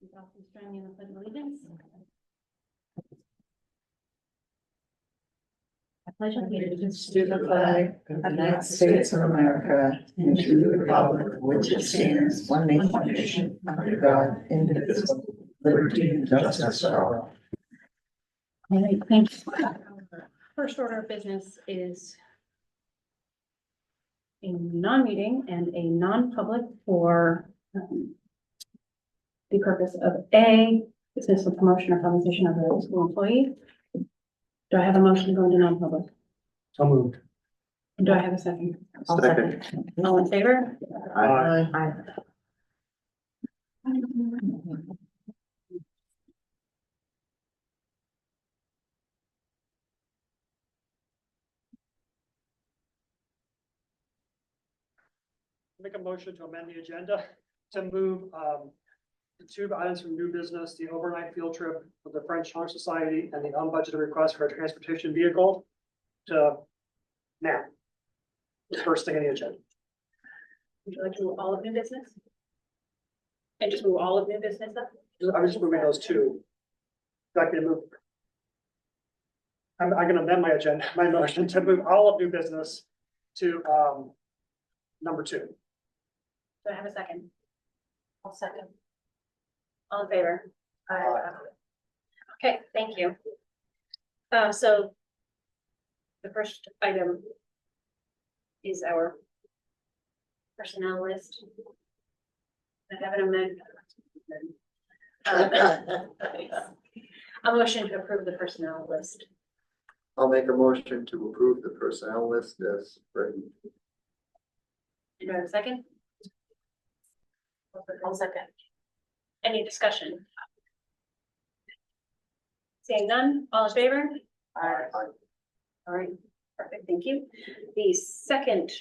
Please join me in the pledge of allegiance. I pledge allegiance To the flag of the United States of America and to the republic for which it stands, one nation, under God, indivisible, liberty and justice for all. All right, thank you. First order of business is a non-meeting and a non-public for the purpose of A, dismissal, promotion, or compensation of a school employee. Do I have a motion to go into non-public? So moved. Do I have a second? I'll second. All in favor? Aye. Make a motion to amend the agenda to move the two items from new business, the overnight field trip with the French Honor Society and the unbudgeted request for a transportation vehicle to now. The first thing on the agenda. Would you like to move all of new business? And just move all of new business up? I'm just moving those two. Not gonna move. I'm gonna amend my agenda, my motion to move all of new business to number 2. Do I have a second? I'll second. All in favor? Okay, thank you. So the first item is our personnel list. I have an amendment. A motion to approve the personnel list. I'll make a motion to approve the personnel list as written. Do I have a second? I'll second. Any discussion? Seeing none, all in favor? All right, perfect, thank you. The second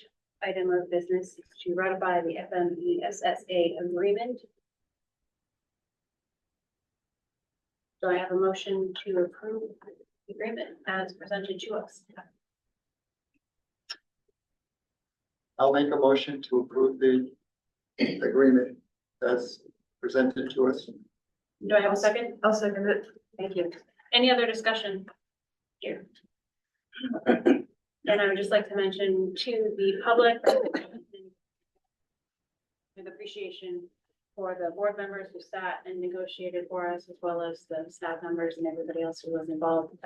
item of business is to ratify the FMRSD agreement. Do I have a motion to approve the agreement as presented to us? I'll make a motion to approve the agreement as presented to us. Do I have a second? I'll second it. Thank you. Any other discussion here? And I would just like to mention to the public with appreciation for the board members who sat and negotiated for us, as well as the staff members and everybody else who was involved.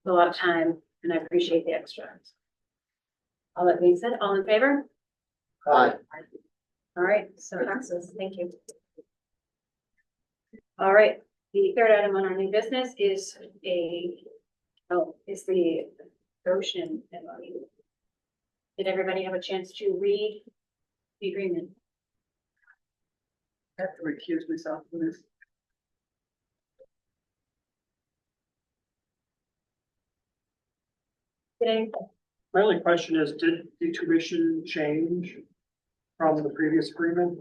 A lot of time, and I appreciate the extra. All that being said, all in favor? Aye. All right, so passes. Thank you. All right, the third item on our new business is the Goshen MOU. Did everybody have a chance to read the agreement? I have to recuse myself from this. Today, My only question is, did the tuition change from the previous agreement?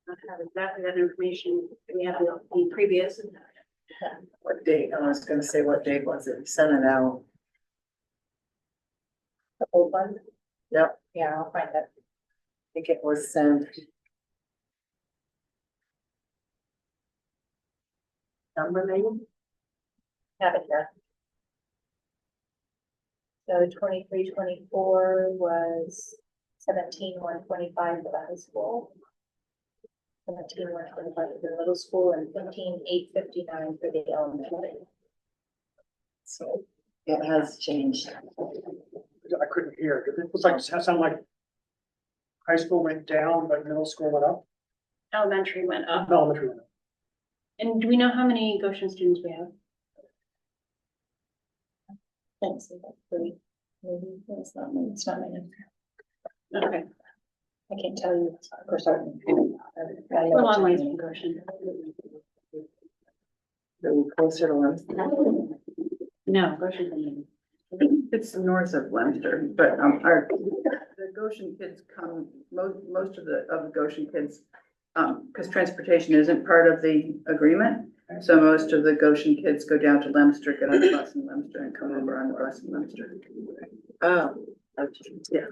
not have exactly that information. We have the previous. What date? I was gonna say, what date was it? Send it out. The old one? Yep. Yeah, I'll find it. I think it was sent. Number maybe? Have it here. So 23-24 was 17,125 for the high school. 17,125 for the middle school and 15,859 for the elementary. So it has changed. I couldn't hear. It was like, it sounded like high school went down, but middle school went up. Elementary went up. Elementary went up. And do we know how many Goshen students we have? Thanks. Maybe it's not me. It's not my number. Okay. I can't tell you for certain. We're long ways from Goshen. Are we closer to Leominster? No, Goshen. It's north of Leominster, but the Goshen kids come, most of the Goshen kids, because transportation isn't part of the agreement. So most of the Goshen kids go down to Leominster, get on the bus in Leominster and come over on the bus in Leominster. Oh, yeah.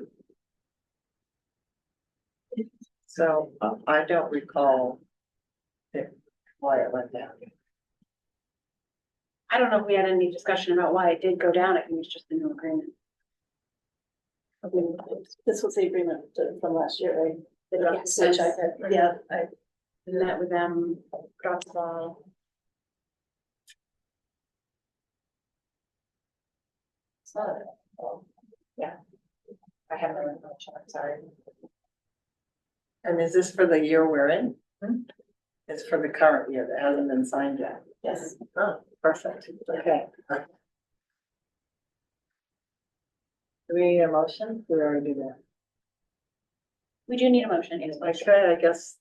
So I don't recall why it went down. I don't know if we had any discussion about why it did go down. I think it's just the new agreement. This was the agreement from last year, right? Yes. Which I had, yeah, I, Met with them, dropped the ball. it's not, yeah. I haven't really much, I'm sorry. And is this for the year we're in? It's for the current year that hasn't been signed yet. Yes. Oh, perfect. Okay. Do we need a motion? We already do that. We do need a motion. Yes. Okay, I guess,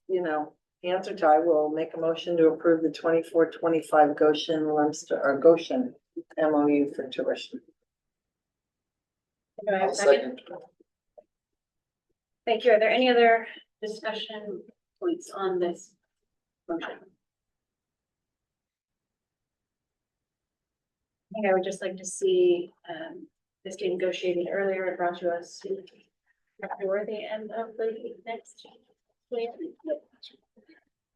hands are tied. We'll make a motion to approve the 24-25 Goshen MOU for tuition. Do I have a I'll second? Thank you. Are there any other discussion points on this motion? I think I would just like to see this get negotiated earlier and brought to us before the end of the next school year.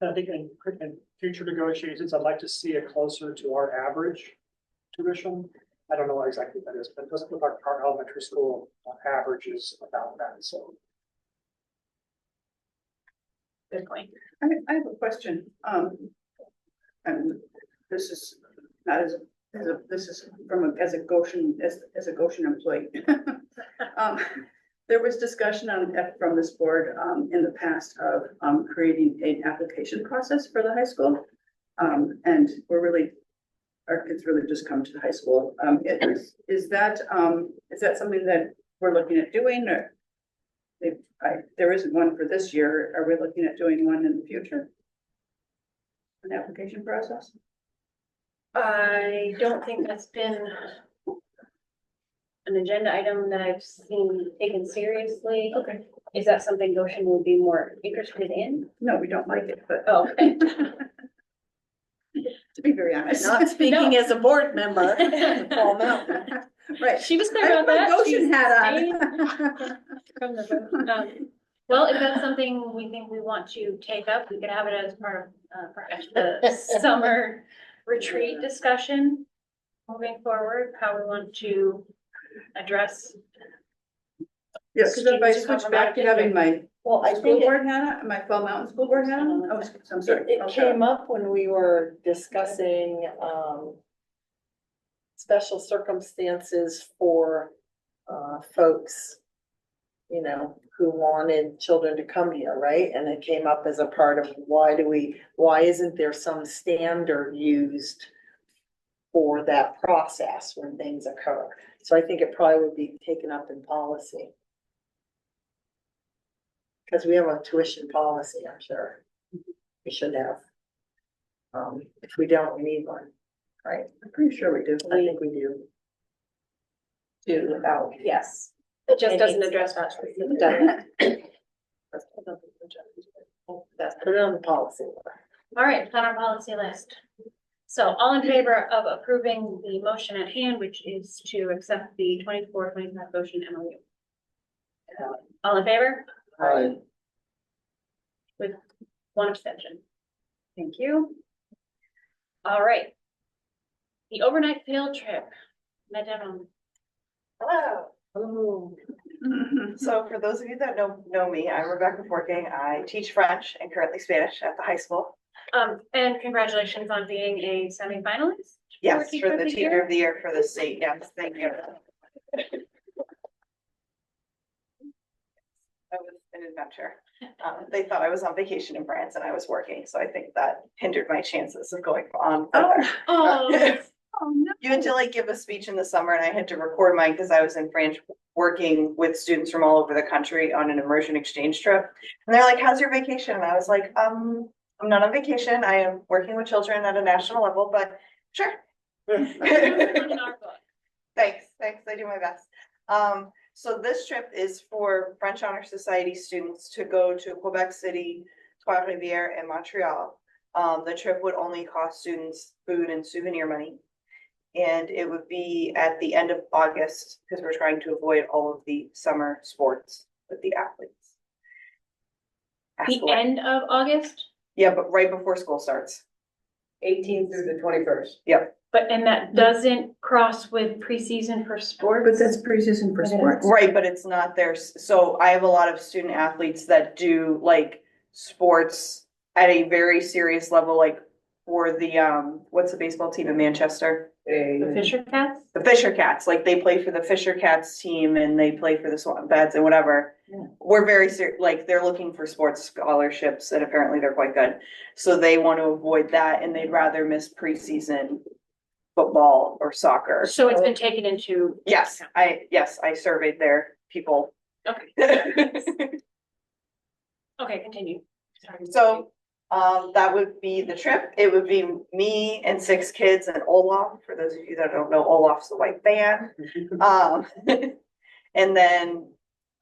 I think in future negotiations, I'd like to see it closer to our average tuition. I don't know what exactly that is, but it doesn't look like our elementary school average is about that, so. Good point. I have a question, and this is not this is as a Goshen employee. There was discussion from this board, in the past of, creating an application process for the high school. And our kids really just come to the high school. Is that something that we're looking at doing, or there isn't one for this year? Are we looking at doing one in the future? An application process? I don't think that's been an agenda item that I've seen taken seriously. Okay. Is that something Goshen would be more interested in? No, we don't like it, but. Oh, okay. To be very honest. Not speaking No. as a board member, Paul Mountain. Right. She was I clear have about my that. Goshen She's hat staying on. from the vote. Well, if that's something we think we want to take up, we could have it as part of perhaps the summer retreat discussion. Moving forward, how we want to address. Yeah, because if I Students who come switch from back out to of having my Well, I school think board hat on, my Fall Mountain School Board hat on, oh, I'm sorry. it came up when we were discussing, special circumstances for, folks, who wanted children to come here, right? And it came up as a part of why isn't there some standard used for that process when things occur? So I think it probably would be taken up in policy. Because we have a tuition policy, I'm sure. We should have. If we don't, we need one, right? I'm pretty sure we do. I think we do. do without, yes. It just It doesn't needs- address that. It doesn't. Let's put it on the policy. All right, it's on our policy list. So all in favor of approving the motion at hand, which is to accept the 24-25 Goshen MOU? All in favor? Aye. With one abstention. Thank you. All right. The overnight field trip. Madam. Hello. Oh, So for those of you that know me, I'm Rebecca Forking. I teach French and currently Spanish at the high school. And congratulations on being a semi-finalist. Yes, Teacher for of the the teacher Year. of the year for the state. Yes, thank you. That was an adventure. They thought I was on vacation in France and I was working, so I think that hindered my chances of going on further. Oh, You had to like give a speech in the summer and I had to record mine because I was in France working with students from all over the country on an immersion exchange trip. And they're like, how's your vacation? And I was like, I'm not on vacation. I am working with children at a national level, but sure. in our book. Thanks, I do my best. So this trip is for French Honor Society students to go to Quebec City, Trois-Rivières, and Montreal. The trip would only cost students food and souvenir money. And it would be at the end of August, because we're trying to avoid all of the summer sports with the athletes. The end of August, Yeah, but right before school starts. 18th through the 21st. but, and that doesn't cross with preseason for sports? But that's preseason for sports. Right, but it's not theirs. So I have a lot of student athletes that do like sports at a very serious level, like for the, what's the baseball team in Manchester? The Fisher Cats? The Fisher Cats, like they play for the Fisher Cats team and they play for the Swan Bats and whatever. Yeah. We're very like they're looking for sports scholarships and apparently they're quite good. So they want to avoid that and they'd rather miss preseason football or soccer. So it's been taken into. Yes, I surveyed their people. Okay, okay, continue. Sorry. So, that would be the trip. It would be me and 6 kids and Olaf, for those of you that don't know, Olaf's the white van. And then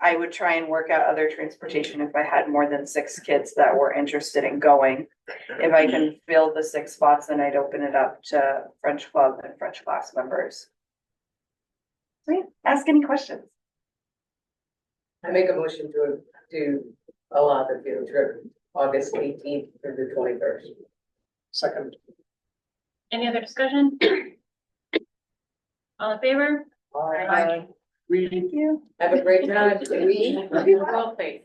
I would try and work out other transportation if I had more than 6 kids that were interested in going. If I can fill the 6 spots, then I'd open it up to French club and French class members. So yeah, ask any questions. I make a motion to allow the field trip August 18th through the 21st. Second. Any other discussion? All in favor? Aye. Thank you. Have a great time. We will pay.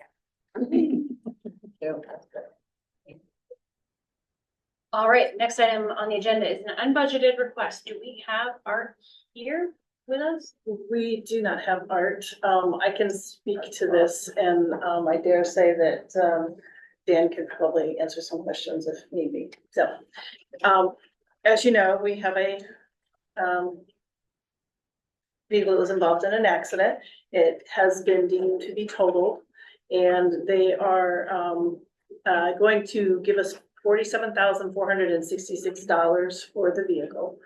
All right, next item on the agenda is an unbudgeted request. Do we have Art here with us? We do not have Art. I can speak to this and, I dare say that, Dan could probably answer some questions if need be. So, as you know, we have a, vehicle that was involved in an accident. It has been deemed to be totaled and they are, going to give us $47,466 for the vehicle.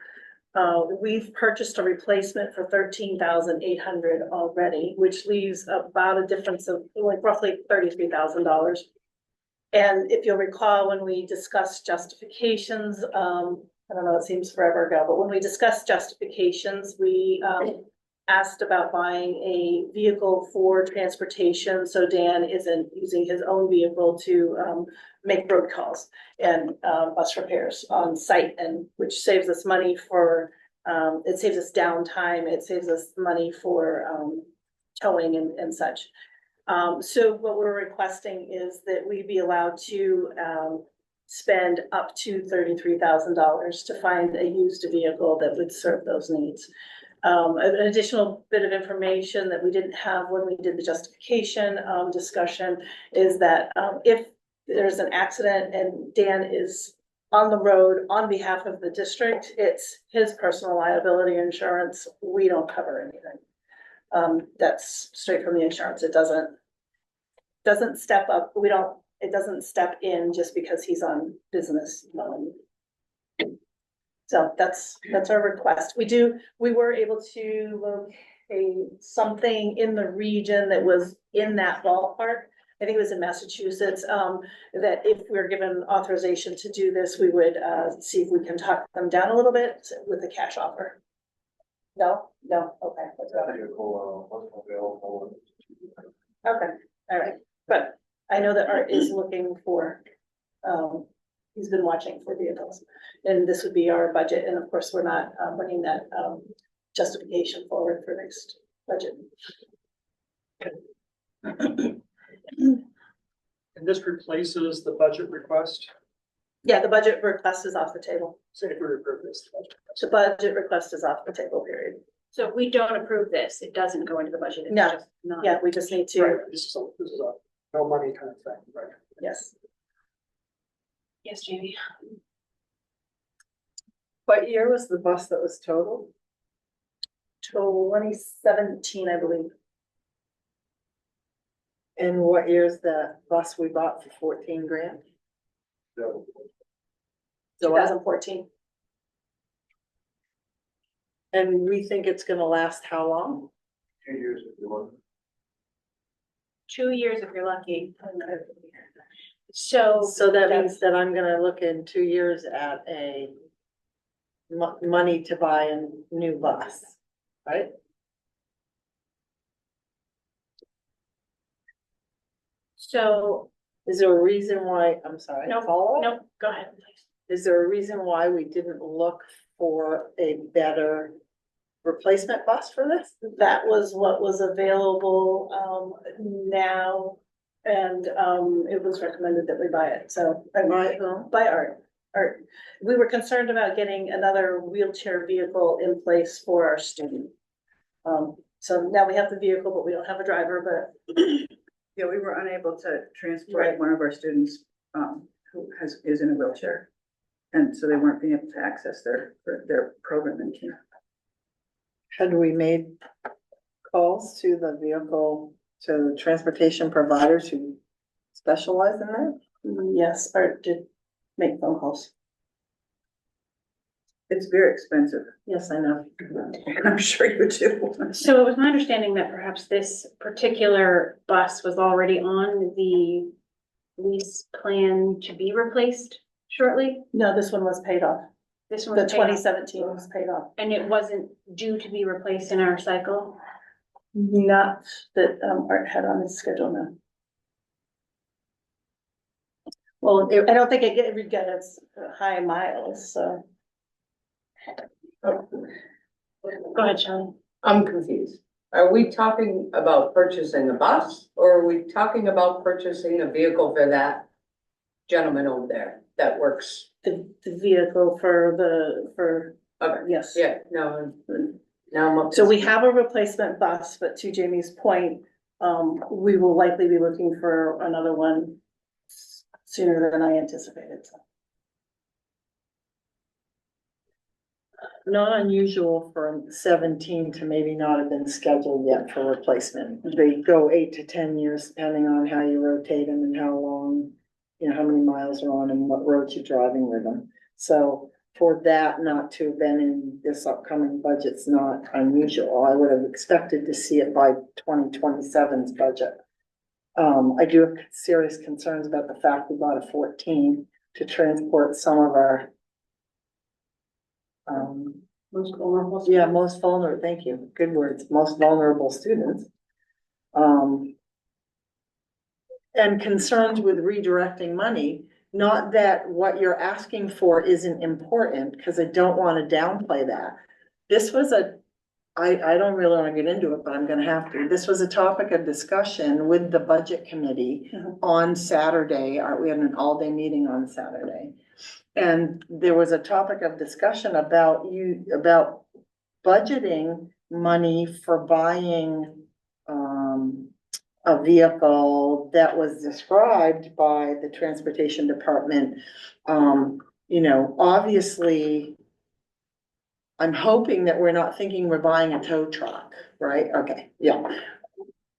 We've purchased a replacement for $13,800 already, which leaves about a difference of like roughly $33,000. And if you'll recall, when we discussed justifications, I don't know, it seems forever ago, but when we discussed justifications, we asked about buying a vehicle for transportation, so Dan isn't using his own vehicle to make road calls and bus repairs on site, and which saves us money for, it saves us downtime, it saves us money for towing and such. So what we're requesting is that we be allowed to spend up to $33,000 to find a used vehicle that would serve those needs. An additional bit of information that we didn't have when we did the justification discussion is that if there's an accident and Dan is on the road on behalf of the district, it's his personal liability insurance. We don't cover anything. That's straight from the insurance. It doesn't step up. It doesn't step in just because he's on business loan. So that's our request. We were able to locate something in the region that was in that ballpark. I think it was in Massachusetts, that if we're given authorization to do this, we would see if we can talk them down a little bit with a cash offer. No, okay. That's better. Okay, all right, but I know that Art is looking for, he's been watching for vehicles. And this would be our budget, and of course, we're not bringing that justification forward for next budget. And this replaces the budget request. Yeah, the budget request is off the table. Say if we approve this. The budget request is off the table, period. So if we don't approve this, it doesn't go into the budget. It's No. just not. Yeah, we just need to, Right, this is a no money kind of thing, right? yes. Yes, Jamie. What year was the bus that was totaled? 2017, I believe. And what year's the bus we bought for 14 grand? So, 2014. And we think it's gonna last how long? 2 years if you want. 2 years if you're lucky. So. So that means that I'm gonna look in 2 years at money to buy a new bus, right? So, Is there a reason why, I'm sorry, no, follow up? no, go ahead, please. Is there a reason why we didn't look for a better replacement bus for this? That was what was available, now, and, it was recommended that we buy it, so. By whom? By Art. We were concerned about getting another wheelchair vehicle in place for our student. So now we have the vehicle, but we don't have a driver, but Yeah, we were unable to transport Right. one of our students, who is in a wheelchair. And so they weren't being able to access their program in camp. Had we made calls to the vehicle, to the transportation providers who specialize in that? yes, Art did make phone calls. It's very expensive. Yes, I know. I'm sure you do. So it was my understanding that perhaps this particular bus was already on the lease plan to be replaced shortly. No, this one was paid off. This one The was paid off, 2017 was paid off. and it wasn't due to be replaced in our cycle. Not that, Art had on his schedule now. Well, I don't think it would get its high miles, so. Go ahead, Shelley. I'm confused. Are we talking about purchasing a bus or are we talking about purchasing a vehicle for that gentleman over there that works? The vehicle for, Okay, yes. yeah, no, now I'm up. So we have a replacement bus, but to Jamie's point, we will likely be looking for another one sooner than I anticipated, so. Not unusual for 17 to maybe not have been scheduled yet for replacement. They go 8 to 10 years, depending on how you rotate them and how long, you know, how many miles are on and what roads you're driving with them. So for that not to have been in this upcoming budget's not unusual. I would have expected to see it by 2027's budget. I do have serious concerns about the fact we bought a 14 to transport some of our Most vulnerable. yeah, most vulnerable, thank you, good words, most vulnerable students. And concerns with redirecting money, not that what you're asking for isn't important, because I don't want to downplay that. This was I don't really want to get into it, but I'm gonna have to. This was a topic of discussion with the budget committee on Saturday. We had an all-day meeting on Saturday. And there was a topic of discussion about budgeting money for buying a vehicle that was described by the transportation department. You know, obviously, I'm hoping that we're not thinking we're buying a tow truck, right? Okay, yeah.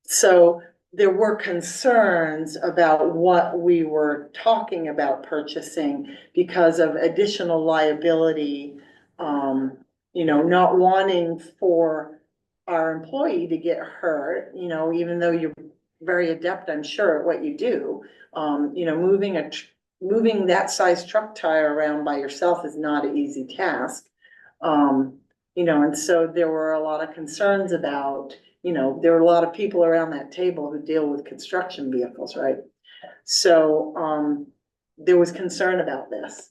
So there were concerns about what we were talking about purchasing because of additional liability. You know, not wanting for our employee to get hurt, you know, even though you're very adept, I'm sure, at what you do. You know, moving that size truck tire around by yourself is not an easy task. You know, and so there were a lot of concerns about, you know, there are a lot of people around that table who deal with construction vehicles, right? So, there was concern about this.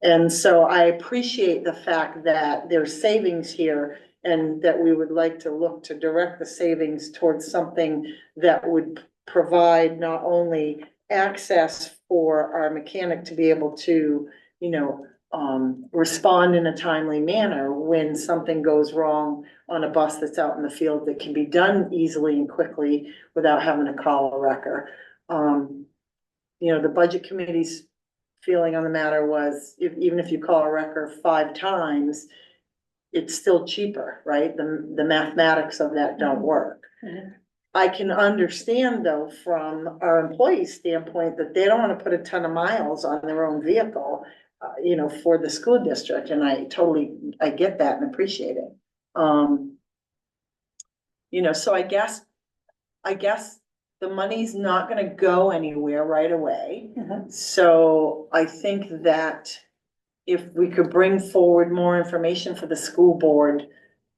And so I appreciate the fact that there's savings here and that we would like to look to direct the savings towards something that would provide not only access for our mechanic to be able to, you know, respond in a timely manner when something goes wrong on a bus that's out in the field that can be done easily and quickly without having to call a wrecker. You know, the budget committee's feeling on the matter was even if you call a wrecker 5 times, it's still cheaper, right? The mathematics of that don't work. I can understand though, from our employees' standpoint, that they don't want to put a ton of miles on their own vehicle, you know, for the school district. And I get that and appreciate it. You know, so I guess the money's not gonna go anywhere right away. Mhm. So I think that if we could bring forward more information for the school board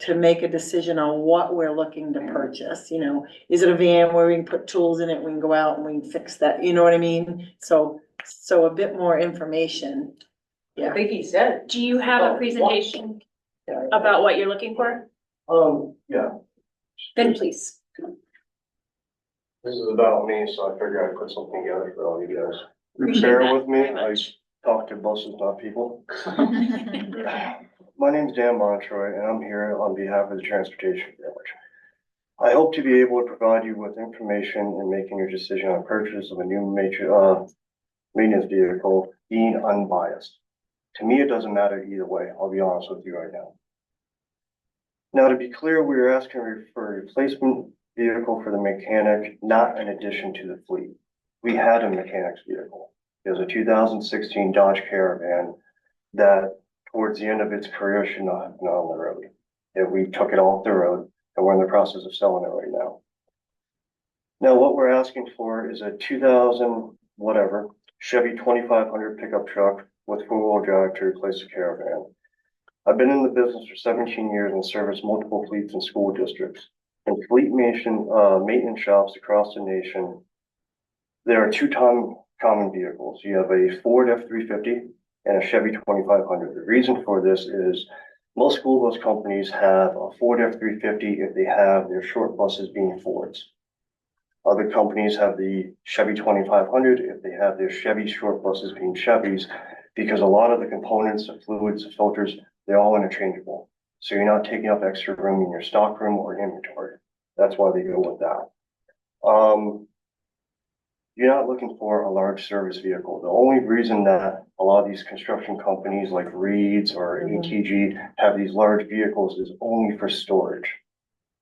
to make a decision on what we're looking to purchase, you know, is it a van where we can put tools in it, we can go out and we can fix that, you know what I mean? So a bit more information. I Yeah, think he said. Do you have Oh, a presentation Yeah. about what you're looking for? Yeah, Then please. this is about me, so I figured I'd put something together for all you guys. Appreciate Bear that with me, very I much. talk to buses, not people. My name's Dan Montroy, and I'm here on behalf of the Transportation Village. I hope to be able to provide you with information in making your decision on purchase of a new maintenance vehicle, being unbiased. To me, it doesn't matter either way, I'll be honest with you right now. Now, to be clear, we are asking for a replacement vehicle for the mechanic, not an addition to the fleet. We had a mechanic's vehicle. It was a 2016 Dodge Caravan that towards the end of its career should not have been on the road. And we took it off the road and we're in the process of selling it right now. Now, what we're asking for is a 2000 whatever Chevy 2500 pickup truck with four-wheel drive to replace the Caravan. I've been in the business for 17 years and serviced multiple fleets and school districts. In maintenance shops across the nation, there are two common vehicles. You have a Ford F-350 and a Chevy 2500. The reason for this is most school bus companies have a Ford F-350 if they have their short buses being Fords. Other companies have the Chevy 2500 if they have their Chevy short buses being Chevys, because a lot of the components, the fluids, the filters, they're all interchangeable. So you're not taking up extra room in your stock room or inventory. That's why they go with that. You're not looking for a large service vehicle. The only reason that a lot of these construction companies like Reed's or ATG have these large vehicles is only for storage,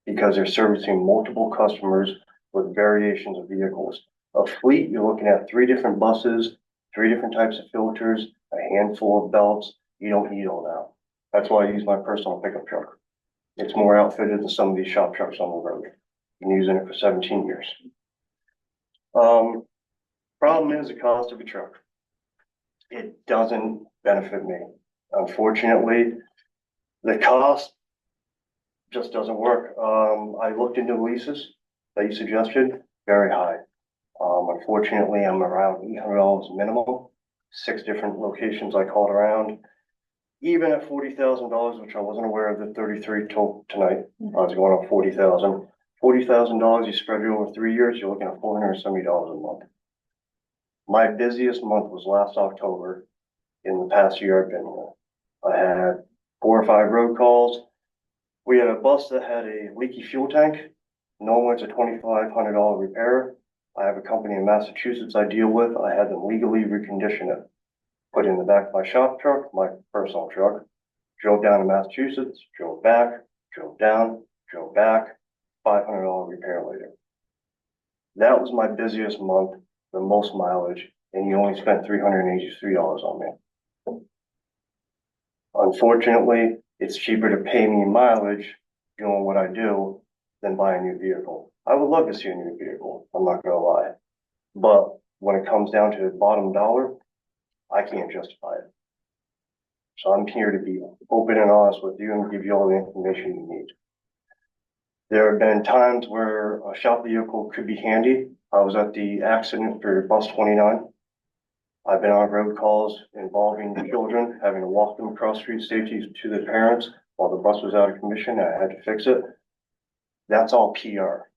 because they're servicing multiple customers with variations of vehicles. A fleet, you're looking at 3 different buses, 3 different types of filters, a handful of belts. You don't need all that. That's why I use my personal pickup truck. It's more outfitted than some of these shop trucks on the road. Been using it for 17 years. Problem is the cost of a truck. It doesn't benefit me. Unfortunately, the cost just doesn't work. I looked into the leases that you suggested, very high. Unfortunately, I'm around $800 minimum, 6 different locations I called around. Even at $40,000, which I wasn't aware of the 33 till tonight, I was going on 40,000. $40,000, you spread it over 3 years, you're looking at $470 a month. My busiest month was last October in the past year I've been here. I had 4 or 5 road calls. We had a bus that had a leaky fuel tank. Normally it's a $2,500 repair. I have a company in Massachusetts I deal with. I had them legally recondition it. Put it in the back of my shop truck, my personal truck. Drove down to Massachusetts, drove back, drove down, drove back. $500 repair later. That was my busiest month, the most mileage, and you only spent $383 on me. Unfortunately, it's cheaper to pay me mileage doing what I do than buy a new vehicle. I would love to see a new vehicle, I'm not gonna lie. But when it comes down to the bottom dollar, I can't justify it. So I'm here to be open and honest with you and give you all the information you need. There have been times where a shop vehicle could be handy. I was at the accident for bus 29. I've been on road calls involving the children, having to walk them across street safety to their parents while the bus was out of commission. I had to fix it. That's all PR.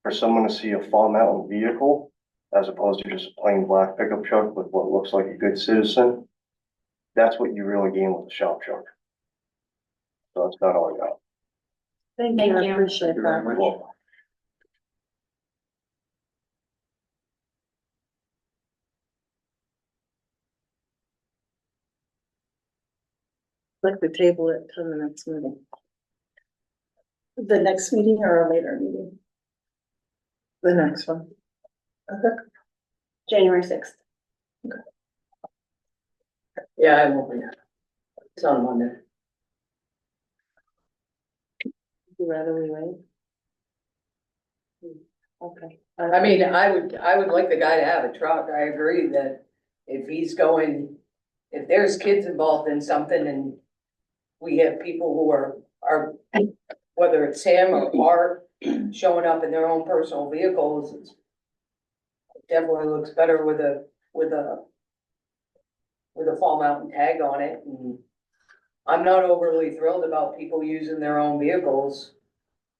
For someone to see a fall mountain vehicle as opposed to just a plain black pickup truck with what looks like a good citizen, that's what you really gain with a shop truck. So that's not all I got. Thank Thank you, I you. appreciate Thank you very that. much. Well, Like the table it to the next meeting. The next meeting or a later meeting? The next one. January 6th. Yeah, I won't be there. It's on Monday. Would you rather we wait? Okay. I mean, I would like the guy to have a truck. I agree that if he's going, if there's kids involved in something and we have people who are, whether it's him or Art showing up in their own personal vehicles, it definitely looks better with a Fall Mountain tag on it. And I'm not overly thrilled about people using their own vehicles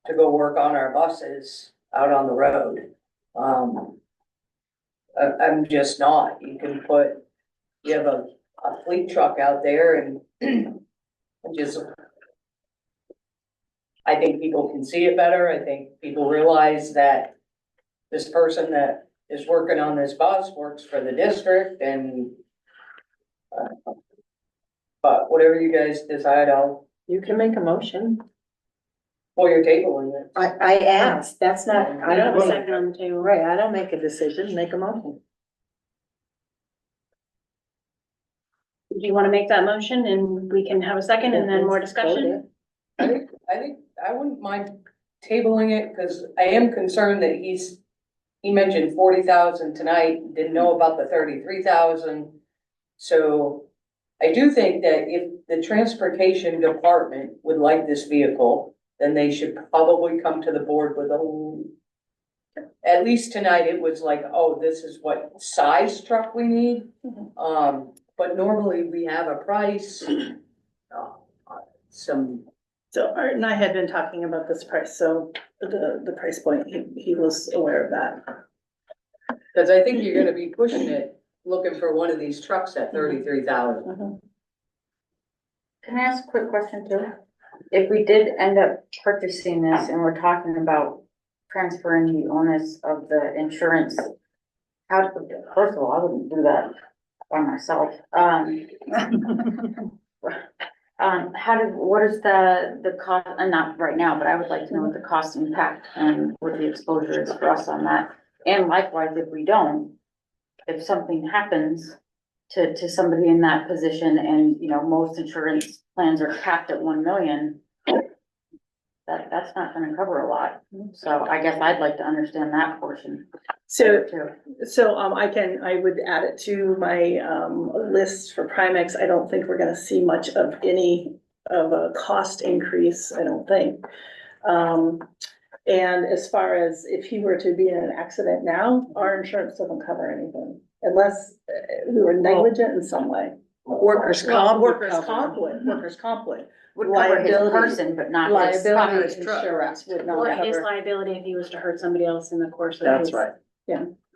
to go work on our buses out on the road. I'm just not. You have a fleet truck out there and just, I think people can see it better. I think people realize that this person that is working on this bus works for the district and but whatever you guys decide, You can make a motion. pull your table in it. I asked, that's not, I I don't have a don't, second on the table. right, I don't make a decision, make a motion. Do you want to make that motion and we can have a second and then more discussion? I think, I wouldn't mind tabling it, cause I am concerned that he mentioned 40,000 tonight, didn't know about the 33,000. So I do think that if the transportation department would like this vehicle, then they should probably come to the board with at least tonight, it was like, oh, this is what size truck we need. But normally we have a price, some, So Art and I had been talking about this price, so the price point, he was aware of that. cause I think you're gonna be pushing it, looking for one of these trucks at 33,000. Can I ask a quick question too? If we did end up purchasing this and we're talking about transferring the onus of the insurance, first of all, I wouldn't do that by myself. What is the cost, and not right now, but I would like to know what the cost impact and what the exposure is for us on that. And likewise, if we don't, if something happens to somebody in that position and, you know, most insurance plans are capped at 1 million, that's not gonna cover a lot. So I guess I'd like to understand that portion So, too. I would add it to my, list for Primex. I don't think we're gonna see much of any of a cost increase, I don't think. And as far as if he were to be in an accident now, our insurance doesn't cover anything unless we were negligent in some way. Workers' comp. Workers' comp would. Would cover his Liability- person, but not his Liability truck. insurance would not Or his cover. liability if he was to hurt somebody else in the course of That's his right.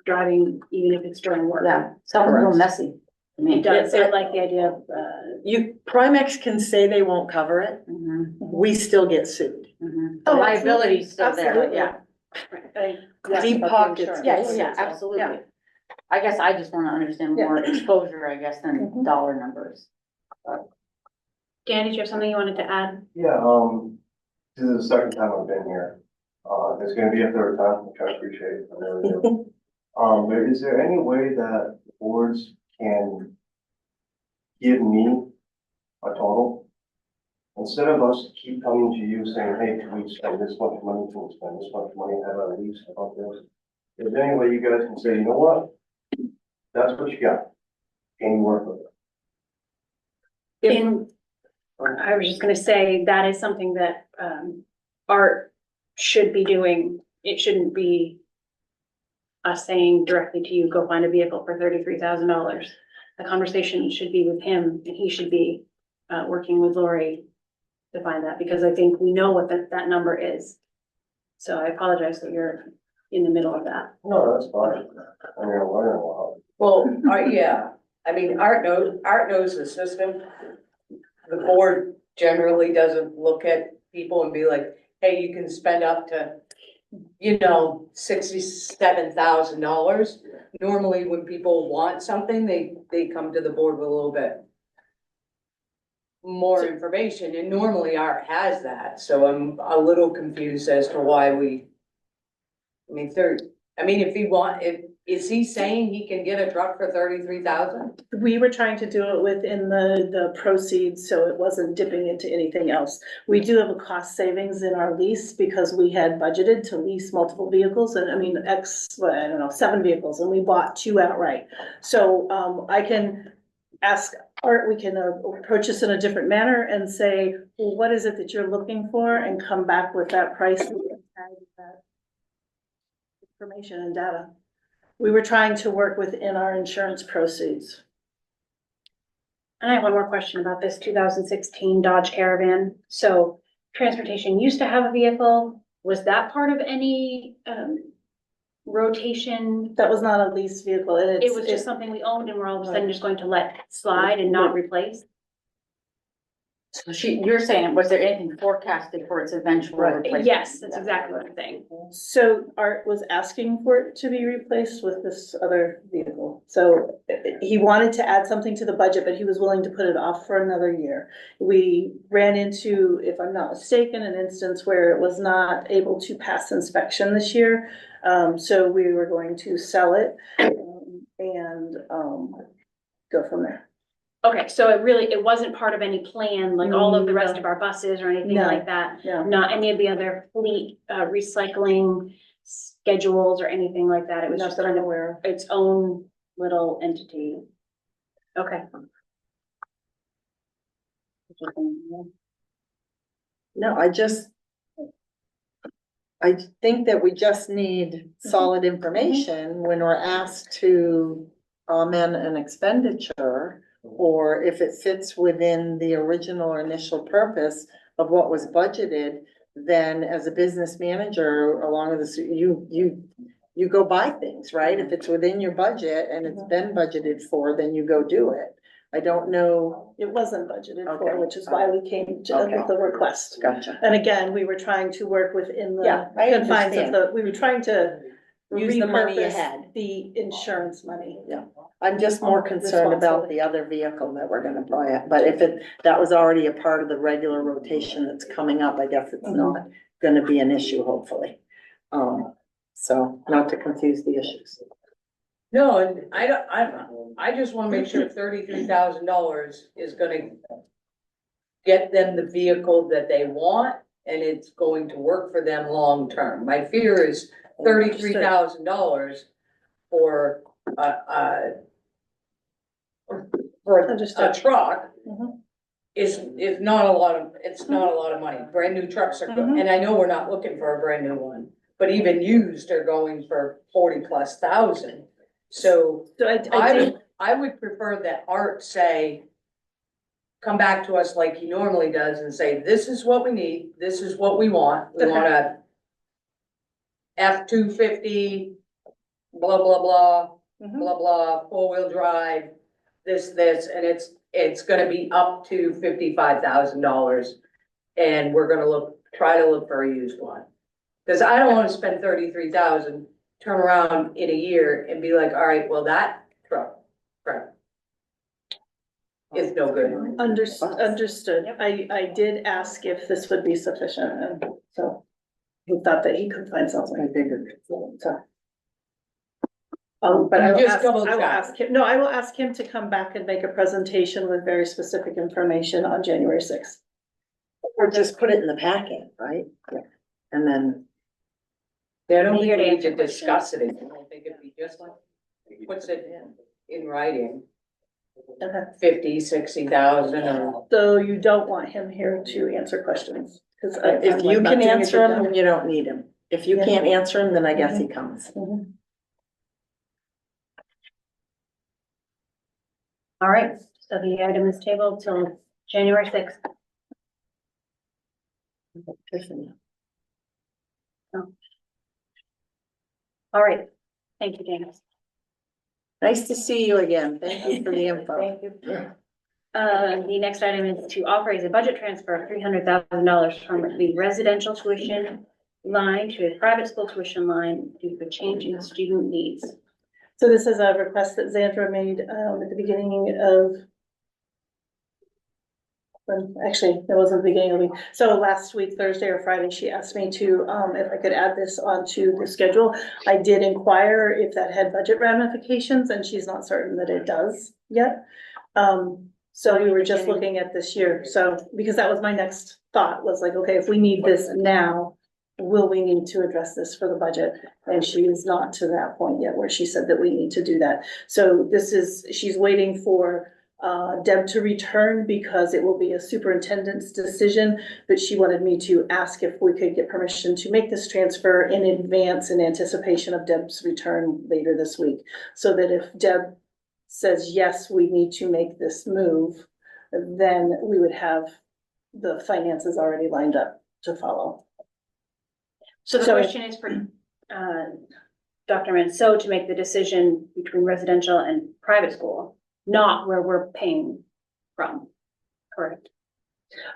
driving, even if it's during work. Yeah, sounds a little messy. I mean, It does, I like the idea of, Primex can say they won't cover it, mhm, we still get sued. mhm. The Oh, liability's still there, absolutely. yeah. Deep pockets. Yeah, absolutely. I guess I just wanna understand more exposure, I guess, than dollar numbers. Dan, did you have something you wanted to add? Yeah, this is the second time I've been here. It's gonna be a third time, which I appreciate. I really do. But is there any way that boards can give me a total? Instead of us keep coming to you saying, hey, can we spend this much money, can we spend this much money, have a lease about this? Is there any way you guys can say, you know what? That's what you got. Can you work with it? I was just gonna say, that is something that, Art should be doing. It shouldn't be us saying directly to you, go find a vehicle for $33,000. The conversation should be with him, and he should be, working with Lori to find that, because I think we know what that number is. So I apologize that you're in the middle of that. No, that's fine. I mean, I'm learning a lot. Well, yeah, I mean, Art knows the system. The board generally doesn't look at people and be like, hey, you can spend up to, $67,000. Normally, when people want something, they come to the board with a little bit more information, and normally Art has that, so I'm a little confused as to why if is he saying he can get a truck for 33,000? We were trying to do it within the proceeds, so it wasn't dipping into anything else. We do have a cost savings in our lease because we had budgeted to lease multiple vehicles and, I mean, I don't know, 7 vehicles, and we bought 2 outright. So, I can ask Art, we can approach this in a different manner and say, well, what is it that you're looking for, and come back with that price and add that information and data. We were trying to work within our insurance proceeds. And I have one more question about this 2016 Dodge Caravan. So transportation used to have a vehicle. Was that part of any rotation? That was not a leased vehicle, and It was just something we owned and we're all of a sudden just going to let slide and not replace? So you're saying, was there anything forecasted for its eventual replacement? Yes, that's exactly what I'm saying. So Art was asking for it to be replaced with this other vehicle. So he wanted to add something to the budget, but he was willing to put it off for another year. We ran into, if I'm not mistaken, an instance where it was not able to pass inspection this year. So we were going to sell it and go from there. Okay, so it wasn't part of any plan, like all of the rest of our buses or anything No. like that? No. Not any of the other fleet recycling schedules or anything like that? It was Not just that I'm kind of aware of. its own little entity? Okay. No, I think that we just need solid information when we're asked to amend an expenditure, or if it fits within the original or initial purpose of what was budgeted, then as a business manager, along with this, you go buy things, right? If it's within your budget and it's been budgeted for, then you go do it. I don't know. It wasn't budgeted Okay. for, which is why we came to Okay. with the request. Gotcha. And again, we were trying to work within Yeah, the I confines of understand. we were trying to Use the money you repurpose had. the insurance money. I'm just more concerned about the other vehicle that we're gonna buy, but if that was already a part of the regular rotation that's coming up, I guess it's not gonna be an issue, hopefully. So not to confuse the issues. No, and I just wanna make sure $33,000 is gonna get them the vehicle that they want, and it's going to work for them long-term. My fear is $33,000 for a Understood. truck Mhm. is not a lot of, it's not a lot of money. Brand new trucks are good, Mhm. and I know we're not looking for a brand new one, but even used are going for 40+ thousand. So So I did, I would prefer that Art say, come back to us like he normally does and say, this is what we need, this is what we want. We want a F-250, blah, blah, blah, Mhm. blah, blah, 4-wheel drive, this, and it's gonna be up to $55,000. And we're gonna try to look for a used one. Cause I don't wanna spend 33,000, turn around in a year and be like, all right, well, that truck, crap. It's no good. understood. I did ask if this would be sufficient, and so he thought that he could find something. I figured. So. But I will Just ask, double I will check. ask him, no, I will ask him to come back and make a presentation with very specific information on January 6th. Or just put it in the packet, right? Yeah. And then, I don't Be think here to we need to answer discuss it. I think if he just puts it in writing, Okay. 50, 60,000 or. So you don't want him here to answer questions? Because if you can answer them, then you don't need him. If you can't answer them, then I guess he comes. All right, so the item is tabled till January 6th. Tiffany. All right, thank you, James. Nice to see you again. Thank you for the info. Thank you. The next item is to authorize a budget transfer of $300,000 from the residential tuition line to a private school tuition line due to a change in student needs. So this is a request that Zandra made at the beginning of Actually, it wasn't the beginning of the week. So last week, Thursday or Friday, she asked me to, if I could add this onto the schedule. I did inquire if that had budget ramifications, and she's not certain that it does yet. So we were just looking at this year, so, because that was my next thought, was like, okay, if we need this now, will we need to address this for the budget? And she is not to that point yet where she said that we need to do that. So this is, she's waiting for Deb to return because it will be a superintendent's decision, but she wanted me to ask if we could get permission to make this transfer in advance in anticipation of Deb's return later this week. So that if Deb says, yes, we need to make this move, then we would have the finances already lined up to follow. So the So- question is for, Dr. Manso to make the decision between residential and private school, not where we're paying from, correct?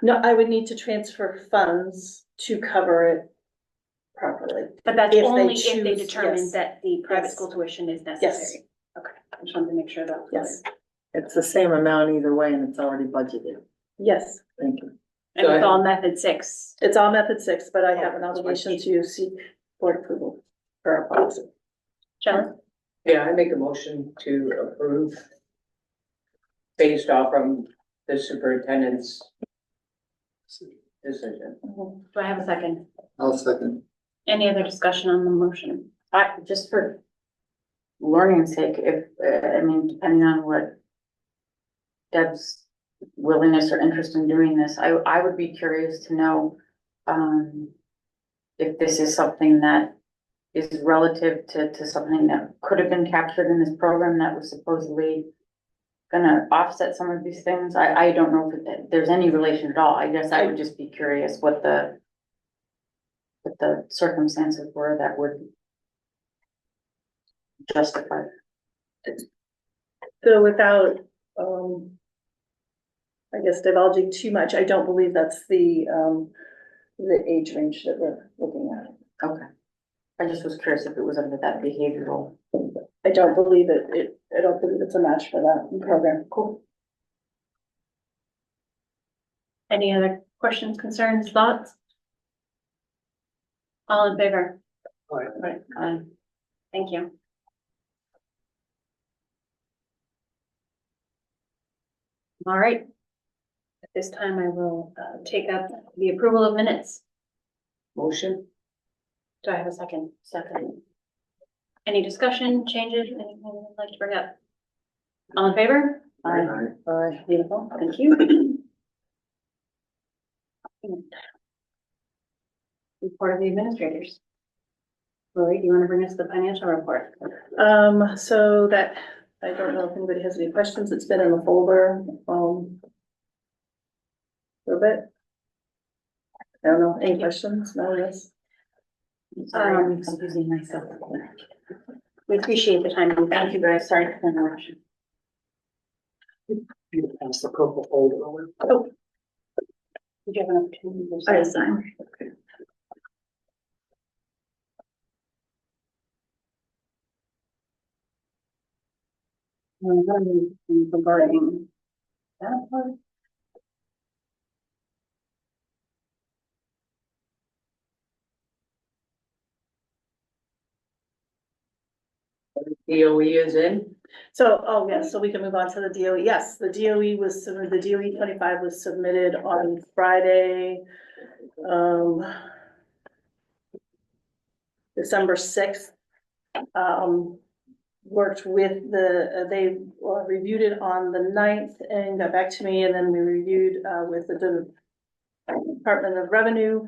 No, I would need to transfer funds to cover it properly. But that's If they only if they choose, determine yes. that the private Yes. school tuition is necessary. Okay, I just wanted to make sure that. Yes, It's the same amount either way and it's already budgeted. yes, Thank you. And it's all method 6. it's all method 6, but I have an obligation to seek board approval for our policy. Shelley? Yeah, I make a motion to approve based off from the superintendent's decision. Do I have a second? I'll second. Any other discussion on the motion? Just for learning's sake, if, I mean, depending on what Deb's willingness or interest in doing this, I would be curious to know, if this is something that is relative to something that could have been captured in this program that was supposedly gonna offset some of these things. I don't know if there's any relation at all. I guess I would just be curious what the circumstances were that would justify. So without, I guess divulging too much, I don't believe that's the age range that we're looking at. Okay. I just was curious if it was under that behavioral. I don't believe I don't believe it's a match for that program. Cool. Any other questions, concerns, thoughts? All in favor? Right. Thank you. All right. At this time, I will take up the approval of minutes. Motion? Do I have a second? Second. Any discussion, changes, anything you'd like to bring up? All in favor? Beautiful, thank you. Report of the administrators. Lori, do you want to bring us the financial report? So that, I don't know if anybody has any questions. It's been in the folder, a little bit. I don't know, any questions? No, yes. Sorry, I'm confusing myself. We appreciate the time. Thank you guys. Sorry for the interruption. You pass the purple folder over. Did you have an opportunity to I sign? sign. Regarding that part. DOE is in? So, oh, yes, so we can move on to the DOE. Yes, the DOE was, the DOE 25 was submitted on Friday, December 6th. Worked with they reviewed it on the 9th and got back to me, and then we reviewed, with the Department of Revenue,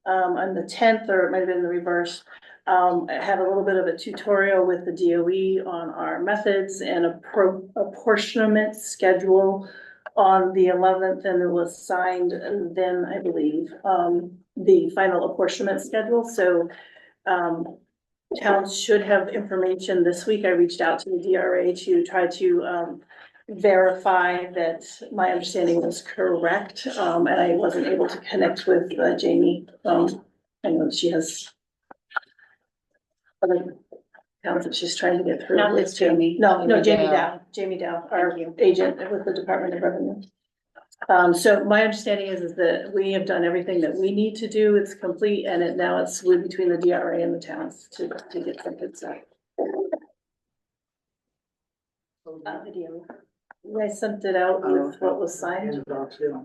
on the 10th, or it might have been the reverse. I had a little bit of a tutorial with the DOE on our methods and apportionment schedule on the 11th, and it was signed then, I believe, the final apportionment schedule. So, towns should have information this week. I reached out to the DRA to try to, verify that my understanding was correct, and I wasn't able to connect with Jamie. I know she has other towns that she's trying to get through. Not this Jamie. No, Jamie Jamie Dow. Dow, our Thank you. agent with the Department of Revenue. So my understanding is that we have done everything that we need to do. It's complete and now it's with between the DRA and the towns to get something set. Video. I sent it out with what was signed. And docs, yeah.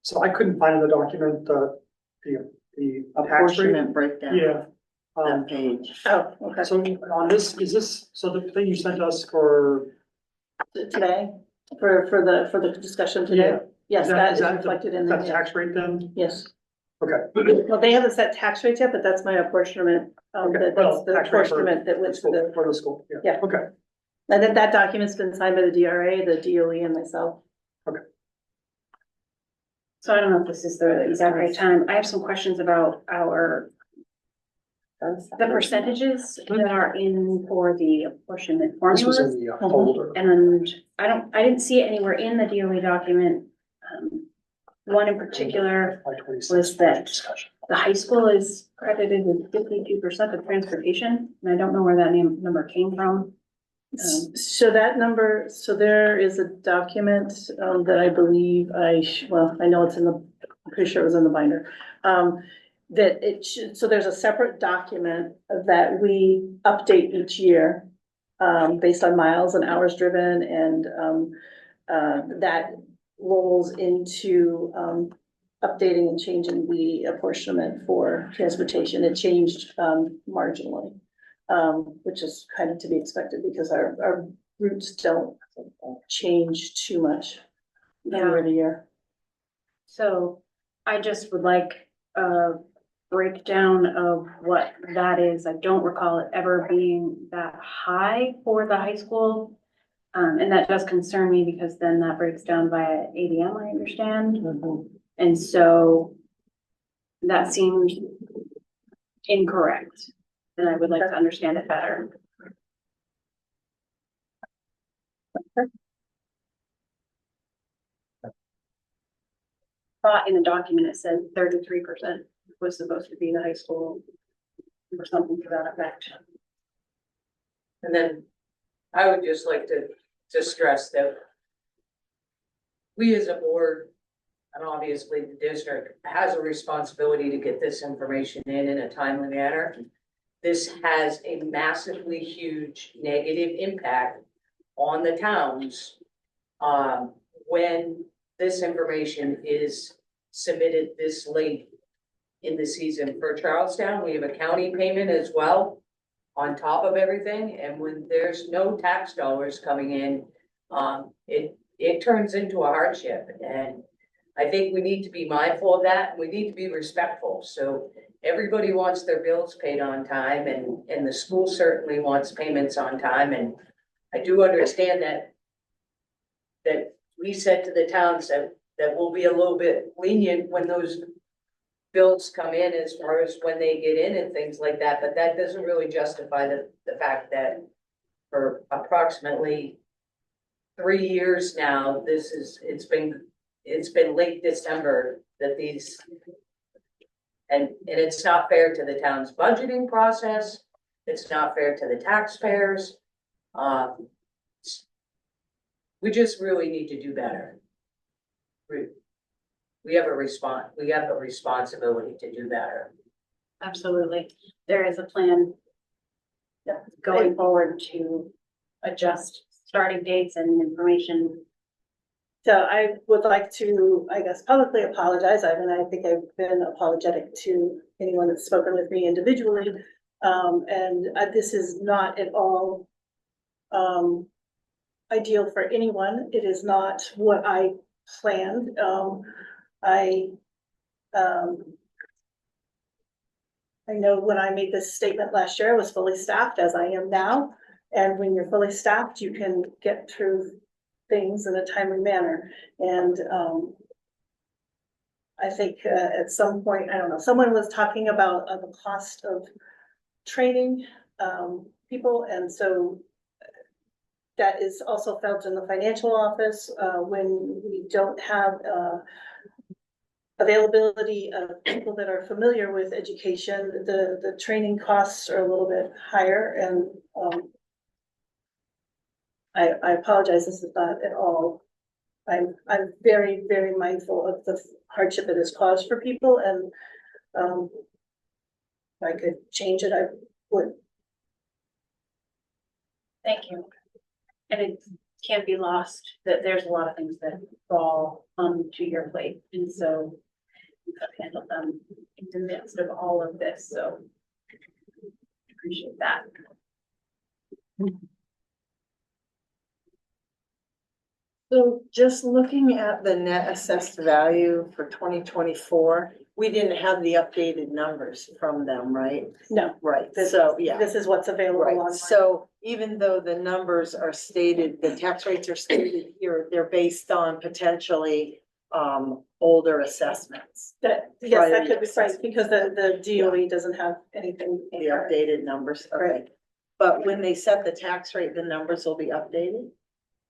So I couldn't find the document, the tax rate. Apportionment breakdown, Yeah. that page. Oh, okay. So on this, is this, so the thing you sent us for, Today, for the discussion today. Yeah. Yes, Is that- that is is that the- reflected in that the, tax rate then? yes. Okay. Well, they haven't set tax rates yet, but that's my apportionment, Okay, that's well, the tax rate for- apportionment that went to the, For the school, yeah. Yeah. Okay, and then that document's been signed by the DRA, the DOE and myself. So I don't know if this is the exact right time. I have some questions about the percentages that are in for the apportionment this was formulas. in the folder. And I didn't see it anywhere in the DOE document. One in particular, was that Discussion. the high school is credited with 52% of transportation, and I don't know where that number came from. So that number, so there is a document, that I believe well, I know it's in I'm pretty sure it was in the binder. That it should, so there's a separate document that we update each year, based on miles and hours driven and, that rolls into, updating and changing the apportionment for transportation. It changed, marginally, which is kind of to be expected because our routes don't change too much year to year. So I just would like a breakdown of what that is. I don't recall it ever being that high for the high school. And that does concern me because then that breaks down via ADM, I understand. And so that seemed incorrect. And I would like to understand it better. Thought in the document, it said 33% was supposed to be the high school or something to that effect. And then I would just like to stress that we as a board, and obviously the district, has a responsibility to get this information in a timely manner. This has a massively huge negative impact on the towns when this information is submitted this late in the season. For Charlestown, we have a county payment as well on top of everything, and when there's no tax dollars coming in, it turns into a hardship, and I think we need to be mindful of that, and we need to be respectful. So everybody wants their bills paid on time, and the school certainly wants payments on time, and I do understand that we said to the towns that we'll be a little bit lenient when those bills come in as far as when they get in and things like that, but that doesn't really justify the fact that for approximately 3 years now, it's been late December that these, and it's not fair to the town's budgeting process. It's not fair to the taxpayers. We just really need to do better. We have a responsibility to do better. Absolutely. There is a plan going forward to adjust starting dates and information. So I would like to, I guess, publicly apologize. I mean, I think I've been apologetic to anyone that's spoken with me individually. This is not at all ideal for anyone. It is not what I planned. I know when I made this statement last year, I was fully staffed as I am now. And when you're fully staffed, you can get through things in a timely manner. And I think at some point, I don't know, someone was talking about the cost of training people. And so that is also felt in the financial office when we don't have availability of people that are familiar with education. The training costs are a little bit higher, and I apologize. This is not at all I'm very, very mindful of the hardship it has caused for people and, if I could change it, I would. Thank you. And it can't be lost that there's a lot of things that fall onto your plate, and so you have handled them in the midst of all of this, so appreciate that. So just looking at the net assessed value for 2024, we didn't have the updated numbers from them, right? No, Right, this, so, yeah. this is what's available Right, online. so even though the numbers are stated, the tax rates are stated here, they're based on potentially older assessments. That, yes, that Right. could be right, because the DOE doesn't have anything. in The there. updated numbers, okay. But when they set the tax rate, the numbers will be updated?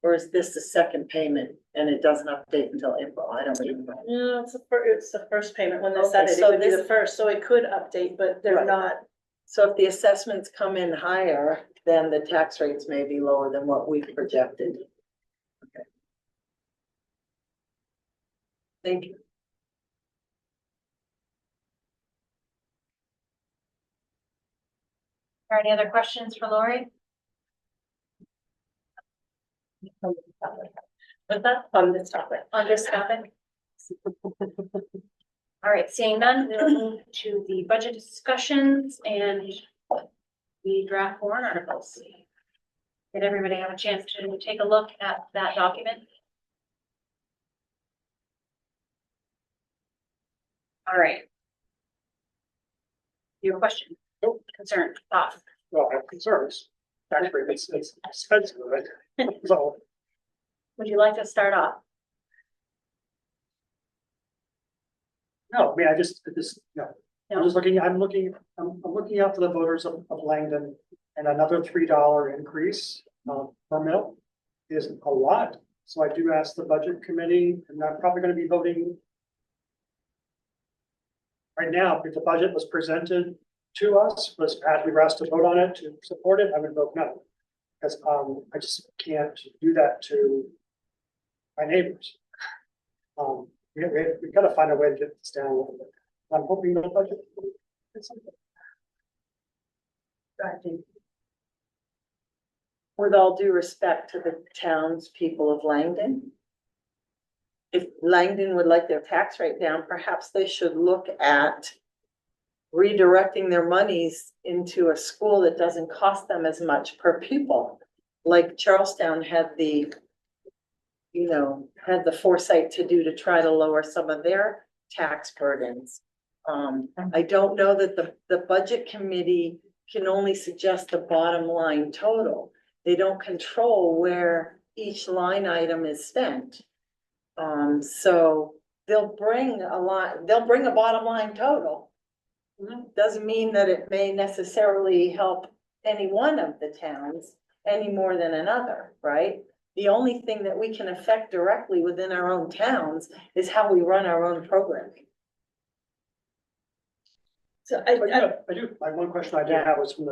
Or is this the second payment and it doesn't update until April? I don't even know. No, it's the first payment, when they Okay, said it, it so would be this- the first, so it could update, but they're Right. not. So if the assessments come in higher, then the tax rates may be lower than what we've projected. Okay. Thank you. Are any other questions for Lori? With that, On this topic. on this topic? All right, seeing none, we'll move to the budget discussions and the draft warrant articles. Did everybody have a chance to take a look at that document? All right. Your question, concern, thought? Well, I have concerns. Tax rate, it's expensive, right? So, Would you like to start off? no, I mean, no. No. I'm looking out for the voters of Langdon, and another $3 increase per mill is a lot. So I do ask the budget committee, and I'm probably gonna be voting right now, if the budget was presented to us, we were asked to vote on it, to support it, I would vote no. Because I just can't do that to my neighbors. We've got to find a way to get this down a little bit. I'm hoping the budget. With all due respect to the townspeople of Langdon, if Langdon would like their tax rate down, perhaps they should look at redirecting their monies into a school that doesn't cost them as much per pupil. Like Charlestown had the foresight to do to try to lower some of their tax burdens. I don't know that the budget committee can only suggest the bottom line total. They don't control where each line item is spent. So they'll bring a bottom line total. Doesn't mean that it may necessarily help any one of the towns any more than another, right? The only thing that we can affect directly within our own towns is how we run our own programming. So Like one question I did have was from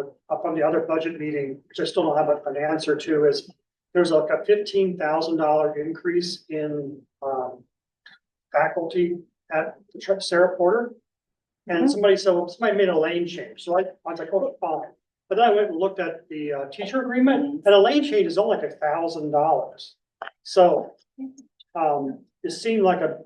the other budget meeting, which I still don't have an answer to, is there's like a $15,000 increase in faculty at the Sarah Porter. And somebody made a lane change, so I was like, oh, fine. But then I went and looked at the teacher agreement, and a lane change is only like $1,000. So it seemed like a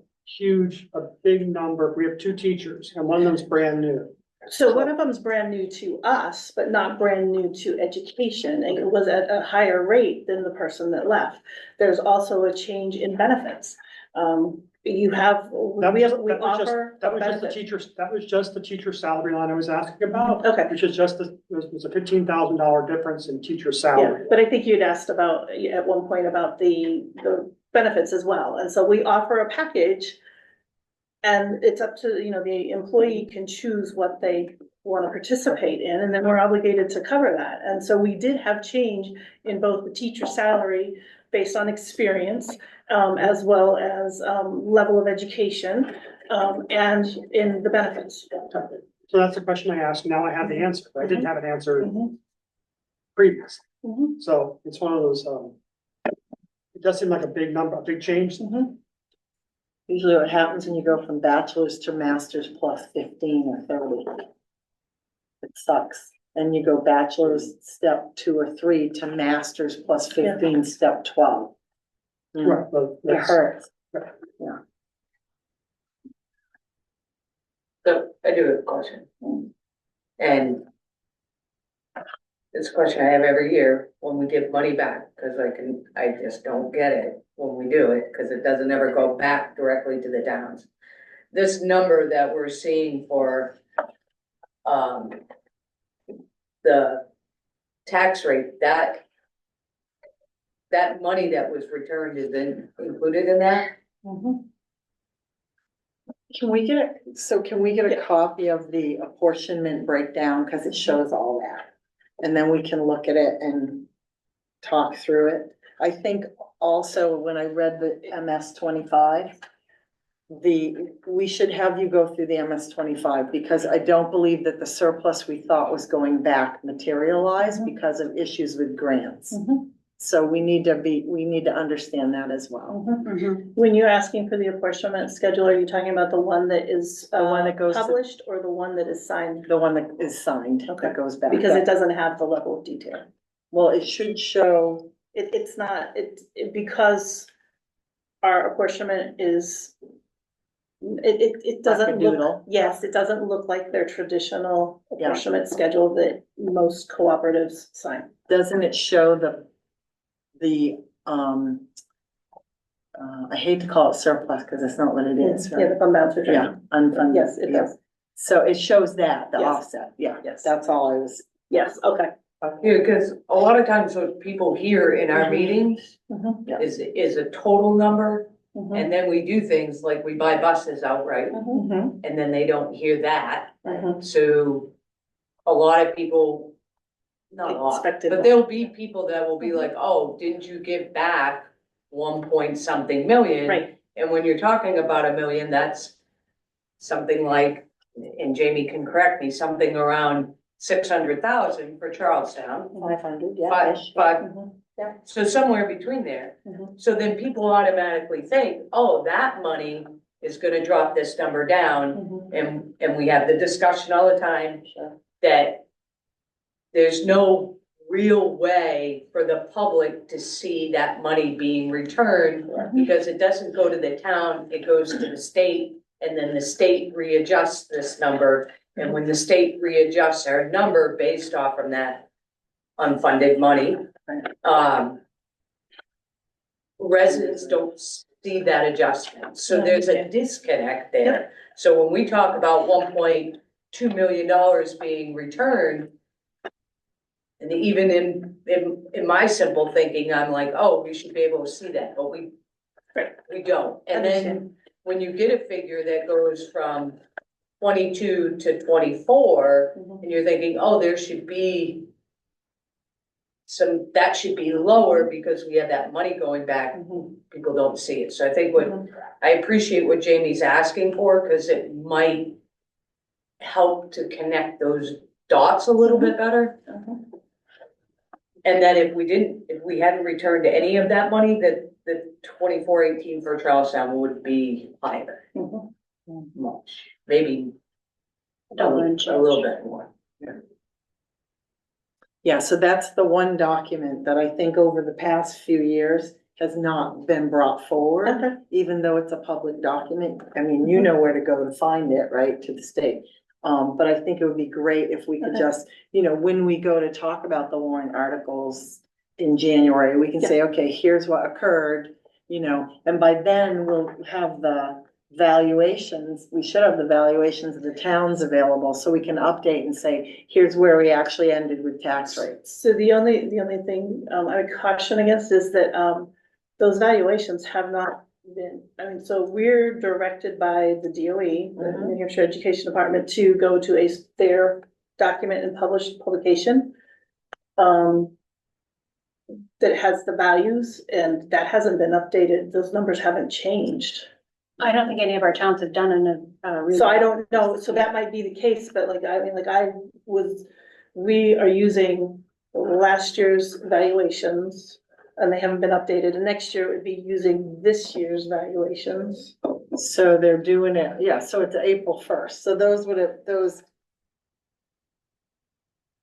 big number. We have two teachers, and one of them's brand new. So one of them's brand new to us, but not brand new to education, and it was at a higher rate than the person that left. There's also a change in benefits. You have, we offer. That was just the teacher salary line I was asking about. Okay. Which is just, was a $15,000 difference in teacher Yeah, salary. but I think you'd asked about, at one point about the benefits as well, and so we offer a package. And it's up to, the employee can choose what they want to participate in, and then we're obligated to cover that. And so we did have change in both the teacher salary based on experience, as well as, level of education, and in the benefits. So that's the question I asked. Now I have the answer. I didn't have an answer Mhm. previous. Mhm. So it's one of those, it does seem like a big number, a big change. Usually what happens when you go from bachelor's to master's plus 15 or 30. It sucks. And you go bachelor's step 2 or 3 to master's plus 15, step 12. Right, but It that's- hurts. So I do have a question. And this question I have every year when we give money back, because I just don't get it when we do it, because it doesn't ever go back directly to the towns. This number that we're seeing for, the tax rate, that money that was returned is included in that? Can we get a copy of the apportionment breakdown, because it shows all that? And then we can look at it and talk through it. I think also when I read the MS 25, we should have you go through the MS 25, because I don't believe that the surplus we thought was going back materialized because of issues with grants. So we need to understand that as well. When you're asking for the apportionment schedule, are you talking about the one that is The one that goes to- published or the one that is signed? The one that is signed, that goes back. Because it doesn't have the level of detail. Well, it should show, It's not, because our apportionment is, it doesn't look, Wackadoodle. yes, it doesn't look like their traditional Yeah. apportionment schedule that most cooperatives sign. doesn't it show I hate to call it surplus, because it's not what it is, Yeah, right? the fund balance return. Yeah, unfunded. Yes, it yeah. does. So it shows that, the Yes. offset, yeah, Yes. that's all I was. Yes, okay. Yeah, because a lot of times what people hear in our Mhm. meetings Yeah. is a total number. Mhm. And then we do things like we buy buses outright, Mhm. and then they don't hear that. Mhm. So a lot of people, not a lot, Expected but more. there'll be people that will be like, oh, didn't you give back 1 point something million? Right. And when you're talking about a million, that's something like, and Jamie can correct me, something around 600,000 for Charlestown. 500, But Mhm. so somewhere between there. Mhm. So then people automatically think, oh, that money is gonna drop this number down. Mhm. And we have the discussion all the time Sure. that there's no real way for the public to see that money being returned, because it doesn't go to the town, it goes to the state, and then the state readjusts this number. And when the state readjusts our number based off from that unfunded money, residents don't see that adjustment, so there's a disconnect there. So when we talk about $1.2 million being returned, and even in my simple thinking, I'm like, oh, we should be able to see that, but we don't. And then Understand. when you get a figure that goes from 22 to 24, Mhm. and you're thinking, oh, there should be that should be lower because we have that money going back, Mhm. people don't see it. So I think I appreciate what Jamie's asking for, because it might help to connect those dots a little bit better. Mhm. And then if we hadn't returned any of that money, that the 2418 for Charlestown would be higher, Mhm. much, maybe a Dollar and little change. bit more. Yeah, so that's the one document that I think over the past few years has not been brought forward, Okay. even though it's a public document. I mean, you know where to go to find it, right, to the state. But I think it would be great if we could Okay. just, when we go to talk about the warrant articles in January, we can say, okay, here's what occurred, and by then we'll have the valuations, we should have the valuations of the towns available, so we can update and say, here's where we actually ended with tax rates. So the only thing, I would caution against is that, those valuations have not been, so we're directed by the DOE, the New Hampshire Education Department, to go to their document and published publication. That has the values, and that hasn't been updated, those numbers haven't changed. I don't think any of our towns have done So I don't know, so that might be the case, but we are using last year's valuations. and they haven't been updated, and next year it would be using this year's valuations. So they're doing it, yeah, so it's April first, so those would have, those.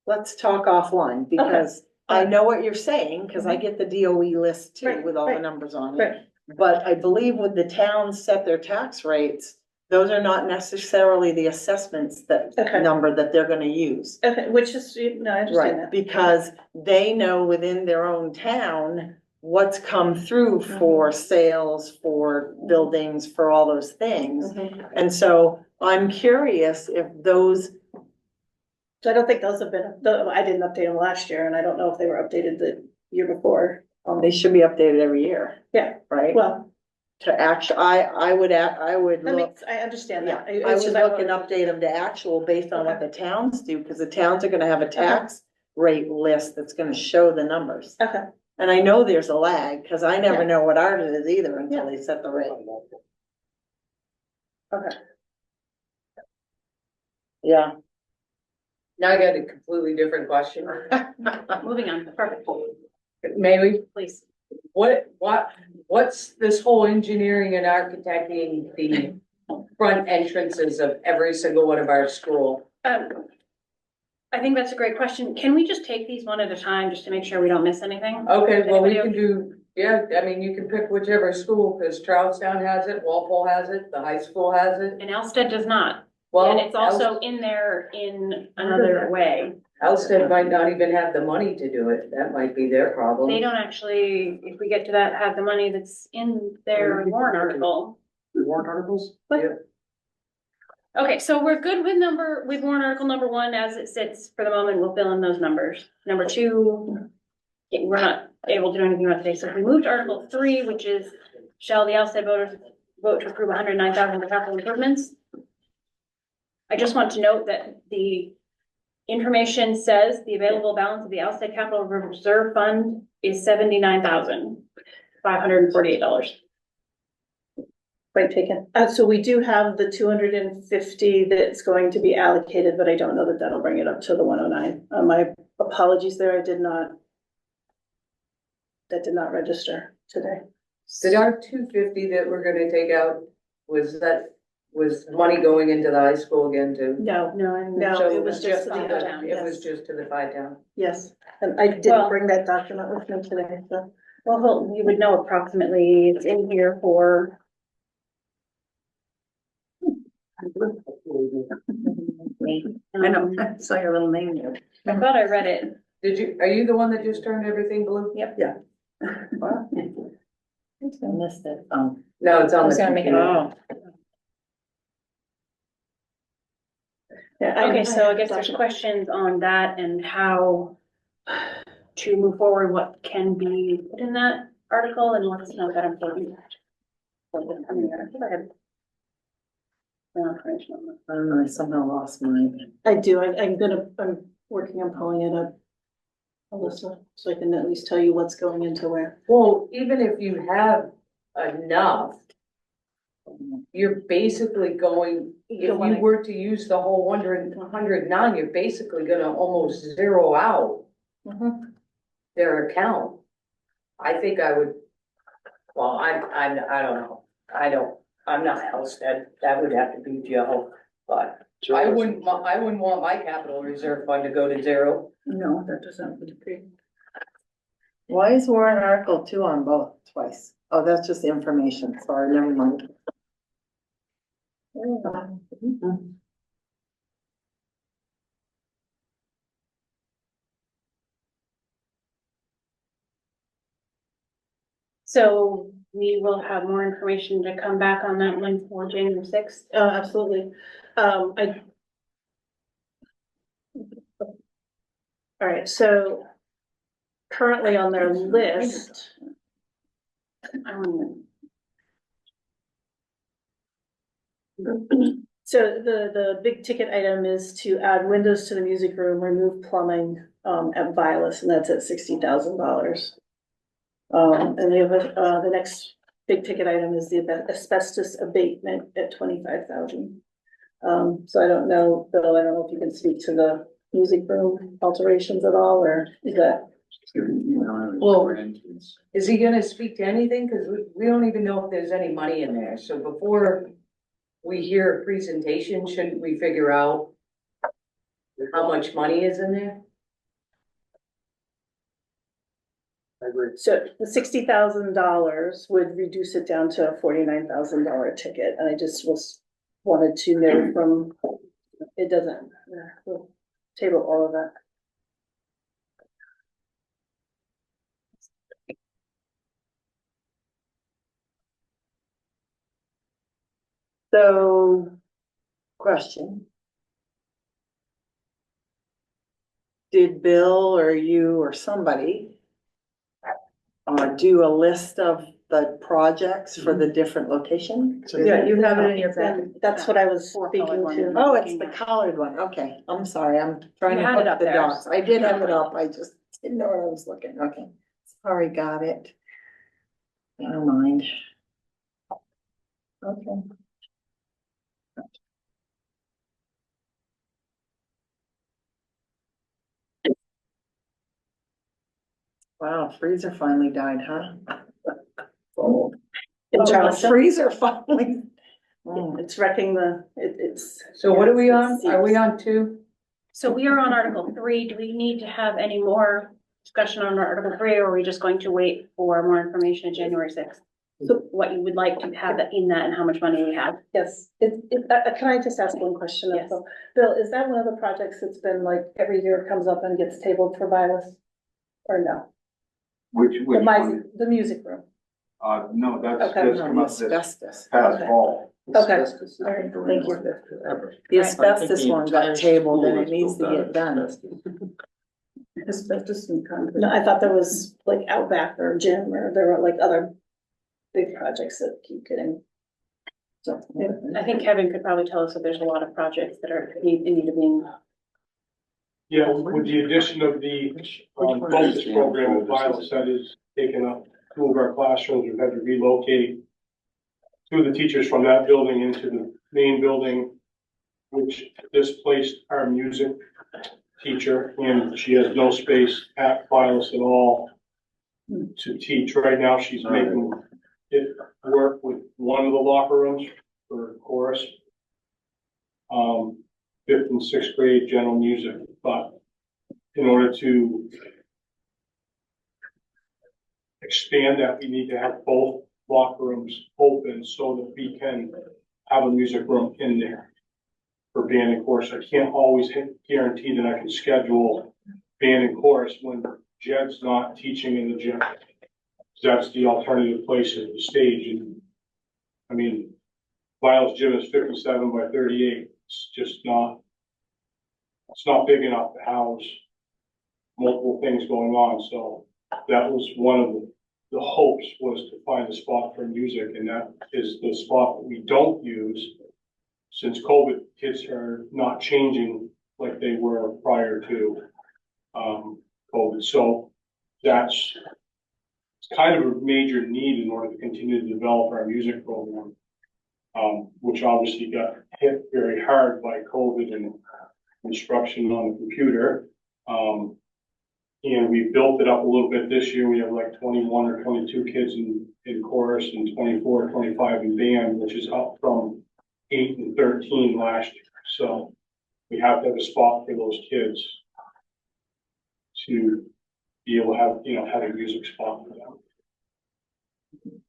Let's talk offline, because I know what you're saying, because I get the DOE list too, Right, with all the right, numbers on it. Right, But I believe when the towns set their tax rates, those are not necessarily the assessments that, Okay. number that they're gonna use. okay, which is, no, I understand Right, that. because they know within their own town what's come through for sales, for buildings, for all those things. Mhm. And so I'm curious if those, So I don't think those have been, I didn't update them last year, and I don't know if they were updated the year before. they should be updated every year. Yeah. Right? Well, To actual, I would that look, makes, I understand yeah, that. I It's would just look and update them to actual based on what Okay. the towns do, because the towns are gonna have a tax rate list that's gonna show the numbers. Okay, And I know there's a lag, because I never Yeah. know what ours is either until they set the rate. okay. Yeah. Now I got a completely different question. Moving on, perfect, May we? please. What's this whole engineering and architecting the front entrances of every single one of our school? I think that's a great question. Can we just take these one at a time, just to make sure we don't miss anything? Okay, well, we Anybody can do, yeah, I mean, you can pick whichever school, because Charlestown has it, Walpole has it, the high school has it. And Elstead does not. Well, And it's also in there in another way. Elstead might not even have the money to do it. That might be their problem. They don't actually, if we get to that, have the money that's in their warrant article. Warrant articles? Okay, so we're good with warrant article number one as it sits for the moment. We'll fill in those numbers. Number two, we're not able to do anything about today. So if we move to article three, which is shall the Elstead voters vote to approve 109,000 for capital improvements? I just want to note that the information says the available balance of the Elstead Capital Reserve Fund is $79,548. Point taken. So we do have the 250 that's going to be allocated, but I don't know that that'll bring it up to the 109. My apologies there, that did not register today. Did our 250 that we're gonna take out, was money going into the high school again too? No, No, So it was just the five other town. It was just to the five town. Yes, and I Well- didn't bring that document with me today, so. Well, you would know approximately, it's in here for. I know, I saw your little name there. I thought I read it. Are you the one that just turned everything blue? Yep. Yeah. I missed it. No, it's on the gonna make it computer. Yeah, Okay, so I guess there's questions on that and how to move forward, what can be put in that article and what's not that important. For the coming year. I think I had more information on that. I don't know, I somehow lost mine. I do, I'm working on pulling it up, Alyssa, so I can at least tell you what's going into where. Well, even if you have enough, you're basically going, if you were to use the whole 109, you're basically gonna almost zero out their account. I think I would, well, I don't know. I'm not Elstead. That would have to be Joe, but I wouldn't want my capital reserve fund to go to zero. No, that doesn't agree. Why is warrant article 2 on both twice? Oh, that's just the information, sorry, never mind. So we will have more information to come back on that one for January 6th. Absolutely. All right, so currently on their list, so the big ticket item is to add windows to the music room, remove plumbing, at Vilas, and that's at $60,000. And the next big ticket item is the asbestos abatement at 25,000. So I don't know, Bill, I don't know if you can speak to the music room alterations at all, or is that? Well, is he gonna speak to anything? Cause we don't even know if there's any money in there. So before we hear a presentation, shouldn't we figure out how much money is in there? I agree. So the $60,000 would reduce it down to a $49,000 ticket, and I just wanted to know from, it doesn't, we'll table all of that. So, question. Did Bill or you or somebody do a list of the projects for the different locations? Yeah, you have it in your packet. That's what I was speaking to. Oh, it's the colored one. Okay, I'm sorry, I'm trying You to had it hook up the there. dots. I did have it up, I just didn't know where I was looking. Okay, sorry, got it. Never mind. Okay. Wow, freezer finally died, huh? Oh, In Charleston, freezer finally. it's wrecking it's. So what are we on? Are we on 2? So we are on Article 3. Do we need to have any more discussion on Article 3, or are we just going to wait for more information on January 6th? So what you would like to have in that and how much money we have? Yes, can I just ask one question? Yes. Bill, is that one of the projects that's been like every year it comes up and gets tabled for violence? Or no? Which The music room. No, that's Okay. just come up this Asbestos. past Okay. fall. Okay. Asbestos is All right, going thank you. on forever. The I think asbestos the one entire got tabled and school it is needs to built out get of done. asbestos. Asbestos and concrete. No, I thought there was like Outback or Gym, or there were like other big projects that keep getting. So, I think Kevin could probably tell us that there's a lot of projects that are in need of being. Yeah, with the addition of the focus program of violence that is taking up 2 of our classrooms, we've had to relocate 2 of the teachers from that building into the main building, which displaced our music teacher, and she has no space at Vilas at all to teach. Right now, she's making it work with one of the locker rooms for chorus. 5th and 6th grade general music, but in order to expand that, we need to have both locker rooms open so that we can have a music room in there for band and chorus. I can't always guarantee that I can schedule band and chorus when Jed's not teaching in the gym. That's the alternative place at the stage. And I mean, Vilas gym is 57 by 38. It's just not, it's not big enough to house multiple things going on. So that was one of the hopes, was to find a spot for music, and that is the spot that we don't use. Since COVID, kids are not changing like they were prior to COVID. So that's kind of a major need in order to continue to develop our music program, which obviously got hit very hard by COVID and instruction on the computer. And we built it up a little bit this year. We have like 21 or 22 kids in chorus and 24 or 25 in band, which is up from 8 and 13 last year. So we have to have a spot for those kids to be able to have, have a music spot for them.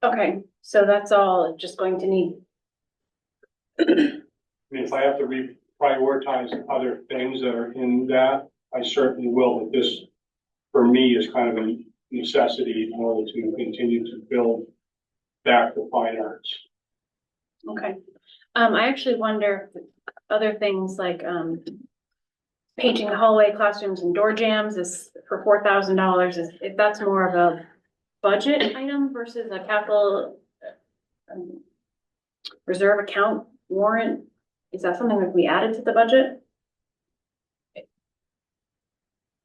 Okay, so that's all just going to need. I mean, if I have to reprioritize other things that are in that, I certainly will, but this, for me, is kind of a necessity in order to continue to build back the fine arts. Okay. I actually wonder if other things like, painting the hallway, classrooms and door jams is for $4,000, if that's more of a budget item versus a capital reserve account warrant. Is that something that we added to the budget?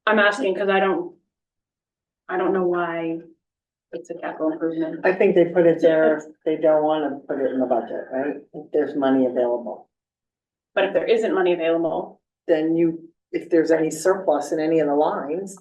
I'm asking because I don't know why it's a capital improvement. I think they put it there, they don't wanna put it in the budget, right? If there's money available, But if there isn't money available, then you if there's any surplus in any of the lines,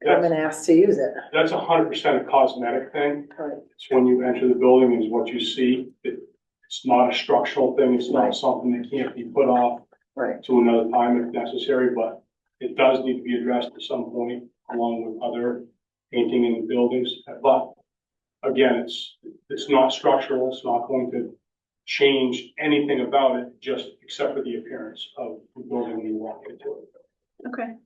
come and ask to use it. That's 100% a cosmetic thing. Right. It's when you enter the building is what you see. It's not a structural thing. It's not Right. something that can't be put off Right. to another time if necessary, but it does need to be addressed at some point along with other painting in the buildings. But again, it's not structural. It's not going to change anything about it, just except for the appearance of the building when you walk into it. Okay.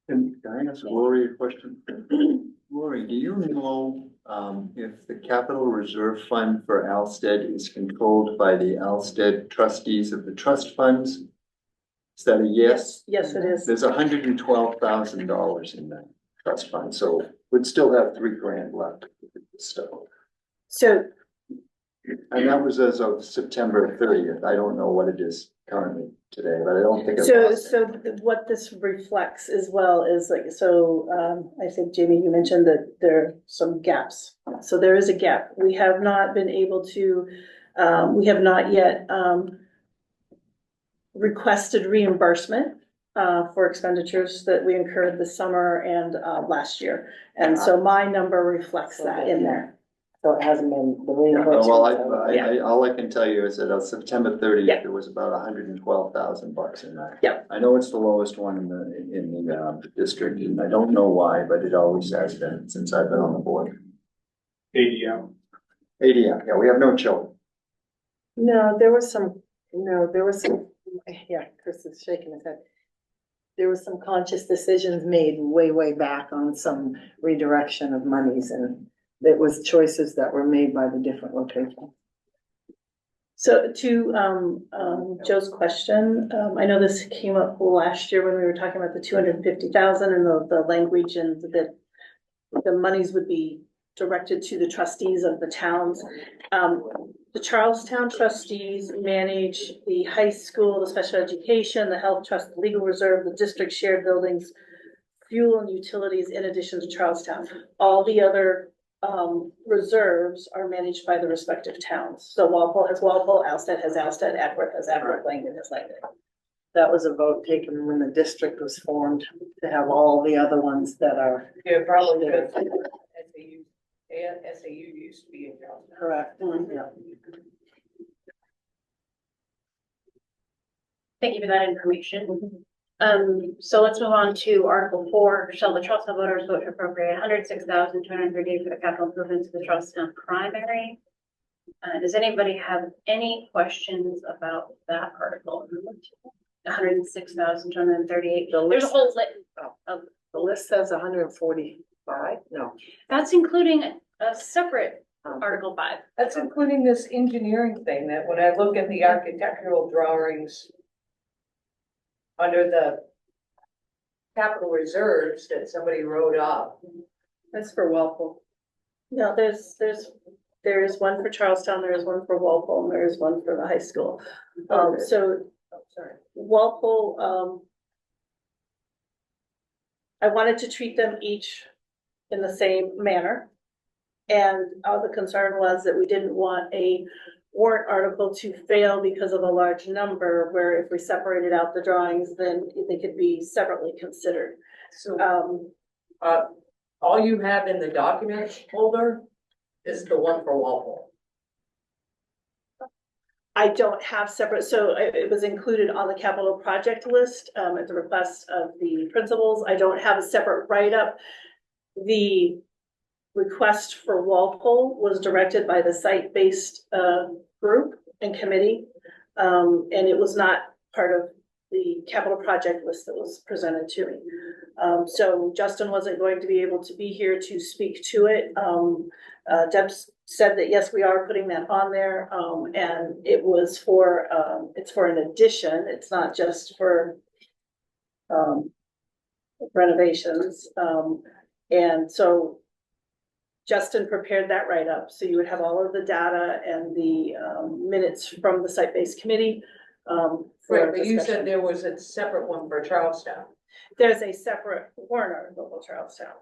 And can I ask Lori a question? Lori, do you know, if the capital reserve fund for Alsted is controlled by the Alsted trustees of the trust funds? Is that a yes? Yes, it is. There's $112,000 in that trust fund, so we'd still have $3,000 left. So, So, and that was as of September 30th. I don't know what it is currently today, but I don't think it's. so what this reflects as well is like, I think, Jamie, you mentioned that there are some gaps. So there is a gap. We have not been able to, we have not yet, requested reimbursement for expenditures that we incurred this summer and last year. And so my number reflects that in there. So it hasn't been the Well, reimbursement. all I can tell you is that on September 30th, Yeah. there was about $112,000 in that. Yeah. I know it's the lowest one in the district, and I don't know why, but it always has been since I've been on the board. ADM. ADM, yeah, we have no children. No, there was some, yeah, Chris is shaking his head. There was some conscious decisions made way back on some redirection of monies, and it was choices that were made by the different locations. So to Joe's question, I know this came up last year when we were talking about the 250,000 and the language and that the monies would be directed to the trustees of the towns. The Charlestown trustees manage the high school, the special education, the health trust, the legal reserve, the district shared buildings, fuel and utilities in addition to Charlestown. All the other reserves are managed by the respective towns. So Walpole has Walpole, Alsted has Alsted, Ackworth has Ackworth, Langdon has Langdon. That was a vote taken when the district was formed to have all the other ones that are. Yeah, probably because SAU used to be in Charleston. Correct. Yeah. Thank you for that information. So let's move on to Article 4. Shall the Charlestown voters vote to appropriate $106,238 for the capital improvements to the Charlestown primary? Does anybody have any questions about that article? $106,238. There's a whole list of. The list says 145, no. That's including a separate Article 5. That's including this engineering thing that when I look at the architectural drawings under the capital reserves that somebody wrote up. That's for Walpole. No, there is one for Charlestown, there is one for Walpole, and there is one for the high school. Sorry. Walpole, I wanted to treat them each in the same manner. And the concern was that we didn't want a warrant article to fail because of a large number, where if we separated out the drawings, then they could be separately considered. So, all you have in the document folder is the one for Walpole. I don't have separate, so it was included on the capital project list, at the request of the principals. I don't have a separate write-up. The request for Walpole was directed by the site-based, group and committee. And it was not part of the capital project list that was presented to me. So Justin wasn't going to be able to be here to speak to it. Deb said that, yes, we are putting that on there. And it was for, it's for an addition. It's not just for, renovations. And so Justin prepared that write-up, so you would have all of the data and the minutes from the site-based committee. Right, but you said there was a separate one for Charlestown. There's a separate warrant article for Charlestown.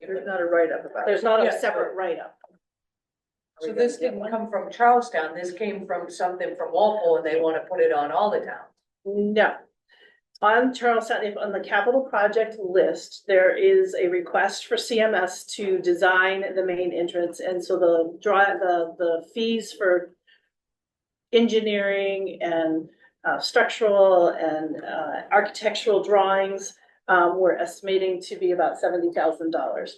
There's not a write-up about it. There's not a Yeah. separate write-up. So this didn't come from Charlestown, this came from something from Walpole and they want to put it on all the towns. No. On Charlestown, if on the capital project list, there is a request for CMS to design the main entrance, and so the fees for engineering and structural and architectural drawings, we're estimating to be about $70,000.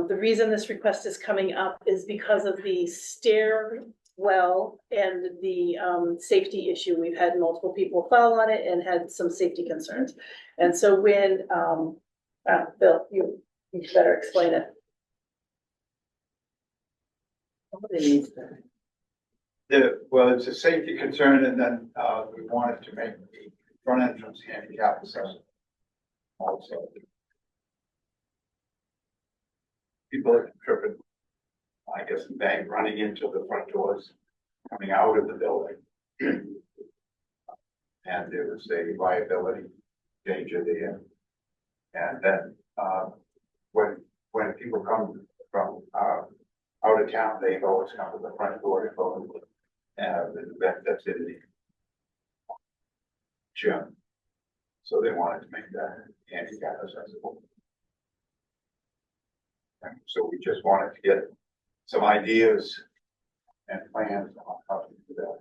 The reason this request is coming up is because of the stairwell and the safety issue. We've had multiple people fall on it and had some safety concerns. And so when, Bill, you better explain it. Well, it's a safety concern, and then, we wanted to make the front entrance handicap accessible. Also. People are tripping, I guess, and bang, running into the front doors, coming out of the building. And there was a liability danger there. And then, when people come from, out of town, they always come to the front door to go and that's in the gym. So they wanted to make that handicap accessible. And so we just wanted to get some ideas and plans on how to do that.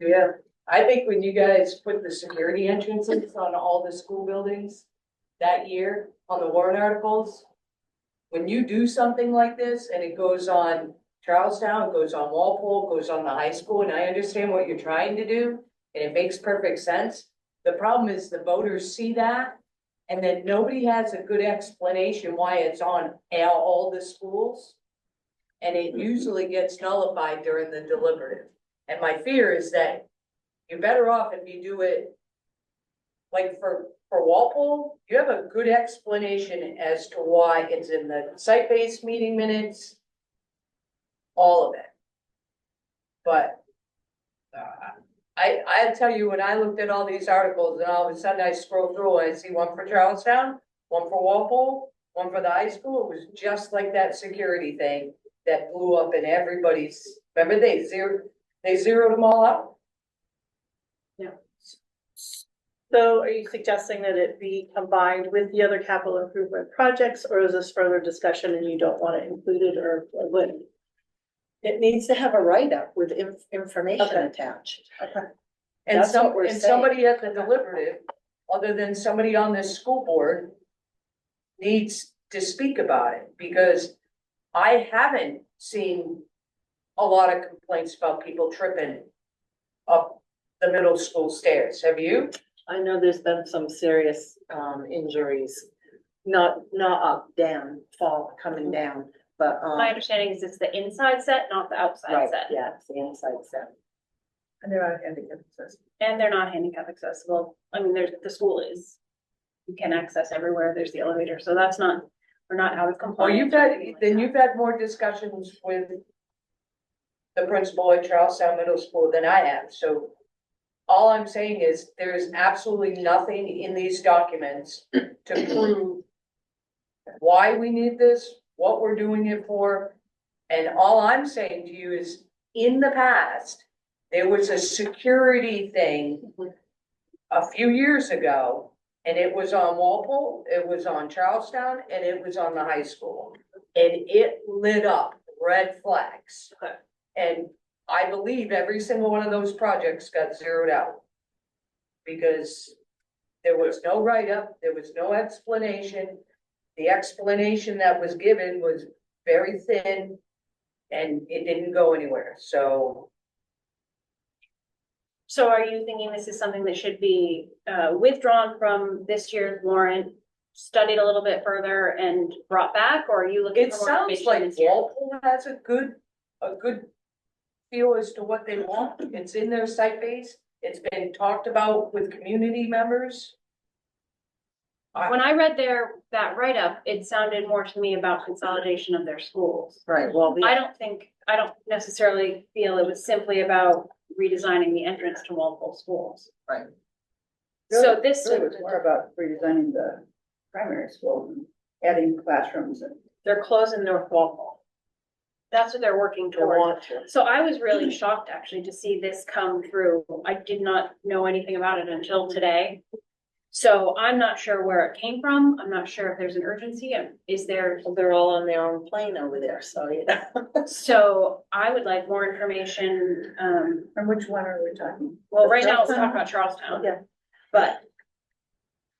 Yeah, I think when you guys put the security entrances on all the school buildings that year on the warrant articles, when you do something like this and it goes on Charlestown, it goes on Walpole, it goes on the high school, and I understand what you're trying to do, and it makes perfect sense. The problem is the voters see that, and then nobody has a good explanation why it's on all the schools. And it usually gets nullified during the deliberative. And my fear is that you're better off if you do it, like for Walpole, you have a good explanation as to why it's in the site-based meeting minutes, all of it. But I'll tell you, when I looked at all these articles and all of a sudden I scroll through and I see one for Charlestown, one for Walpole, one for the high school, it was just like that security thing that blew up in everybody's, remember they zeroed them all out? So are you suggesting that it be combined with the other capital improvement projects, or is this further discussion and you don't want it included, or what? It needs to have a write-up with information Okay. attached. Okay. And That's what we're saying. somebody at the deliberative, other than somebody on this school board, needs to speak about it, because I haven't seen a lot of complaints about people tripping up the middle school stairs. Have you? I know there's been some serious injuries, not up, down, coming down, but My understanding is it's the inside set, not the outside right, set. yeah, it's the inside set. And they're not handicap accessible. And they're not handicap accessible. I mean, the school is, you can access everywhere. There's the elevator, so that's not, we're not out of Well, compliance. you've had more discussions with the principal at Charlestown Middle School than I have, so all I'm saying is there is absolutely nothing in these documents to prove why we need this, what we're doing it for. And all I'm saying to you is, in the past, there was a security thing a few years ago, and it was on Walpole, it was on Charlestown, and it was on the high school. And it lit up red flags. And I believe every single one of those projects got zeroed out. Because there was no write-up, there was no explanation. The explanation that was given was very thin and it didn't go anywhere, so. So are you thinking this is something that should be withdrawn from this year's warrant, studied a little bit further and brought back, or are you looking It for more sounds information like this year? Walpole has a good feel as to what they want. It's in their site base. It's been talked about with community members. When I read that write-up, it sounded more to me about consolidation of their schools. Right, well, I don't necessarily feel it was simply about redesigning the entrance to multiple schools. Right. So this, Really was more about redesigning the primary school and adding classrooms and. they're closing North Walpole. That's what they're working They toward. want to. So I was really shocked actually to see this come through. I did not know anything about it until today. So I'm not sure where it came from. I'm not sure if there's an urgency. Is there? Well, they're all on their own plane over there, so, you know. So I would like more information. And which one are we talking? Well, right now let's talk about Charlestown. Yeah. But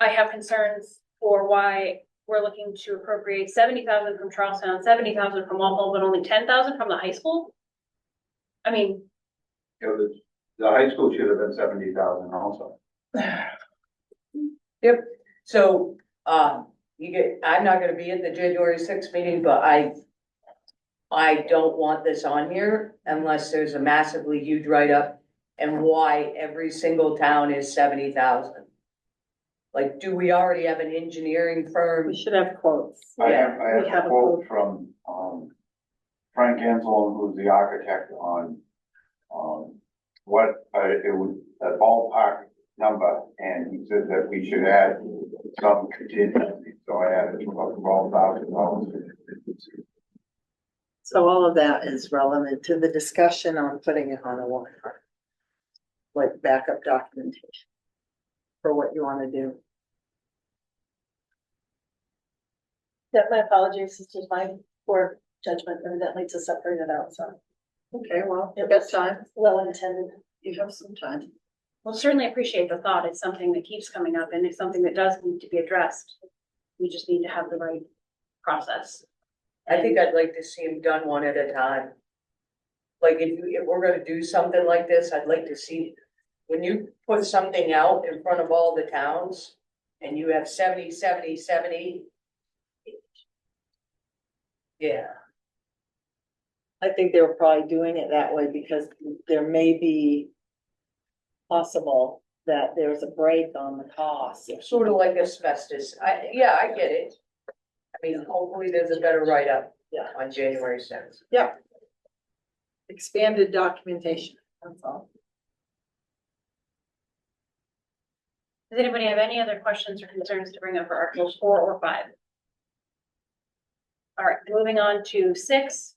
I have concerns for why we're looking to appropriate 70,000 from Charlestown, 70,000 from Walpole, but only 10,000 from the high school. I mean, You know, the high school should have been 70,000 also. Yep, so, I'm not gonna be at the January 6th meeting, but I don't want this on here unless there's a massively huge write-up and why every single town is 70,000. Like, do we already have an engineering firm? We should have quotes. I Yeah, have we have a a quote from, Frank Ansel, who's the architect on, what, it was a ballpark number, and he said that we should add some contingency, so I added $12,000. So all of that is relevant to the discussion on putting it on a warrant. Like backup documentation for what you wanna do. Yeah, my apologies, this was my poor judgment evidently to separate it out, so. Okay, well, It you've got was time. well intended. You have some time. well, certainly appreciate the thought. It's something that keeps coming up and it's something that does need to be addressed. We just need to have the right process. I think I'd like to see them done one at a time. Like, if we're gonna do something like this, I'd like to see, when you put something out in front of all the towns and you have 70, 70, 70. Yeah, I think they were probably doing it that way because there may be possible that there's a break on the cost. sort of like asbestos. Yeah, I get it. I mean, hopefully there's a better write-up. Yeah. On January 6th. Expanded documentation, that's all. Does anybody have any other questions or concerns to bring up for Articles 4 or 5? All right, moving on to 6.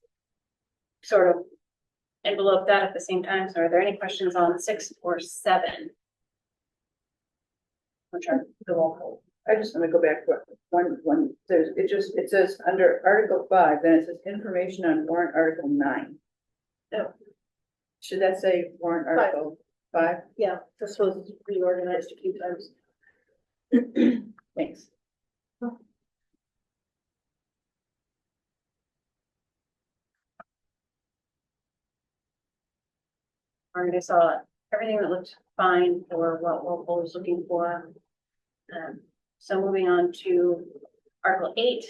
Sort of envelope that at the same time. So are there any questions on 6 or 7? Which are the roll call. I just want to go back to one, it says under Article 5, then it says information on warrant Article 9. Oh. Should that say warrant Article 5? Yeah, this was reorganized a few times. Thanks. All right, I saw everything that looked fine for what Walpole was looking for. So moving on to Article 8,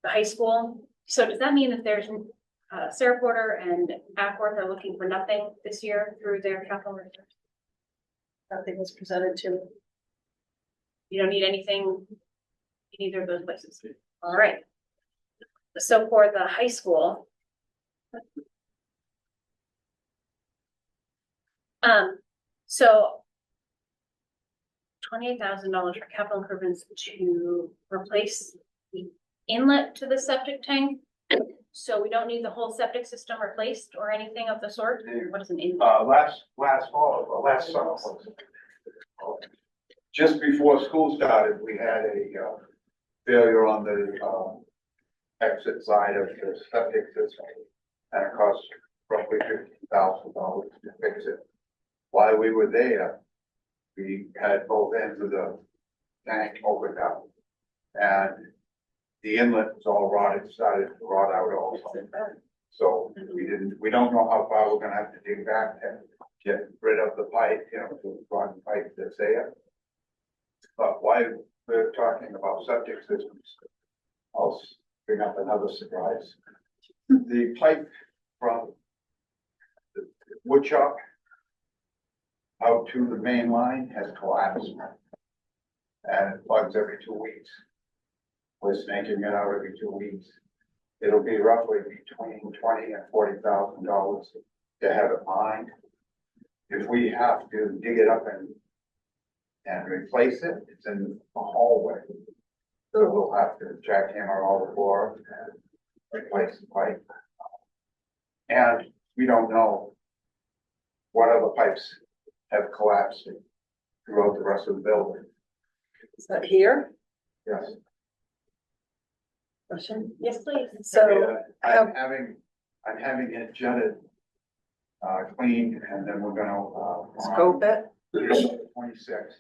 the high school. So does that mean that there's Sarah Porter and Ackworth are looking for nothing this year through their capital reserves? Nothing was presented to me. You don't need anything in either of those places. All right. So for the high school. So $28,000 for capital improvements to replace the inlet to the septic tank. So we don't need the whole septic system replaced or anything of the sort? What is an inlet? Last fall, last summer. Just before school started, we had a, failure on the, exit side of the septic system. And it cost roughly $50,000 to fix it. While we were there, we had both ends of the tank opened up. And the inlet was all rotted, started to rot out also. So we don't know how far we're gonna have to dig back and get rid of the pipe, the rotten pipe that's there. But while we're talking about septic systems, I'll bring up another surprise. The pipe from the wood shop out to the main line has collapsed. And it plugs every 2 weeks. We're snaking it out every 2 weeks. It'll be roughly between $20,000 and $40,000 to have it mined. If we have to dig it up and replace it, it's in the hallway. So we'll have to jackhammer all the floor and replace the pipe. And we don't know what other pipes have collapsed throughout the rest of the building. Is that here? Yes. Question? Yes, please. So, I'm having it jetted, cleaned, and then we're gonna, scope it? 26.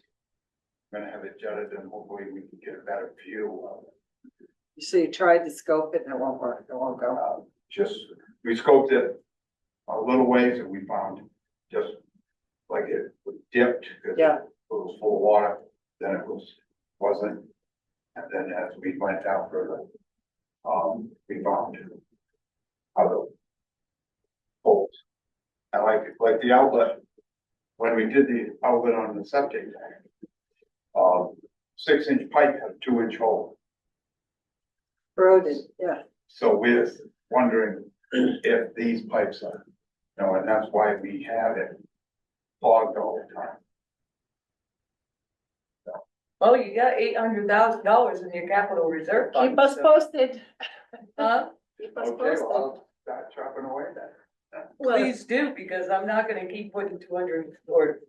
Gonna have it jetted and hopefully we can get a better view of it. So you tried to scope it and it won't work, it won't go. Just, we scoped it a little ways and we found just like it was dipped. 'Cause Yeah. It was full of water, then it wasn't. And then as we went down further, we found other holes. And like the outlet, when we did the outlet on the septic tank, 6-inch pipe had a 2-inch hole. Corroded, yeah. So we're wondering if these pipes are, and that's why we have it clogged all the time. Well, you got $800,000 in your capital reserve fund. Keep us so- posted. Huh? Keep us Okay, posted. well, I'll start chopping away then. Please do, because I'm not gonna keep putting 200 or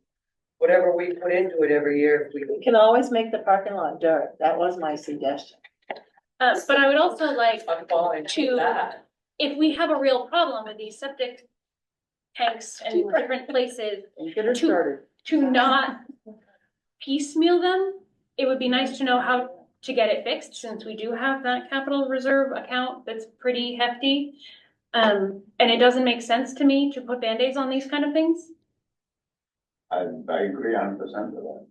whatever we put into it every year. If We we can always make the parking lot dirt. That was my suggestion. But I would also like, I'm fine To- with that. if we have a real problem with these septic tanks in different places, And get her To- started. to not piecemeal them, it would be nice to know how to get it fixed, since we do have that capital reserve account that's pretty hefty. And it doesn't make sense to me to put Band-Aids on these kind of things. I agree 100% with that.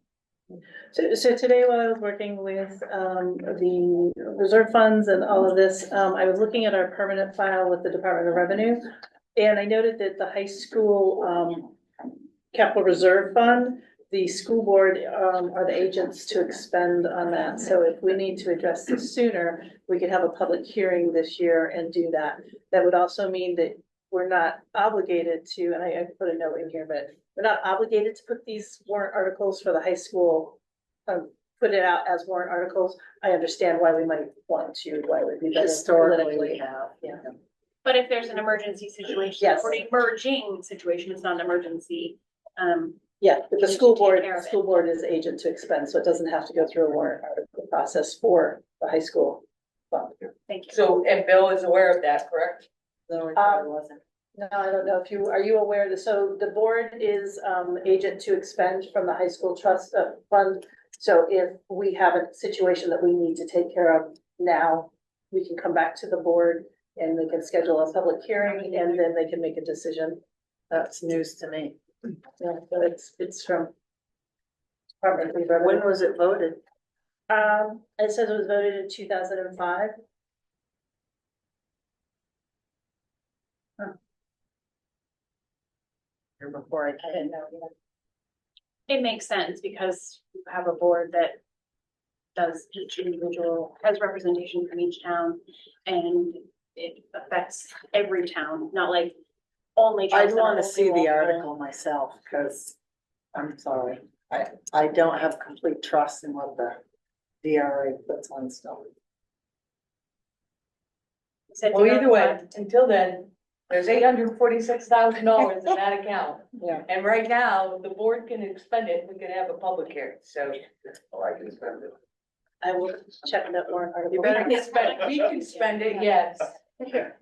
So today when I was working with, the reserve funds and all of this, I was looking at our permanent file with the Department of Revenue. And I noted that the high school, capital reserve fund, the school board, are the agents to expend on that. So if we need to address this sooner, we could have a public hearing this year and do that. That would also mean that we're not obligated to, and I put a note in here, but we're not obligated to put these warrant articles for the high school, put it out as warrant articles. I understand why we might want to, why it would be better. Historically, we politically. have, yeah. But if there's an emergency situation, Yes. or an emerging situation, it's not an emergency. Yeah, but We the need school to take board, care the of it. school board is agent to expend, so it doesn't have to go through a warrant article process for the high school fund. Thank you. So, and Bill is aware of that, correct? No, it probably wasn't. No, I don't know if you, are you aware that, so the board is, agent to expend from the high school trust fund. So if we have a situation that we need to take care of now, we can come back to the board and they can schedule a public hearing and then they can make a decision. That's news to me. Yeah, so it's from. Department of Revenue. When was it voted? It says it was voted in 2005. Or before I came? It makes sense because you have a board that does each individual, has representation from each town, and it affects every town, not like only. I'd Charleston or wanna see the only Walpole. article myself, cause I'm sorry. I don't have complete trust in what the DRA puts on stuff. Said Well, to either way, until then, there's $846,000 in that account. Yeah. And right now, the board can expend it, we can have a public hearing, so. Well, I can spend it. I will check that warrant article. We can spend it, yes.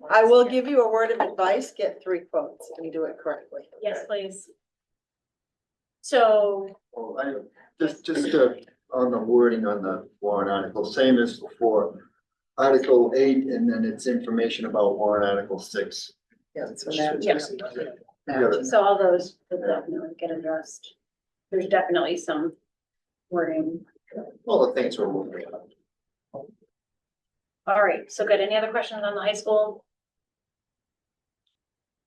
I will give you a word of advice, get 3 quotes and do it correctly. Yes, please. So, Well, just on the wording on the warrant article, same as before. Article 8, and then it's information about warrant article 6. Yeah, that's what Yeah. Yeah. so all those will definitely get addressed. There's definitely some wording. All the things we're moving on. All right, so good. Any other questions on the high school?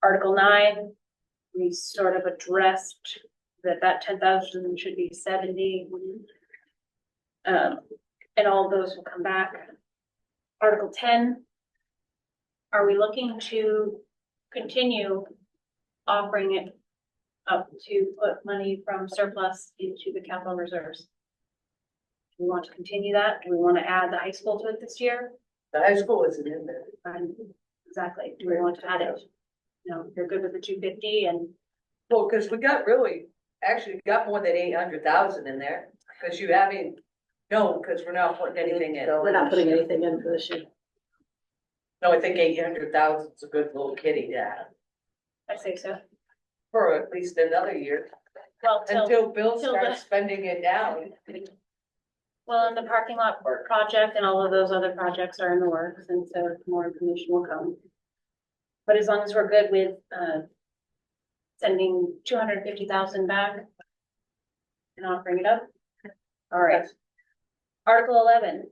Article 9, we sort of addressed that 10,000 should be 70. And all of those will come back. Article 10, are we looking to continue offering it up to put money from surplus into the capital reserves? Do we want to continue that? Do we want to add the high school to it this year? The high school isn't in there. Exactly. Do we want to add it? you know, you're good with the 250 and Well, cause we got really, actually got more than 800,000 in there, cause you haven't, no, cause we're not putting anything in. We're not putting anything in for this year. No, I think 800,000 is a good little kitty to have, I say so. for at least another year, Well, until Bill till starts spending it down. well, and the parking lot project and all of those other projects are in the works, and so more information will come. But as long as we're good with, sending 250,000 back and offering it up. All right. Article 11.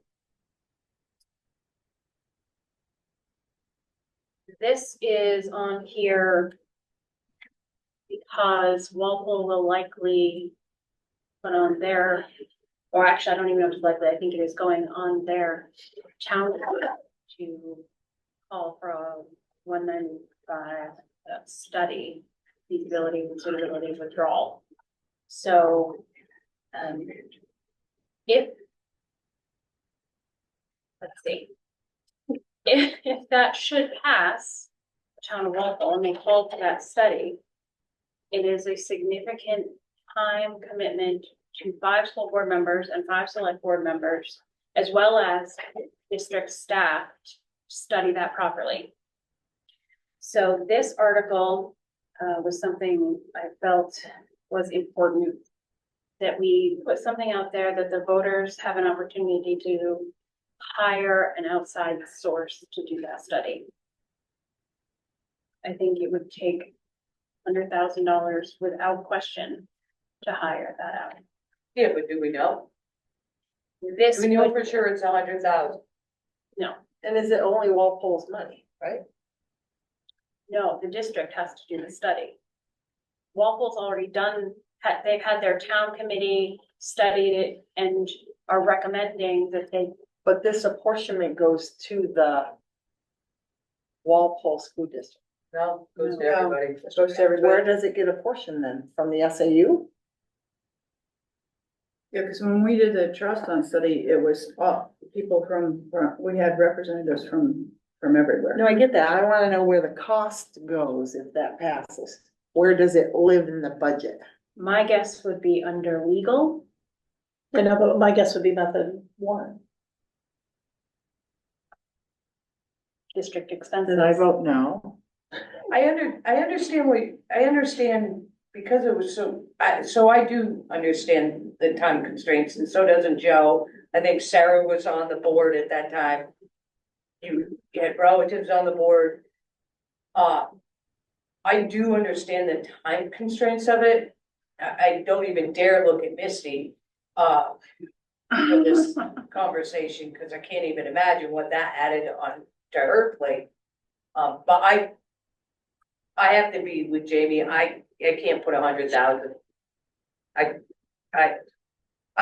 This is on here because Walpole will likely put on their, or actually, I don't even know if it's likely, I think it is going on their town to call for a 195 study, feasibility and suitability withdrawal. So, if, let's see, if that should pass the town of Walpole and they call to that study, it is a significant time commitment to 5 school board members and 5 select board members, as well as district staff to study that properly. So this article was something I felt was important, that we put something out there that the voters have an opportunity to hire an outside source to do that study. I think it would take $100,000 without question to hire that out. Yeah, but do we know? This Do we know would, for sure it's 100,000? no, And is it only Walpole's money, right? no, the district has to do the study. Walpole's already done, they've had their town committee studied it and are recommending that they, But this apportionment goes to the Walpole School District. No, goes to No. everybody. It goes to everybody. Where does it get apportioned then? From the SAU? Yeah, because when we did the Charlestown study, it was all people we had representatives from everywhere. No, I get that. I wanna know where the cost goes if that passes. Where does it live in the budget? my guess would be under legal. I know, but my guess would be method 1. District expenses. Then I vote no. I understand because it was so I do understand the time constraints and so doesn't Joe. I think Sarah was on the board at that time. You had relatives on the board. I do understand the time constraints of it. I don't even dare look at Misty, for this conversation, because I can't even imagine what that added on to her plate. But I have to be with Jamie. I can't put 100,000. I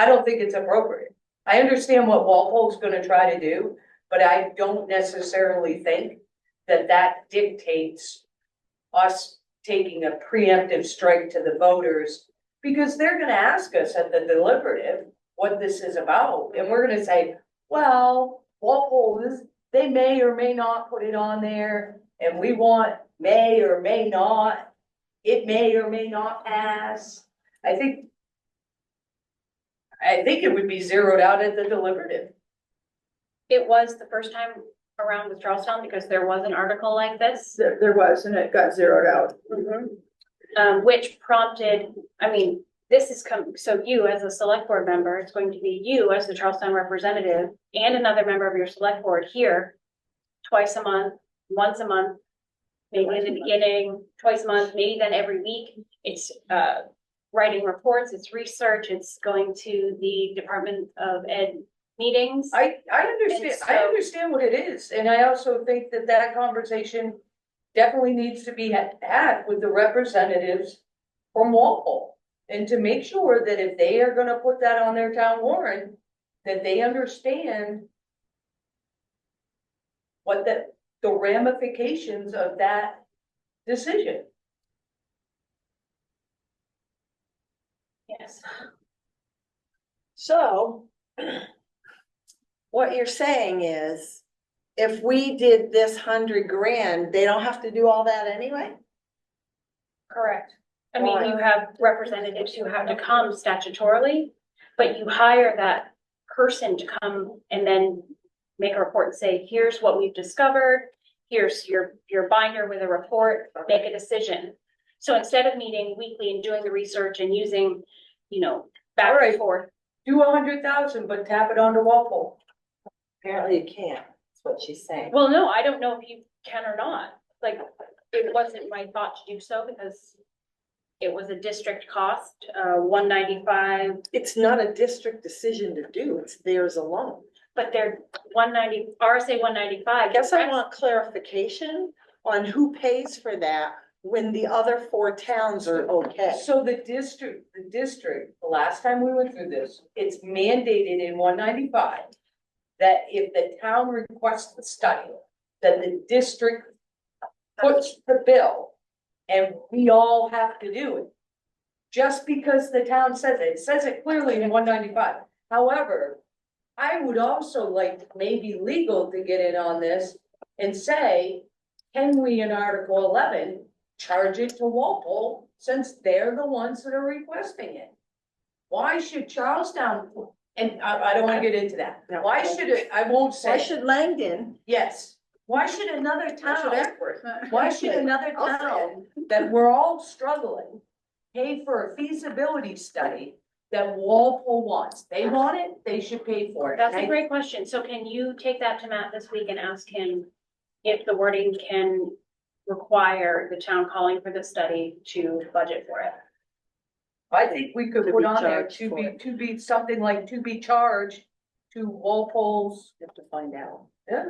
don't think it's appropriate. I understand what Walpole's gonna try to do, but I don't necessarily think that that dictates us taking a preemptive strike to the voters, because they're gonna ask us at the deliberative what this is about, and we're gonna say, well, Walpole is, they may or may not put it on there, and we want may or may not, it may or may not pass. I think it would be zeroed out at the deliberative. It was the first time around with Charlestown because there was an article like this. There was, and it got zeroed out. Which prompted, I mean, this is so you as a select board member, it's going to be you as the Charlestown representative and another member of your select board here twice a month, once a month, maybe in the beginning, twice a month, maybe then every week. It's writing reports, it's research, it's going to the Department of Ed meetings. I understand, And I so- understand what it is, and I also think that that conversation definitely needs to be had with the representatives from Walpole. And to make sure that if they are gonna put that on their town warrant, that they understand what the ramifications of that decision. Yes. So what you're saying is if we did this 100 grand, they don't have to do all that anyway? Correct. I mean, you have representatives who have to come statutorily, but you hire that person to come and then make a report and say, here's what we've discovered. Here's your binder with a report, make a decision. So instead of meeting weekly and doing the research and using, back and forth. Do 100,000, but tap it onto Walpole. Apparently you can't, that's what she's saying. Well, no, I don't know if you can or not. Like, it wasn't my thought to do so because it was a district cost, 195, It's not a district decision to do, it's theirs alone. but they're 190, RSA 195. I guess I want clarification on who pays for that when the other 4 towns are okay. So the district, the last time we went through this, it's mandated in 195 that if the town requests the study, that the district puts the bill and we all have to do it. Just because the town says it clearly in 195. However, I would also like maybe legal to get in on this and say, can we in Article 11 charge it to Walpole since they're the ones that are requesting it? Why should Charlestown, and I don't wanna get into that, No. why should it, I won't Why say, should Langdon? yes, why should another town, why should another I'll say town that we're all struggling pay for a feasibility study that Walpole wants? They want it, they should pay for it. That's a great question. So can you take that to Matt this week and ask him if the wording can require the town calling for the study to budget for it? I think we could To put be on there charged to for be, it. to be something like to be charged to Walpole's. You have to find out. Yeah.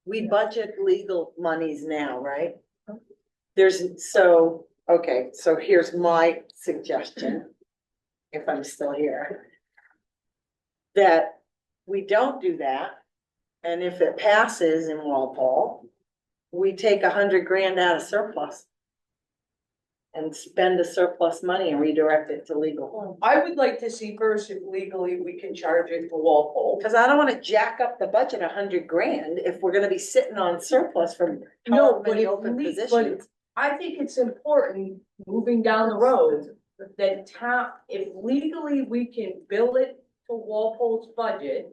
We budget legal monies now, right? Okay, so here's my suggestion, if I'm still here. That we don't do that, and if it passes in Walpole, we take 100 grand out of surplus. And spend the surplus money and redirect it to legal. I would like to see first if legally we can charge it to Walpole. Cause I don't wanna jack up the budget 100 grand if we're gonna be sitting on surplus from No, however but many if open but positions. I think it's important, moving down the road, that if legally we can bill it to Walpole's budget,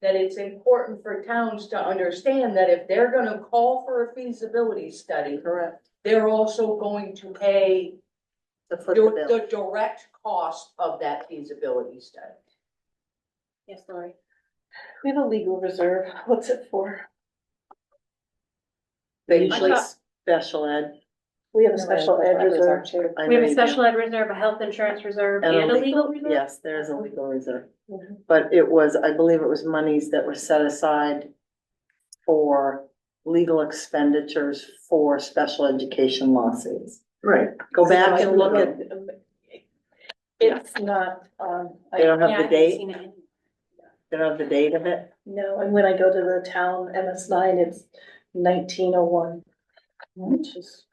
that it's important for towns to understand that if they're gonna call for a feasibility study, Correct. they're also going to pay To foot the bill. the direct cost of that feasibility study. Yes, Lori. We have a legal reserve. What's it for? Usually I thought- special ed. We have a special ed reserve too. I We have know a you special ed reserve, a health insurance reserve, And a and a legal reserve? Yes, there is a legal reserve. Mhm. But it was, I believe it was monies that were set aside for legal expenditures for special education lawsuits. Right. Go back and look at, It's not, they don't Yeah, I have the haven't date, seen it. they don't have the date of it. no, and when I go to the town MS9, it's 1901, which is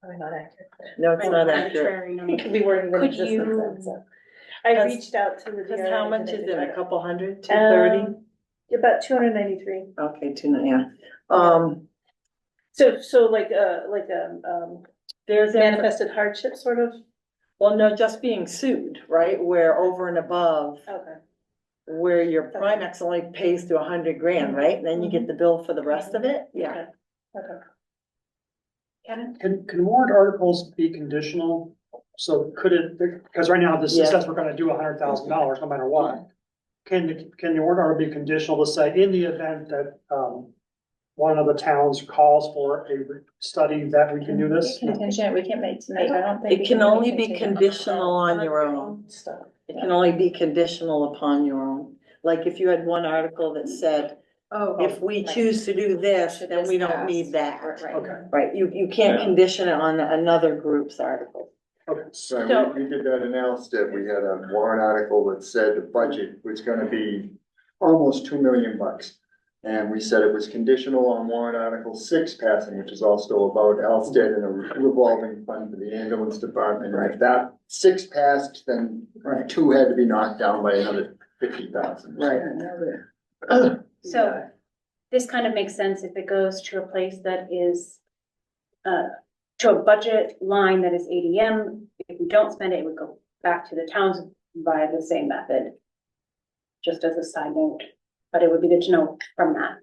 probably not accurate. No, it's not accurate. Arbitrary It number. could be wording that Could exists you- then, so. I Cause- reached out to the. Cause DRA how much today is to it, try a to- couple hundred, 230? About 293. Okay, yeah. So like There's manifested hardship sort of? well, no, just being sued, right, where over and above, Okay. where your Primex only pays to 100 grand, right? And then you get the bill for the rest of it, yeah. Okay. Kevin? Can warrant articles be conditional? So could it, because right now this Yeah. says we're gonna do $100,000 no matter what. Can the warrant article be conditional to say in the event that, one of the towns calls for a study that we can do this? Contingent, we can make tonight, I don't think. It can only be conditional on your own. Stuff. It can only be conditional upon your own. Like if you had one article that said, if we choose to do this, then we don't need that. Okay. Right, you can't condition it on another group's article. Okay. So we did that in Alsted. We had a warrant article that said the budget was gonna be almost $2 million. And we said it was conditional on warrant article 6 passing, which is also about Alsted and a revolving fund for the ambulance department. And if that 6 passed, then 2 had to be knocked down by another 50,000. Right. So this kind of makes sense if it goes to a place that is, to a budget line that is ADM. If we don't spend it, it would go back to the towns via the same method. Just as a side note, but it would be good to know from that,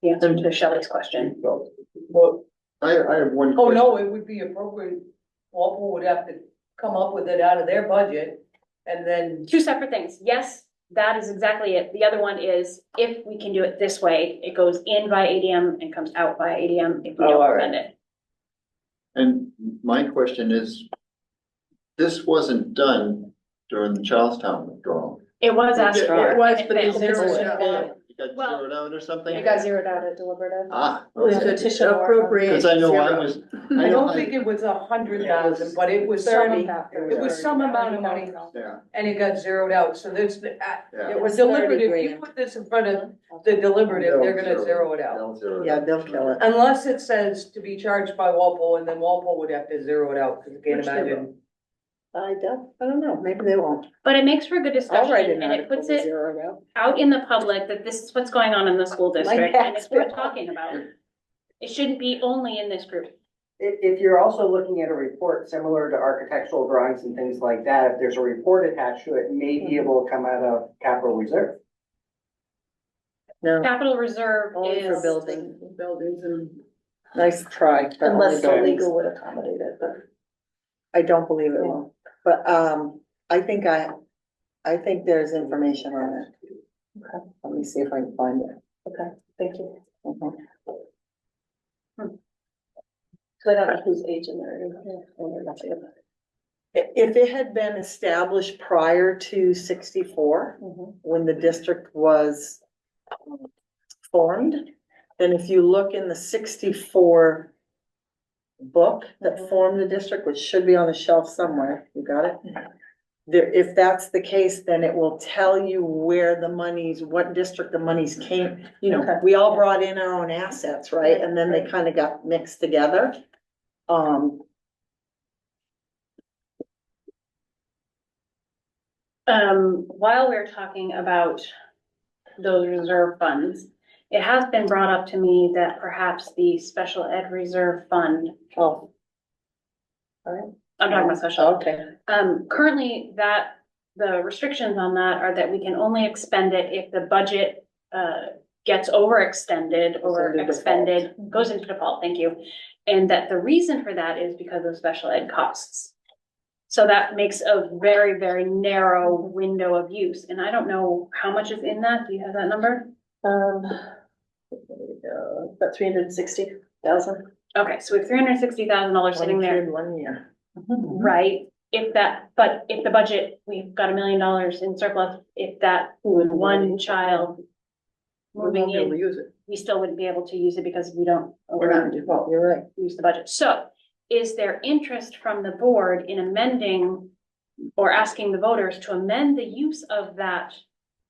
the answer to Shelley's question. Well, I have one oh, question. no, it would be appropriate, Walpole would have to come up with it out of their budget, and then, Two separate things. Yes, that is exactly it. The other one is if we can do it this way, it goes in via ADM and comes out via ADM if we Oh, don't all right. spend it. And my question is, this wasn't done during the Charlestown withdrawal. It was asked for. It was, and but it failed. zeroed out. It got Well, zeroed out or something? It got zeroed out at deliberative. Ah, The okay. petition Appropriate. Because I know I zero. was. I know don't think it was 100,000, but it was some, 30. it was some amount of money, Yeah, and it got zeroed out, so there's, yeah. it was 30 deliberative, you grand. put this in front of the deliberative, they're gonna zero it out. They'll zero it Yeah, out. they'll kill it. Unless it says to be charged by Walpole, and then Walpole would have to zero it out, because I can't Which they imagine. I don't know, maybe they won't. But it makes for a good I'll write discussion an and it article puts to it zero it out. out in the public that this is what's going on in the school district and it's worth talking about. It shouldn't be only in this group. If you're also looking at a report similar to architectural drawings and things like that, if there's a report attached to it, it may be able to come out of capital reserve. No, Capital reserve only for is, building, Buildings and. nice try. but only Unless the buildings. legal would accommodate it, but. I don't believe it will, but, I think there's information on it. Okay, let me see if I can find it. Okay, thank you. Mhm. Cause I don't know whose age in there. If it had been established prior to 64, Mhm. when the district was formed, then if you look in the 64 book that formed the district, which should be on the shelf somewhere, you got it? There, if that's the case, then it will tell you where the monies, what district the monies came, you know, Okay. we all brought in our own assets, right? And then they kind of got mixed together. while we're talking about those reserve funds, it has been brought up to me that perhaps the special ed reserve fund, Oh. I'm talking about special. Okay. Currently that, the restrictions on that are that we can only expend it if the budget, gets overextended or into default. expended, goes into default, thank you. And that the reason for that is because of special ed costs. So that makes a very, very narrow window of use, and I don't know how much is in that, do you have that number? About 360,000. Okay, so we have $360,000 sitting One there. kid, 1 year. Right, if that, but if the budget, we've got $1 million in surplus, if that one child moving We'll in, use it. we still wouldn't be able to use it because we don't. We're not in default, you're right. Use the budget. So is there interest from the board in amending or asking the voters to amend the use of that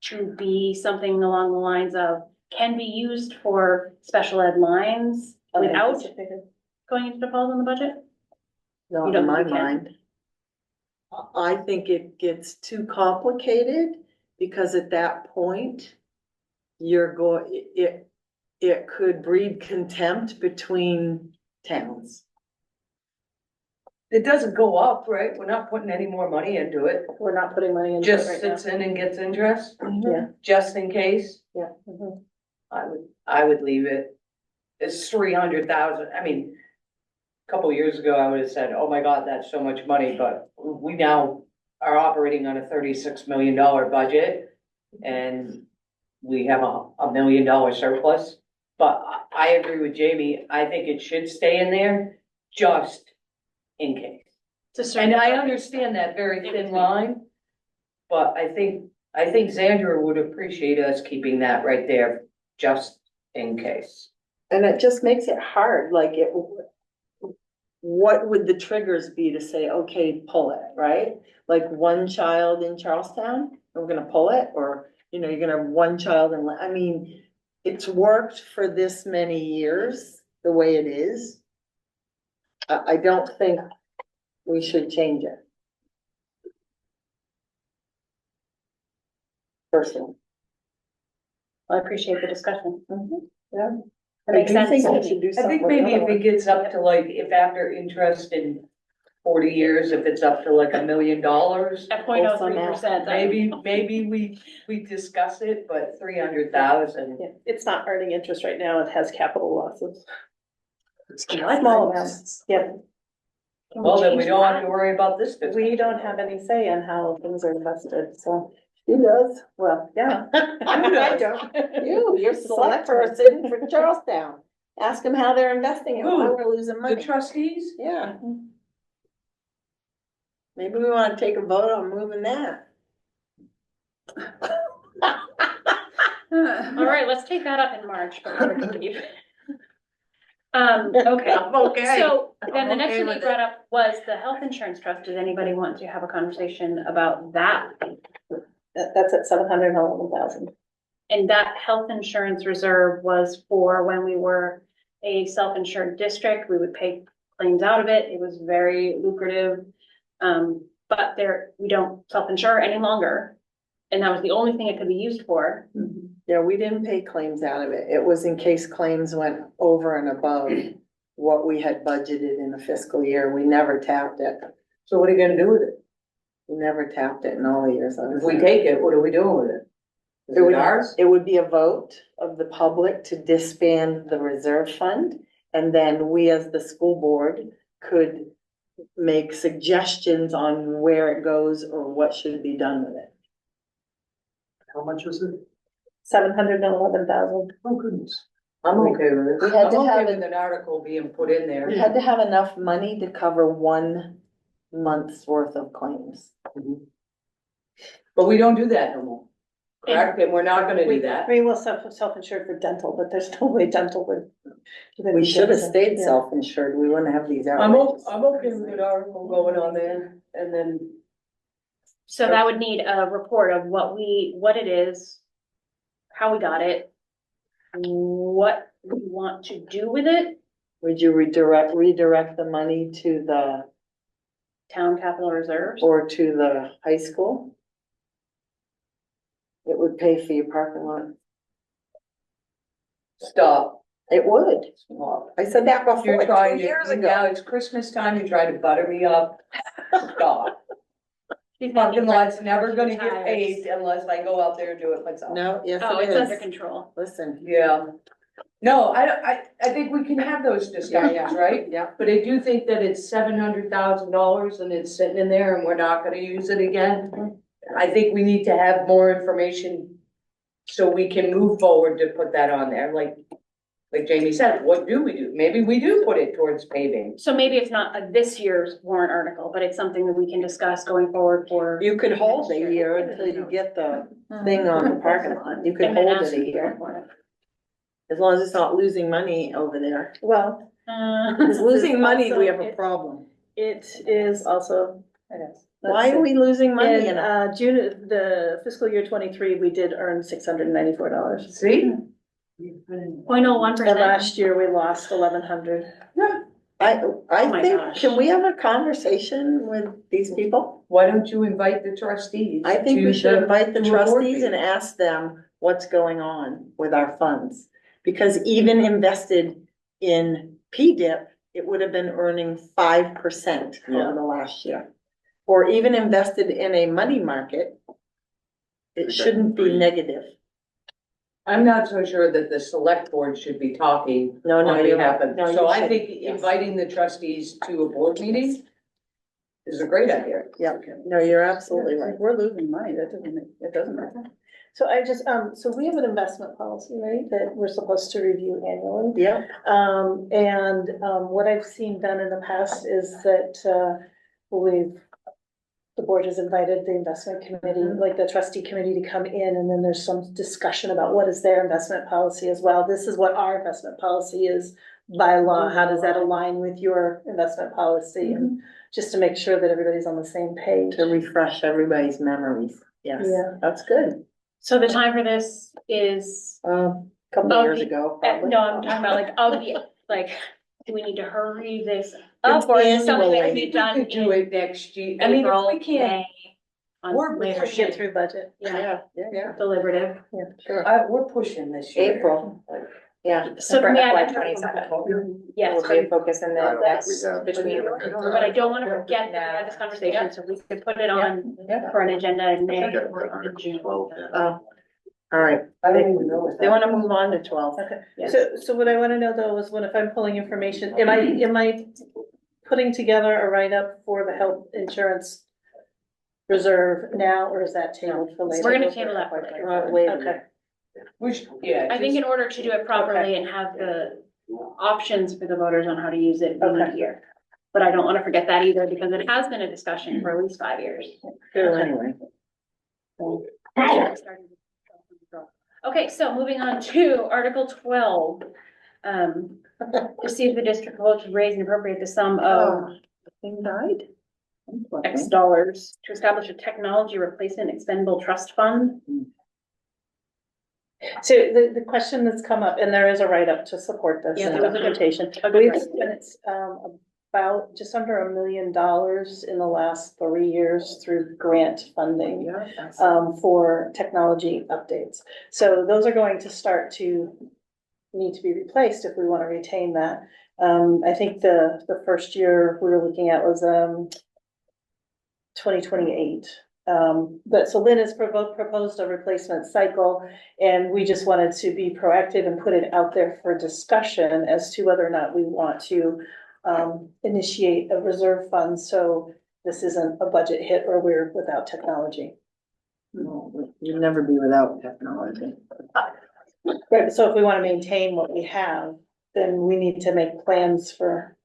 to be something along the lines of can be used for special ed lines without going into default on the budget? Not You don't in my think you can? mind. I think it gets too complicated because at that point, it could breed contempt between towns. It doesn't go up, right? We're not putting any more money into it, We're not putting money into it just right now. sits in and gets interest, Yeah. just in case. Yeah. Mhm. I would leave it. It's 300,000, I mean, a couple of years ago, I would have said, oh my God, that's so much money, but we now are operating on a $36 million budget. And we have $1 million surplus, but I agree with Jamie, I think it should stay in there, just in case. And I understand that very thin line, but I think Xandra would appreciate us keeping that right there, just in case. And it just makes it hard, like what would the triggers be to say, okay, pull it, right? Like one child in Charlestown, we're gonna pull it, or, you know, you're gonna have one child in, I mean, it's worked for this many years, the way it is. I don't think we should change it. Personally. I appreciate the discussion. Yeah. That makes I do sense. think we should do I something think with the maybe other if it one. gets up to like, if after interest in 40 years, if it's up to like $1 million, At 0.03%. maybe we discuss it, but 300,000. Yeah, it's not earning interest right now, it has capital losses. What? Small amounts, yeah. Can Well, then we change don't have that? to worry about this. We don't have any say in how things are invested, so, He does. well, yeah. I don't. You're select Selectmen. person for Charlestown. Ask them how they're investing it, why Who? we're losing The money. trustees? Yeah. Maybe we wanna take a vote on moving that. All right, let's take that up in March before we leave. Okay. I'm okay. So then the I'm next okay one you with brought up was the health insurance trust. Does anybody want to have a conversation about that? That's at 711,000. And that health insurance reserve was for when we were a self-insured district, we would pay claims out of it. It was very lucrative. But we don't self-insure any longer. And that was the only thing it could be used for. Yeah, we didn't pay claims out of it. It was in case claims went over and above what we had budgeted in the fiscal year. We never tapped it. So what are you gonna do with it? We never tapped it in all the years I was If we there. take it, what are we doing with it? Is it ours? It would be a vote of the public to disband the reserve fund. And then we as the school board could make suggestions on where it goes or what should be done with it. How much is it? 711,000. Oh, goodness. I'm okay with it. We had I'm to okay have with an article being put in there. We had to have enough money to cover 1 month's worth of claims. But we don't do that no more. Correct? And we're not gonna do that. I mean, we'll self-insured for dental, but there's no way dental would. We should have stayed Yeah. self-insured. We wouldn't have these I'm outrages. okay with an article going on there and then. So that would need a report of what it is, how we got it, what we want to do with it, Would you redirect the money to the, town capital reserves. or to the high school? It would pay for your parking lot. Stop. It would. I said that You're before, trying 2 to, years now ago. it's Christmas time, you're trying to butter me up. Stop. Parking lot's never gonna get paved unless I go out there and do it myself. No, yes Oh, it it's under is. control. Listen. Yeah. No, I think we can have those discussions, right? Yeah. But I do think that it's $700,000 and it's sitting in there and we're not gonna use it again. I think we need to have more information so we can move forward to put that on there, like Jamie said, what do we do? Maybe we do put it towards paving. So maybe it's not this year's warrant article, but it's something that we can discuss going forward for. You could hold a Next year until you get the thing on the parking lot. You could And then hold ask it a year. for it. As long as it's not losing money over there. Well, Uh, If it's losing money, we have a Also, problem. it is also. Why are we losing money In, in June, the fiscal year 23, we did earn $694. See? 0.01%. And last year we lost 1,100. I Oh my think, gosh. can we have a conversation with these people? Why don't you invite the trustees? I think we to should invite the to a board trustees and meeting? ask them what's going on with our funds. Because even invested in PDIP, it would have been earning 5% over the last year. Or even invested in a money market, it shouldn't be negative. I'm not so sure that the select board should be talking No, on you're behalf right. of, No, so you I should. think Yes. inviting the trustees to a board meeting is a great idea. Yeah, no, you're absolutely right. We're losing money. That doesn't matter. So I just, so we have an investment policy, right, that we're supposed to review annually. Yeah. What I've seen done in the past is that, the board has invited the investment committee, like the trustee committee, to come in, and then there's some discussion about what is their investment policy as well. This is what our investment policy is by law. How does that align with your investment policy? And just to make sure that everybody's on the same page. To refresh everybody's memories. Yes, Yeah. that's good. So the time for this is, Couple Of of years the- ago, probably. no, I'm talking about do we need to hurry this up or is it something that can be Annually. done We could do in it next year. I mean, if April, we can't, May? on We're later. Get through budget. Yeah, Yeah, deliberative. Yeah, sure. We're pushing this year. April, yeah. So For can we FY add? 27. Yes, Will be a focus in I the don't think next, we have. between. but I don't want to forget that we had this conversation, so we could put it on for an agenda in May. Okay, or in Article June. 12, yeah. Oh, all right. I don't even know what They that. wanna move on to 12. Okay, Yes. so what I wanna know though is when, if I'm pulling information, am I putting together a write-up for the health insurance reserve now, or is that tabled for later? We're gonna table that for later. Wait a Okay, minute. Which, yeah. I think in order to do it properly and have the options for the voters on how to use it, we need Okay. a year. But I don't want to forget that either, because it has been a discussion for at least 5 years. Sure, anyway. Okay, so moving on to Article 12. To see if the district will vote to raise and appropriate the sum of Thing died? X dollars to establish a technology replacement expendable trust fund. so the question that's come up, and there is a write-up to support this Yeah, there was a good- documentation. a good We've write-up. spent, about just under $1 million in the last 3 years through grant funding. Yeah. For technology updates. So those are going to start to need to be replaced if we want to retain that. I think the first year we were looking at was, 2028. But so Lynn has proposed a replacement cycle, and we just wanted to be proactive and put it out there for discussion as to whether or not we want to initiate a reserve fund, so this isn't a budget hit or we're without technology. You'd never be without technology. Right, so if we want to maintain what we have, then we need to make plans for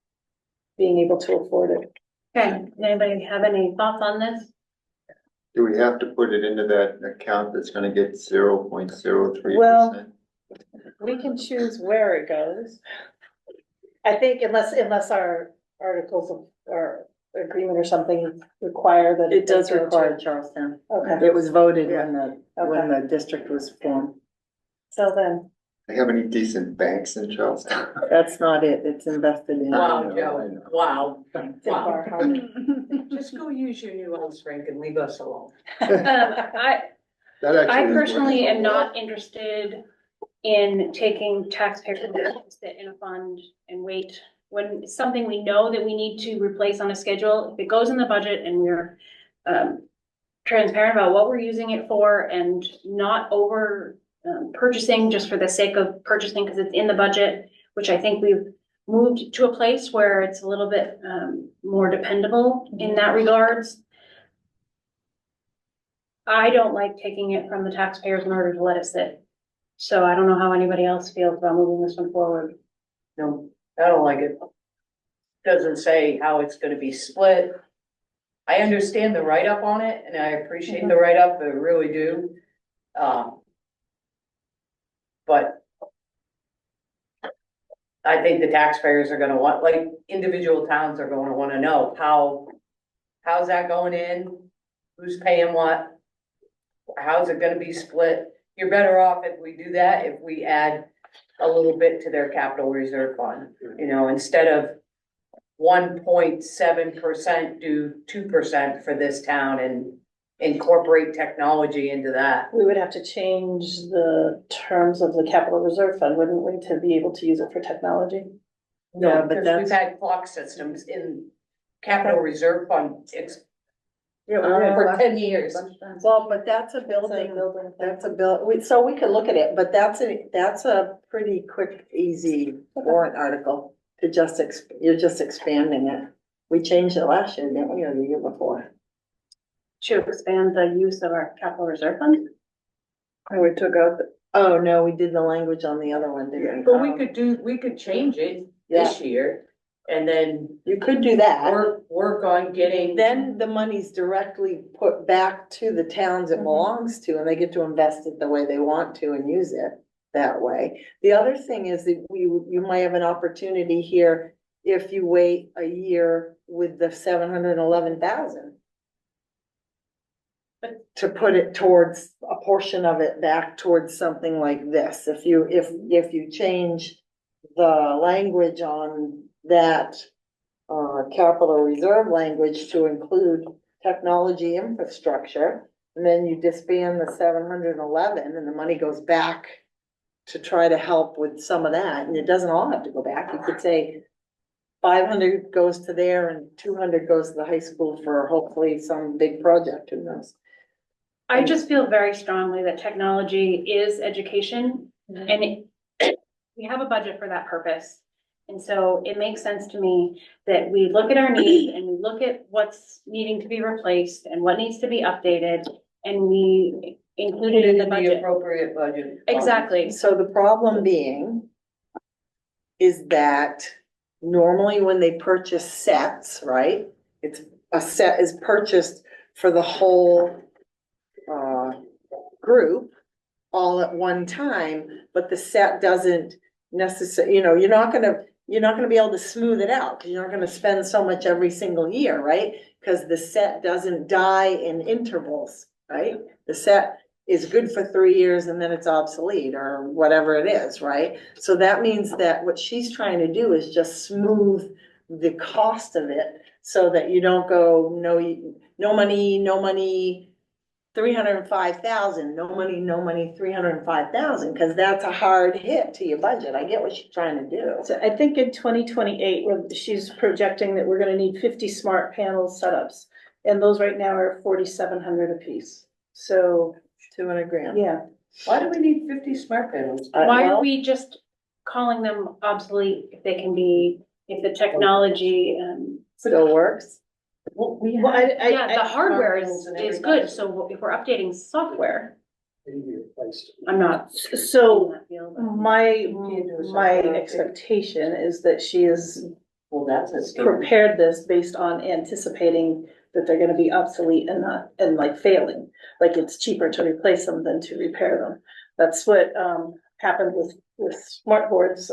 being able to afford it. Okay, anybody have any thoughts on this? Do we have to put it into that account that's gonna get 0.03%? Well- We can choose where it goes. I think unless our articles of, or agreement or something require that. It does go to- require Charlestown. Okay, It was voted when Okay. the district was formed. so then, They have any decent banks in Charlestown? That's not it. It's invested in. Wow, I know. Joe, wow. it's our hard. Just go use your new ice rink and leave us alone. I That actually is personally worth am a not lot. interested in taking taxpayer dollars to sit in a fund and wait. When it's something we know that we need to replace on a schedule, if it goes in the budget and we're transparent about what we're using it for and not over purchasing just for the sake of purchasing because it's in the budget, which I think we've moved to a place where it's a little bit more dependable in that regards. I don't like taking it from the taxpayers in order to let it sit. So I don't know how anybody else feels about moving this one forward. No, I don't like it. Doesn't say how it's gonna be split. I understand the write-up on it, and I appreciate the write-up, I really do. But I think the taxpayers are gonna want, like, individual towns are gonna wanna know how's that going in? Who's paying what? How's it gonna be split? You're better off if we do that, if we add a little bit to their capital reserve fund, you know, instead of 1.7% do 2% for this town and incorporate technology into that. We would have to change the terms of the capital reserve fund, wouldn't we, to be able to use it for technology? Yeah, No, but because we've had clock systems in capital reserve fund, for 10 years. Well, but that's a building, so we could look at it, but that's a pretty quick, easy warrant article to just, you're just expanding it. We changed it last year, didn't we, or the year before? To expand the use of our capital reserve fund? And we took out, oh, no, we did the language on the other one, didn't we? But we could change it this year and then You could do that. work on getting. Then the money's directly put back to the towns it belongs to, and they get to invest it the way they want to and use it that way. The other thing is that you might have an opportunity here if you wait a year with the 711,000. To put it towards, a portion of it back towards something like this, if you change the language on that capital reserve language to include technology infrastructure, and then you disband the 711 and the money goes back to try to help with some of that, and it doesn't all have to go back. You could say 500 goes to there and 200 goes to the high school for hopefully some big project, who knows? I just feel very strongly that technology is education and we have a budget for that purpose. And so it makes sense to me that we look at our needs and we look at what's needing to be replaced and what needs to be updated and we include it in the budget. Appropriate budget. Exactly. So the problem being is that normally when they purchase sets, right? It's a set is purchased for the whole group all at one time, but the set doesn't necessarily, you're not gonna be able to smooth it out, because you're not gonna spend so much every single year, right? Because the set doesn't die in intervals, right? The set is good for 3 years and then it's obsolete or whatever it is, right? So that means that what she's trying to do is just smooth the cost of it so that you don't go, no money, 305,000, no money, 305,000, because that's a hard hit to your budget. I get what she's trying to do. So I think in 2028, she's projecting that we're gonna need 50 smart panel setups. And those right now are 4,700 apiece. So, 200 grand. yeah. Why do we need 50 smart panels? Why are Well, we just calling them obsolete if they can be, if the technology, still works. Well, we Well, have. yeah, the smart hardware panels in is every good. box. So if we're updating software, They need to be replaced. I'm not. So in that field. my can't do a my software update. expectation is that she is Well, that's a scary. prepared this based on anticipating that they're gonna be obsolete and not, and like failing. Like it's cheaper to replace them than to repair them. That's what happened with smart boards.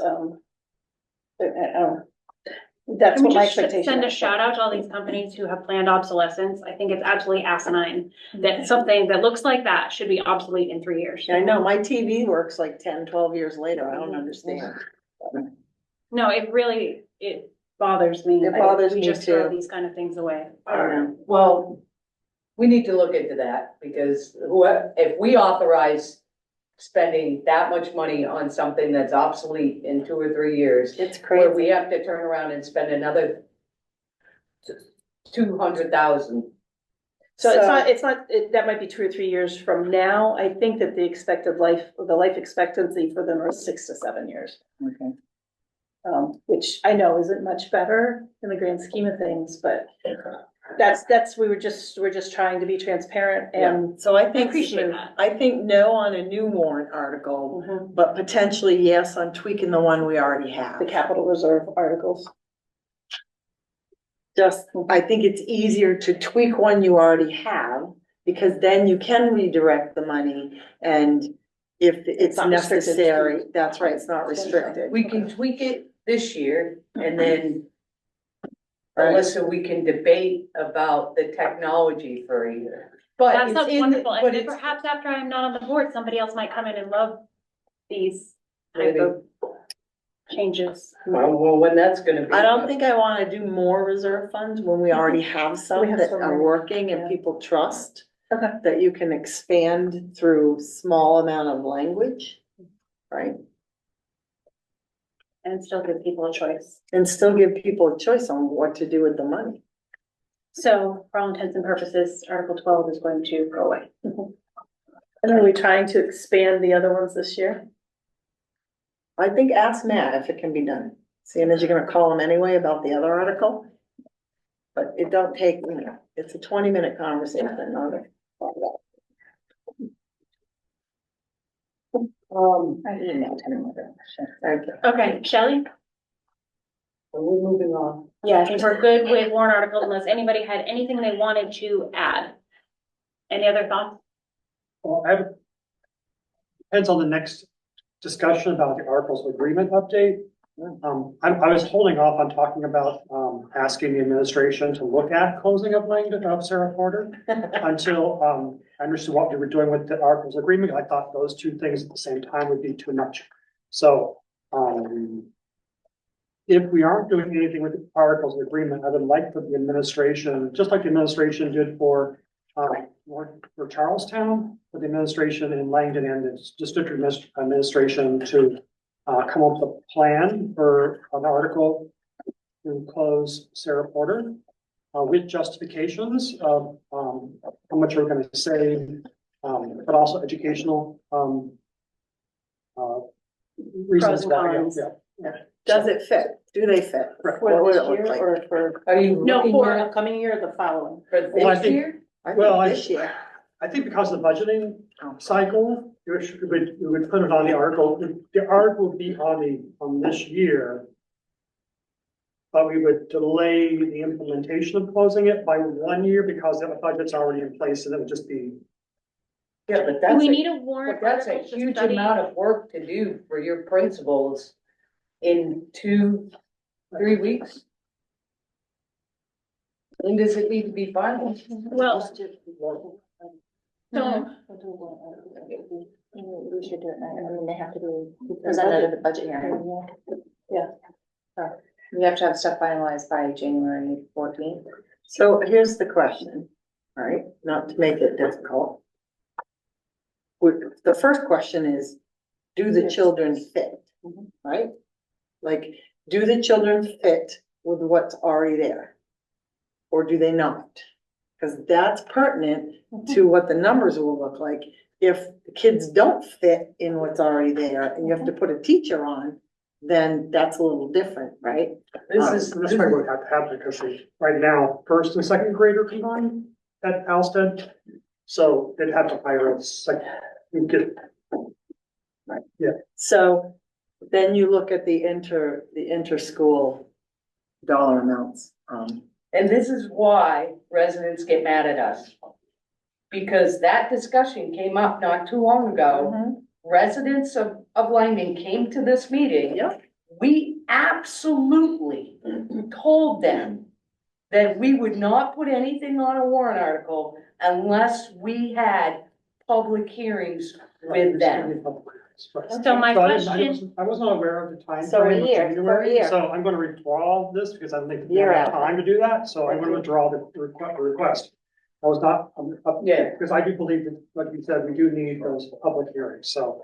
That's Can we what my just expectation send a is. shout out to all these companies who have planned obsolescence? I think it's absolutely asinine that something that looks like that should be obsolete in 3 years. I know, my TV works like 10, 12 years later. I don't understand. No, it bothers me. It bothers We me just throw too. these kind of things away. Well, we need to look into that, because if we authorize spending that much money on something that's obsolete in 2 or 3 years, It's where we crazy. have to turn around and spend another 200,000. So that might be 2 or 3 years from now. I think that the life expectancy for them are 6 to 7 years. Okay. Which I know isn't much better in the grand scheme of things, but we're just trying to be transparent and. So I think, appreciate that. I think no on a new warrant article, Mhm. but potentially yes on tweaking the one we already have. The capital reserve articles. Just, I think it's easier to tweak one you already have, because then you can redirect the money, and if it's not restricted. necessary, that's right, it's not restricted. We can tweak it this year, and then Right. Alyssa, we can debate about the technology for a year. But That it's sounds in, wonderful. but And then it's, perhaps after I'm not on the board, somebody else might come in and love these type Maybe. of changes. well, when that's gonna be. I don't think I wanna do more reserve funds when we already have We some have that some are already, working and yeah. people trust. Okay. That you can expand through small amount of language, right? And still give people a choice. And still give people a choice on what to do with the money. So for all intents and purposes, Article 12 is going to go away. And are we trying to expand the other ones this year? I think ask Matt if it can be done, seeing as you're gonna call him anyway about the other article. But it don't take, it's a 20-minute conversation, not a. I emailed him. Okay. Okay, Shelley? We're moving on. Yeah, I think we're good with warrant articles unless anybody had anything they wanted to add. Any other thoughts? Well, depends on the next discussion about the Articles of Agreement update. I was holding off on talking about, asking the administration to look at closing of Langdon of Sarah Porter until, I understood what we were doing with the Articles of Agreement. I thought those two things at the same time would be too much. So, if we aren't doing anything with the articles of agreement, I would like for the administration, just like the administration did for Charlestown, for the administration in Langdon and the district administration to come up with a plan for an article to close Sarah Porter with justifications of how much we're going to save, but also educational reasons Pros and why. cons. Yeah. Does it fit? Do they fit? For What would this it look year like? or for, Are you no, looking for at upcoming year or the following? for Well, I this think- year? I Well, think this year. I think because of the budgeting cycle, we would put it on the article. The article would be on this year. But we would delay the implementation of closing it by 1 year because the budget's already in place and it would just be. Yeah, but Do that's we a, need a warrant but that's a article to huge study? amount of work to do for your principals in 2-3 weeks. When does it need to be final? Well, so We should do it, I mean, they have to be presented at the budget hearing. We have to have stuff finalized by January 14th. So here's the question, all right, not to make it difficult. The first question is, do the children fit, right? Like, do the children fit with what's already there? Or do they not? Because that's pertinent to what the numbers will look like. If the kids don't fit in what's already there and you have to put a teacher on, then that's a little different, right? This probably would have to happen because right now, first and second grader combined at Alsted. So they'd have to hire a second. So then you look at the inter-school dollar amounts. And this is why residents get mad at us. Because that discussion came up not too long ago. Residents of Langdon came to this meeting. Yep. We absolutely told them that we would not put anything on a warrant article unless we had public hearings with them. So my I was not aware of the time So a frame of year, January, year. so I'm gonna withdraw this because I don't think we Year have out. time to do that, so I'm gonna withdraw the request. I was not, Yeah. because I do believe that, like you said, we do need those public hearings, so.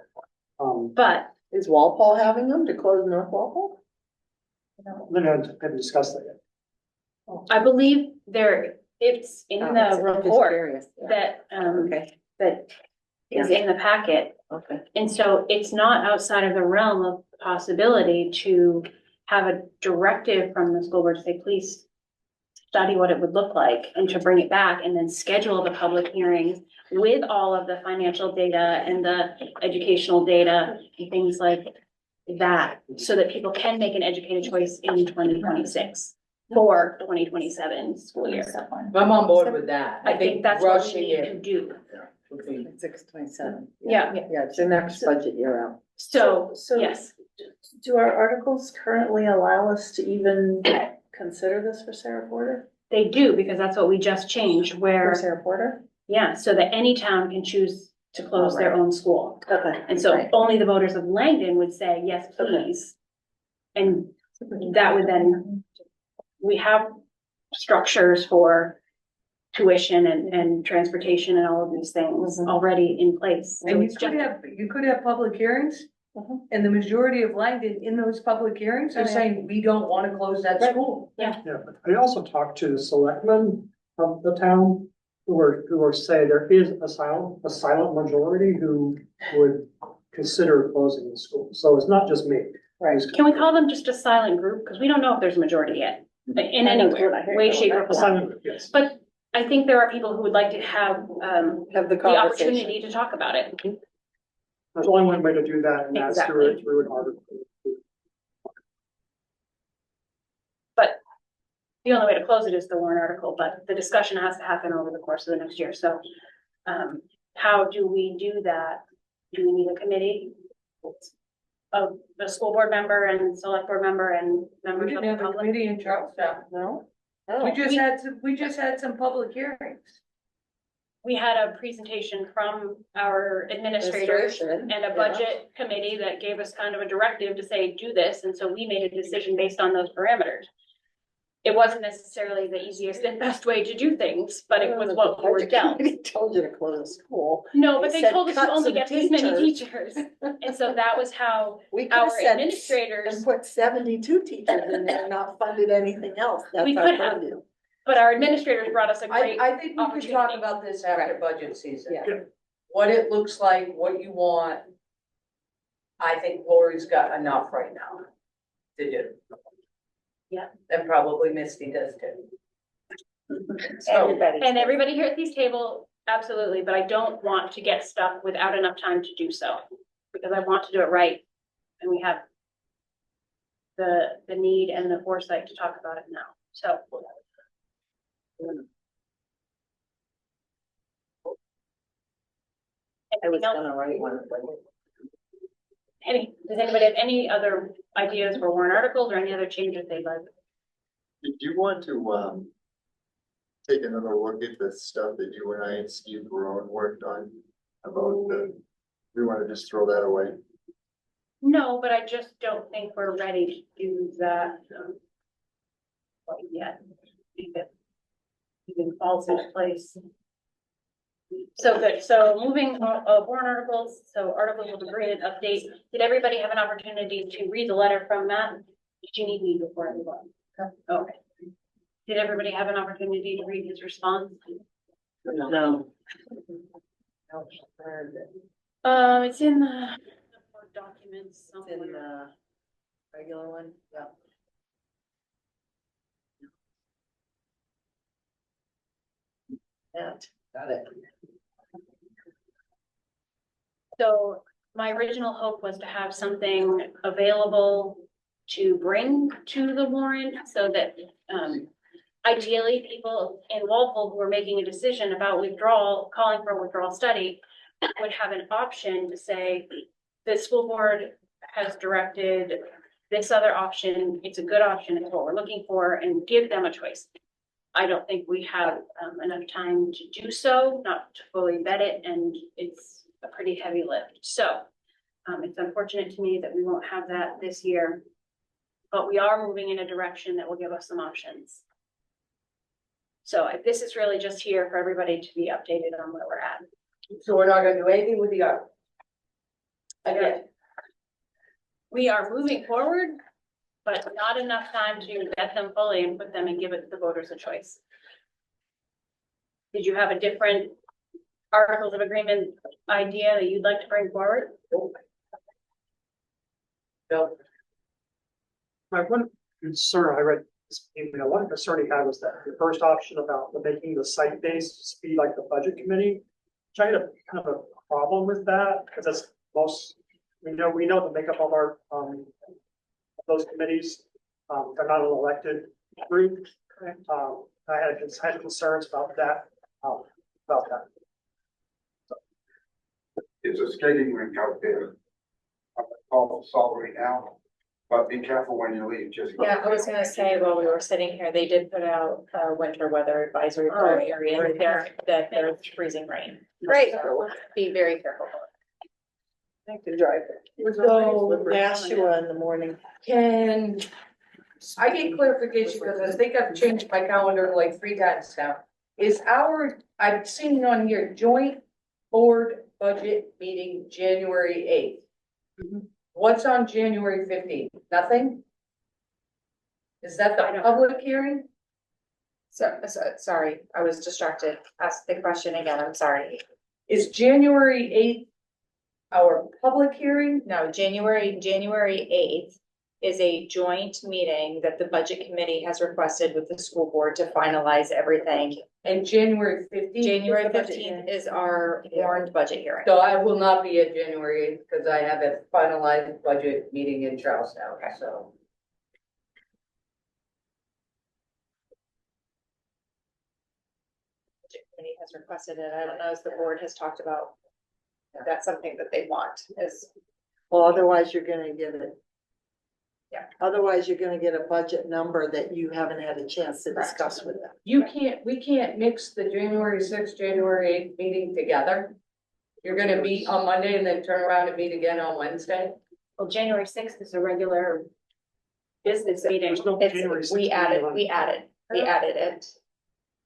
but Is Walpole having them to close North Walpole? Then I haven't discussed that yet. I believe it's in Oh, the I'm just report curious. that, Okay, that is in the packet. okay. And so it's not outside of the realm of possibility to have a directive from the school board to say, please study what it would look like and to bring it back and then schedule the public hearings with all of the financial data and the educational data and things like that, so that people can make an educated choice in 2026 for 2027 school year. I'm on board with that. I think that's what we rushing need to it do. would be. 627. Yeah. Yeah, it's the next budget year out. So, So- yes, do our articles currently allow us to even consider this for Sarah Porter? they do, because that's what we just changed For where, Sarah Porter? yeah, so that any town can choose to close their own school. Okay. And so Right. only the voters of Langdon would say, yes, please. And that would then, we have structures for tuition and transportation and all of these things already in place. So And it's just, you could have public hearings. And the majority of Langdon in those public hearings are saying, we don't wanna close that school. Yeah, but I also talked to the selectmen of the town who are saying there is a silent majority who would consider closing the school. So it's not just me. Right. can we call them just a silent group? Because we don't know if there's a majority yet, in any way, shape or A form. silent, yes. But I think there are people who would like to have, Have the the conversation. opportunity to talk about it. There's only one way to do that, and that's through an article. But the only way to close it is the warrant article, but the discussion has to happen over the course of the next year, so. How do we do that? Do we need a committee? Of the school board member and select board member and We members of didn't the have a public? committee in Charlestown, no? Oh. We just had some public hearings. we had a presentation from our administrators Administration, and a yeah. budget committee that gave us kind of a directive to say, do this, and so we made a decision based on those parameters. It wasn't necessarily the easiest and best way to do things, but it was what we were dealt. He told you to close the school. No, but He they said told us you cut only some get this many teachers. teachers, and so that was how We could our have said administrators, and put 72 teachers in there and not funded anything else. That's We our could have. purview. but our administrators brought us a I, great, I think we could talk opportunity. about this after budget season. Yeah. What it looks like, what you want. I think Lori's got enough right now to do. Yeah. And probably Misty does too. So, and everybody here at this table, absolutely, but I don't want to get stuck without enough time to do so, because I want to do it right, and we have the need and the foresight to talk about it now, so. I was Anything else? gonna write one. Does anybody have any other ideas for warrant articles or any other changes they'd like? Did you want to, take another look at the stuff that you and I and Steve Barone worked on? About we want to just throw that away? No, but I just don't think we're ready to do that. Quite yet. If it even falls into place. So good, so moving warrant articles, so articles of agreement update, did everybody have an opportunity to read the letter from Matt? Did you need me before I move on? Okay. Did everybody have an opportunity to read his response? No. It's in the documents It's in somewhere. the regular one, yeah. Yeah, got it. So my original hope was to have something available to bring to the warrant so that, ideally, people in Walpole who are making a decision about withdrawal, calling for a withdrawal study, would have an option to say, the school board has directed this other option, it's a good option, it's what we're looking for, and give them a choice. I don't think we have enough time to do so, not to fully vet it, and it's a pretty heavy lift. So it's unfortunate to me that we won't have that this year, but we are moving in a direction that will give us some options. So this is really just here for everybody to be updated on where we're at. so we're not gonna do anything with the art. Again, We are moving forward, but not enough time to vet them fully and put them and give it to the voters a choice. Did you have a different articles of agreement idea that you'd like to bring forward? no, My one concern, I read this email, one concern he had was that the first option about the making the site-based be like the budget committee. Which I had a kind of a problem with that, because that's most, we know the makeup of our, those committees, they're not an elected group. I had concerns about that, There's a skating rink out there. Called Salt right now, but be careful when you leave, just. Yeah, I was gonna say, while we were sitting here, they did put out a winter weather advisory for our area there, that there's freezing rain. Great. So be very careful. Thank you, driver. So, Nashua in the morning. can I get clarification, because I think I've changed my calendar like 3 times now. Is I've seen on here, joint board budget meeting January 8th. What's on January 15th? Nothing? Is that the public hearing? So, sorry, I was distracted. Ask the question again, I'm sorry. Is January 8th our public hearing? No, January 8th is a joint meeting that the budget committee has requested with the school board to finalize everything. And January 15th? January the budget 15th is our warned budget hearing. So I will not be at January 8th because I have a finalized budget meeting in Charlestown, so. Budget committee has requested it. I don't know if the board has talked about. If that's something that they want is, Well, otherwise you're gonna give it Otherwise, you're gonna get a budget number that you haven't had a chance to discuss with them. We can't mix the January sixth, January eighth meeting together. You're gonna meet on Monday and then turn around and meet again on Wednesday? Well, January sixth is a regular business meeting. There's no January It's, 6th we added it.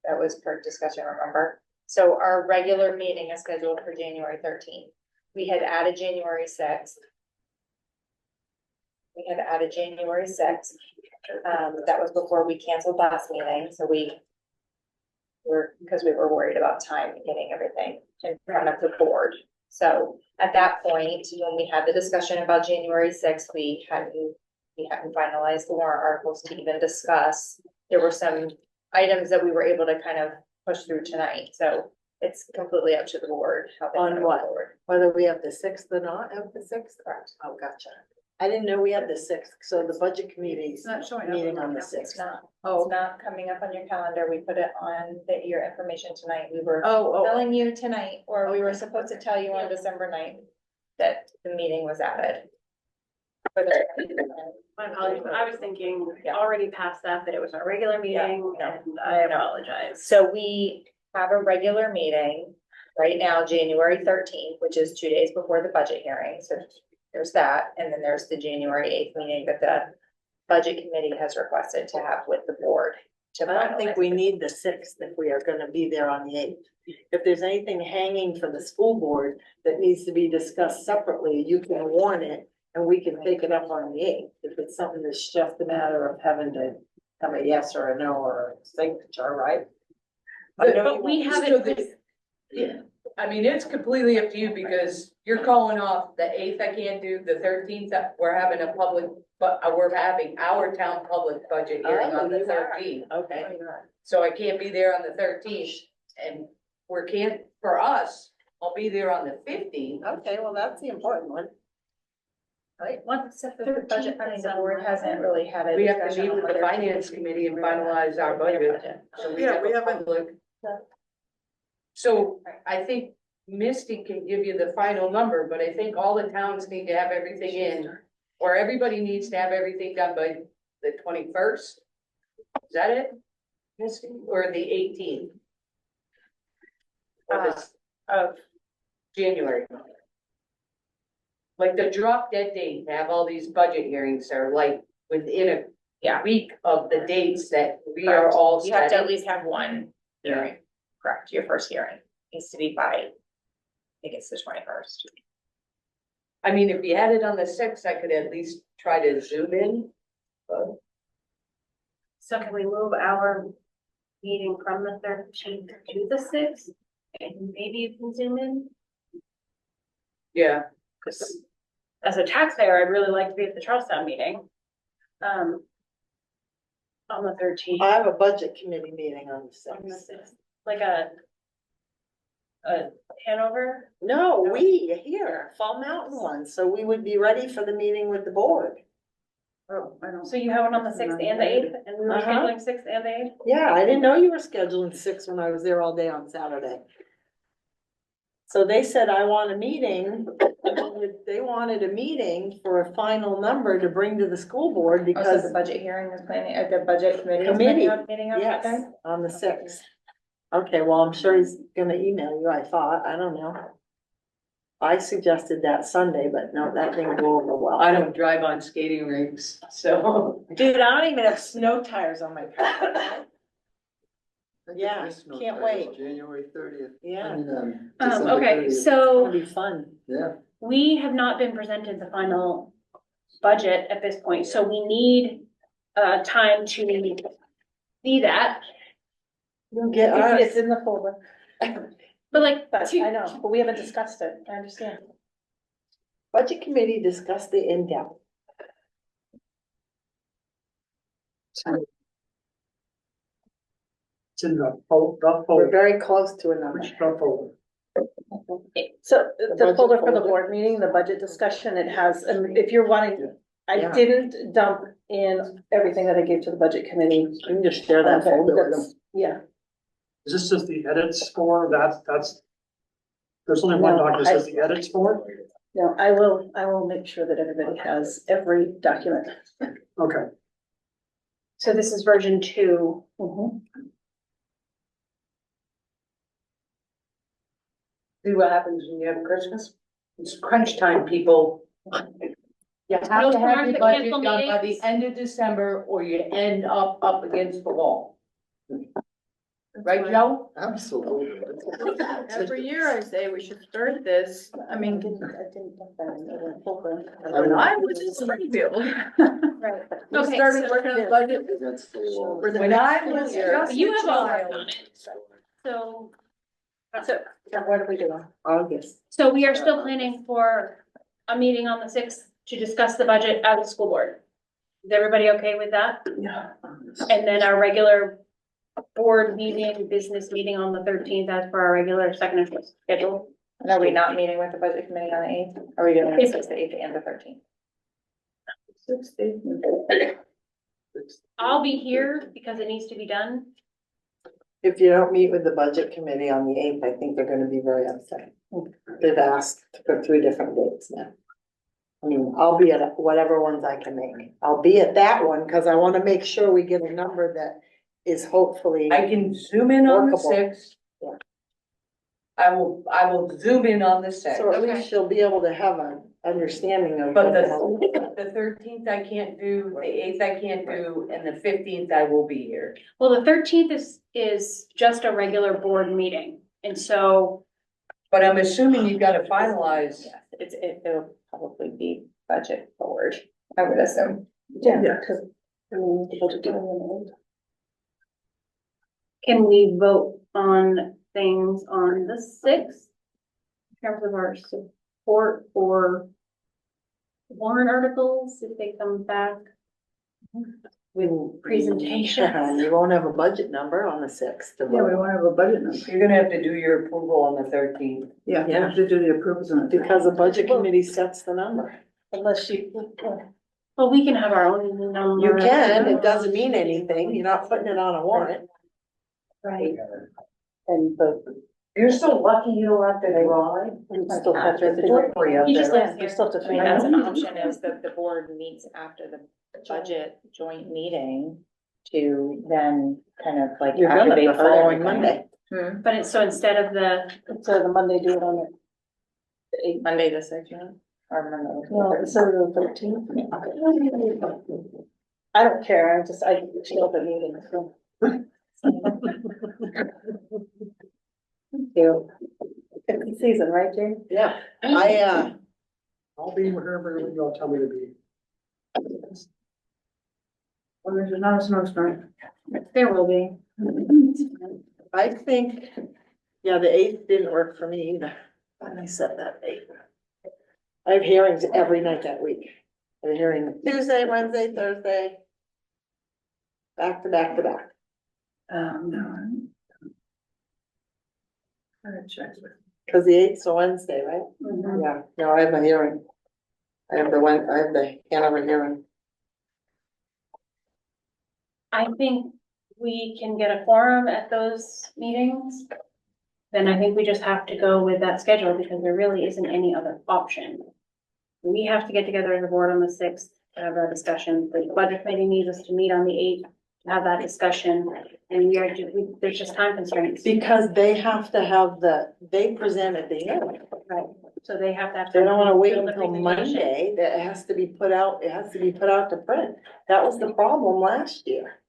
That was per discussion, remember? So our regular meeting is scheduled for January 13th. We had added January 6th. That was before we canceled last meeting, so because we were worried about time and getting everything in front of the board. So at that point, when we had the discussion about January 6th, we hadn't finalized the warrant articles to even discuss. There were some items that we were able to kind of push through tonight, so it's completely up to the board. How they On wanna go what? forward. Whether we have the sixth or not have the sixth? Oh, gotcha. I didn't know we had the sixth, so the budget committee's not showing up meeting on on the my sixth. It's not coming up on your calendar. We put it on your information tonight. We were Oh, telling you tonight, or we were supposed to tell you on December 9th that the meeting was added. My apologies, but I was thinking Yeah. already past that it was our regular meeting, no, and I apologize. So we have a regular meeting right now, January 13th, which is 2 days before the budget hearing. So there's that, and then there's the January 8th meeting that the budget committee has requested to have with the board. I don't think we need the sixth if we are gonna be there on the eighth. If there's anything hanging for the school board that needs to be discussed separately, you can warn it and we can take it up on the eighth. If it's something that's just a matter of having to have a yes or a no or a signature, right? But we have it. Yeah, I mean, it's completely up to you because you're calling off the eighth, I can't do, the 13th, we're having a public, but we're having our town public budget hearing on the 13th. Okay. So I can't be there on the 13th and for us, I'll be there on the 15th. Okay, well, that's the important one. Right, once the budget, I mean, the board hasn't really had a We have to discussion meet on with the whether- finance committee and finalize our budget. So we Yeah, have we a haven't- public. So I think Misty can give you the final number, but I think all the towns need to have everything in, or everybody needs to have everything done by the 21st. Is that it, Misty, or the 18th? Of January. Like the drop dead date to have all these budget hearings are like within a week of the dates that we are all You have to at setting. least have one hearing, correct, your first hearing needs to be by, I think it's the 21st. I mean, if you had it on the 6th, I could at least try to zoom in. But So can we move our meeting from the 13th to the 6th? And maybe you can zoom in? yeah, Because as a taxpayer, I'd really like to be at the Charlestown meeting. On the 13th. I have a budget committee meeting on the On the sixth. 6th, like a Hanover? No, we here, Fall Mountain one, so we would be ready for the meeting with the board. Oh, I don't. So you have it on the 6th and the 8th, and we were Uh-huh. scheduling 6th and the 8th? Yeah, I didn't know you were scheduling six when I was there all day on Saturday. So they said, I want a meeting, they wanted a meeting for a final number to bring to the school board Also, because. the budget hearing is planning, the budget committee is Committee, planning on meeting on that yes, day? on the sixth. Okay, well, I'm sure he's gonna email you, I thought, I don't know. I suggested that Sunday, but no, that didn't go over well. I don't drive on skating rinks, so. Dude, I don't even have snow tires on my car. Yeah, can't wait. January 30th. Yeah. Okay, It's so gonna be fun. Yeah. we have not been presented the final budget at this point, so we need time to see that. You'll get It's ours. in the folder, But like, but I know, but we haven't discussed it, I understand. Budget committee discussed the in-depth. It's in the rough We're folder. very close to a number. Which rough folder? So the budget folder for the folder. board meeting, the budget discussion, it has, and if you're wanting, I Yeah. didn't dump in everything that I gave to the budget committee. You can just share that folder with them. Yeah. Is this just the edits for, that's, there's only one No, document that says the edits for? No, I will make sure that everybody has every document. Okay, So this is version 2. Mhm. See what happens when you have Christmas? It's crunch time, people. You have No to have time your to budget cancel done by the meetings? end of December or you end up against the wall. Right, Joe? Absolutely. Every year I say we should start this, I mean, I didn't put that in the program. I was in Springfield. Right. We Okay, started so- working on the budget That's the law. for the When next I school was year. just You a have all worked child. on it. So, So what are we doing? August. so we are still planning for a meeting on the 6th to discuss the budget at the school board. Is everybody okay with that? Yeah. And then our regular board meeting, business meeting on the 13th as per our regular second and fourth schedule. And are we not meeting with the budget committee on the 8th? Are we doing it the 8th and the 13th? 60. I'll be here because it needs to be done. If you don't meet with the budget committee on the 8th, I think they're gonna be very upset. They've asked for 3 different dates now. I mean, I'll be at whatever ones I can make. I'll be at that one, cause I wanna make sure we get a number that is hopefully. I can zoom in on the Workable. 6th. Yeah. I will zoom in on the So 6th. at least she'll be able to have an understanding of. But what the hell- the 13th I can't do, the 8th I can't do, and the 15th I will be here. Well, the 13th is just a regular board meeting. And so, But I'm assuming you've gotta finalize. Yes, it'll probably be budget forward, I would assume. Yeah, cause. The budget committee. can we vote on things on the 6th? In terms of our support for warrant articles, if they come back with presentations? You won't have a budget number on the 6th. to Yeah, we vote. won't have a budget number. You're gonna have to do your approval on the 13th. Yeah, we have to do the approvals on it. Because the budget committee sets the number. Unless you, Well, we can have our own number. You can, it doesn't mean anything, you're not putting it on a warrant. Right. and the, You're so lucky you don't have to drive. you still have to. Delivery up You just there. live You still have to. I mean, that's an option, is that the board meets after the budget joint meeting to then kind of like You're done activate it the following everything. Monday. But it's, so instead of the, So the Monday, do it on the 8th. Monday the 6th, yeah? Or Monday. the No, 13th. instead of the 13th. I don't care, I show up at meetings, so. You. Fifty season, right, Jane? Yeah, I'll be wherever you'll tell me to be. Well, there's not a snowstorm. there will be. I think, yeah, the 8th didn't work for me either, when I set that date. I have hearings every night that week. I have a hearing Tuesday, Wednesday, Thursday. Back to back to back. No. I gotta check with. Cause the 8th's a Wednesday, right? Mhm. Yeah, no, I have a hearing. I have the Hanover hearing. I think we can get a quorum at those meetings. Then I think we just have to go with that schedule because there really isn't any other option. We have to get together as a board on the 6th to have that discussion. The budget committee needs us to meet on the 8th to have that discussion. And there's just time constraints. Because they have to have they present at the hearing. Right. So they have to have. They don't wanna wait build the until presentation. Monday, that has to be put out, it has to be put out to print. That was the problem last year.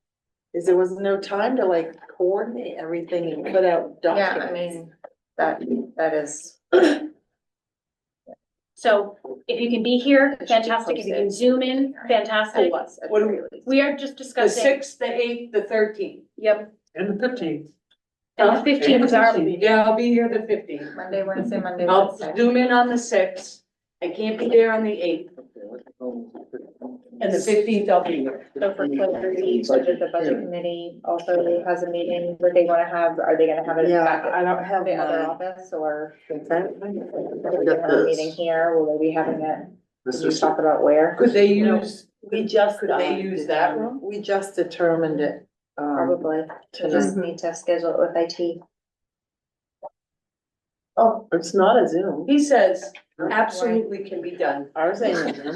Is there was no time to like coordinate everything and put out Yeah, documents. I mean, that is. So if you can be here, fantastic. If you can zoom in, fantastic. What do we- We are just The discussing. 6th, the 8th, the 13th. Yep. And the 15th. And the 15th is our, Yeah, I'll be here the 15th. Monday, Wednesday, Monday, I'll Wednesday. zoom in on the 6th. I can't be there on the 8th, and the 15th I'll be here. So for clarity, so that the budget committee also has a meeting, where they wanna have, are they gonna have it Yeah, back I at don't have the other my office, or? consent. Are we gonna have a meeting here, will they be having it, This can you is, talk about where? Could they use, We just. Could they use that room? We just determined it. Probably, we Tonight. just need to schedule it with IT. Oh, it's not a Zoom. he says, absolutely can be done. Ours ain't in them.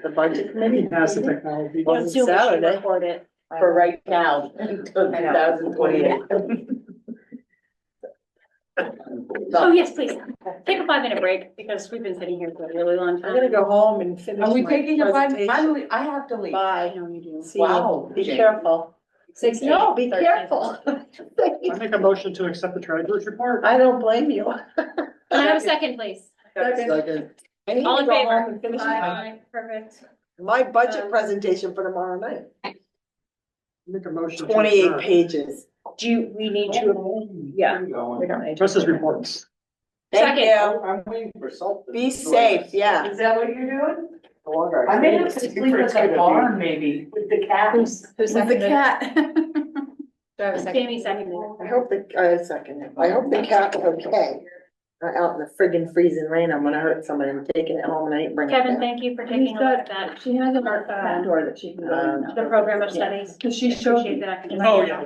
The budget committee Has the technology. On Zoom issue, Saturday. record it. for right now until I know. 2028. Oh, yes, please. Take a 5-minute break because we've been sitting here for a really long I'm time. gonna go home and finish Are we my taking a five, presentation. I have to leave. Bye. I know you do. See you. Wow, Be Jane. careful. No, be 13. careful. I make a motion to accept the treasurer's report. I don't blame you. Can I have a second, please? Second. I need All to in go favor? home and finish my, Aye, perfect. my budget presentation for tomorrow night. Make a motion. to 28 adjourn. pages. We need to, yeah. We don't need to. Trustees reports. Thank Second. you. I'm waiting for something. Be safe, yeah. Is that what you're doing? No longer I may have to sleep at the barn maybe with the cat. Who's With the seconded? cat. Do I have a second? Jamie seconded. I hope the cat was okay. Out in the friggin' freezing rain, I'm gonna hurt somebody and taking it home and I ain't bringing it Kevin, back. thank you for taking a look at that. She has a back door that she can go in. The program of studies. Cause she showed Appreciate me. that. Oh, yeah.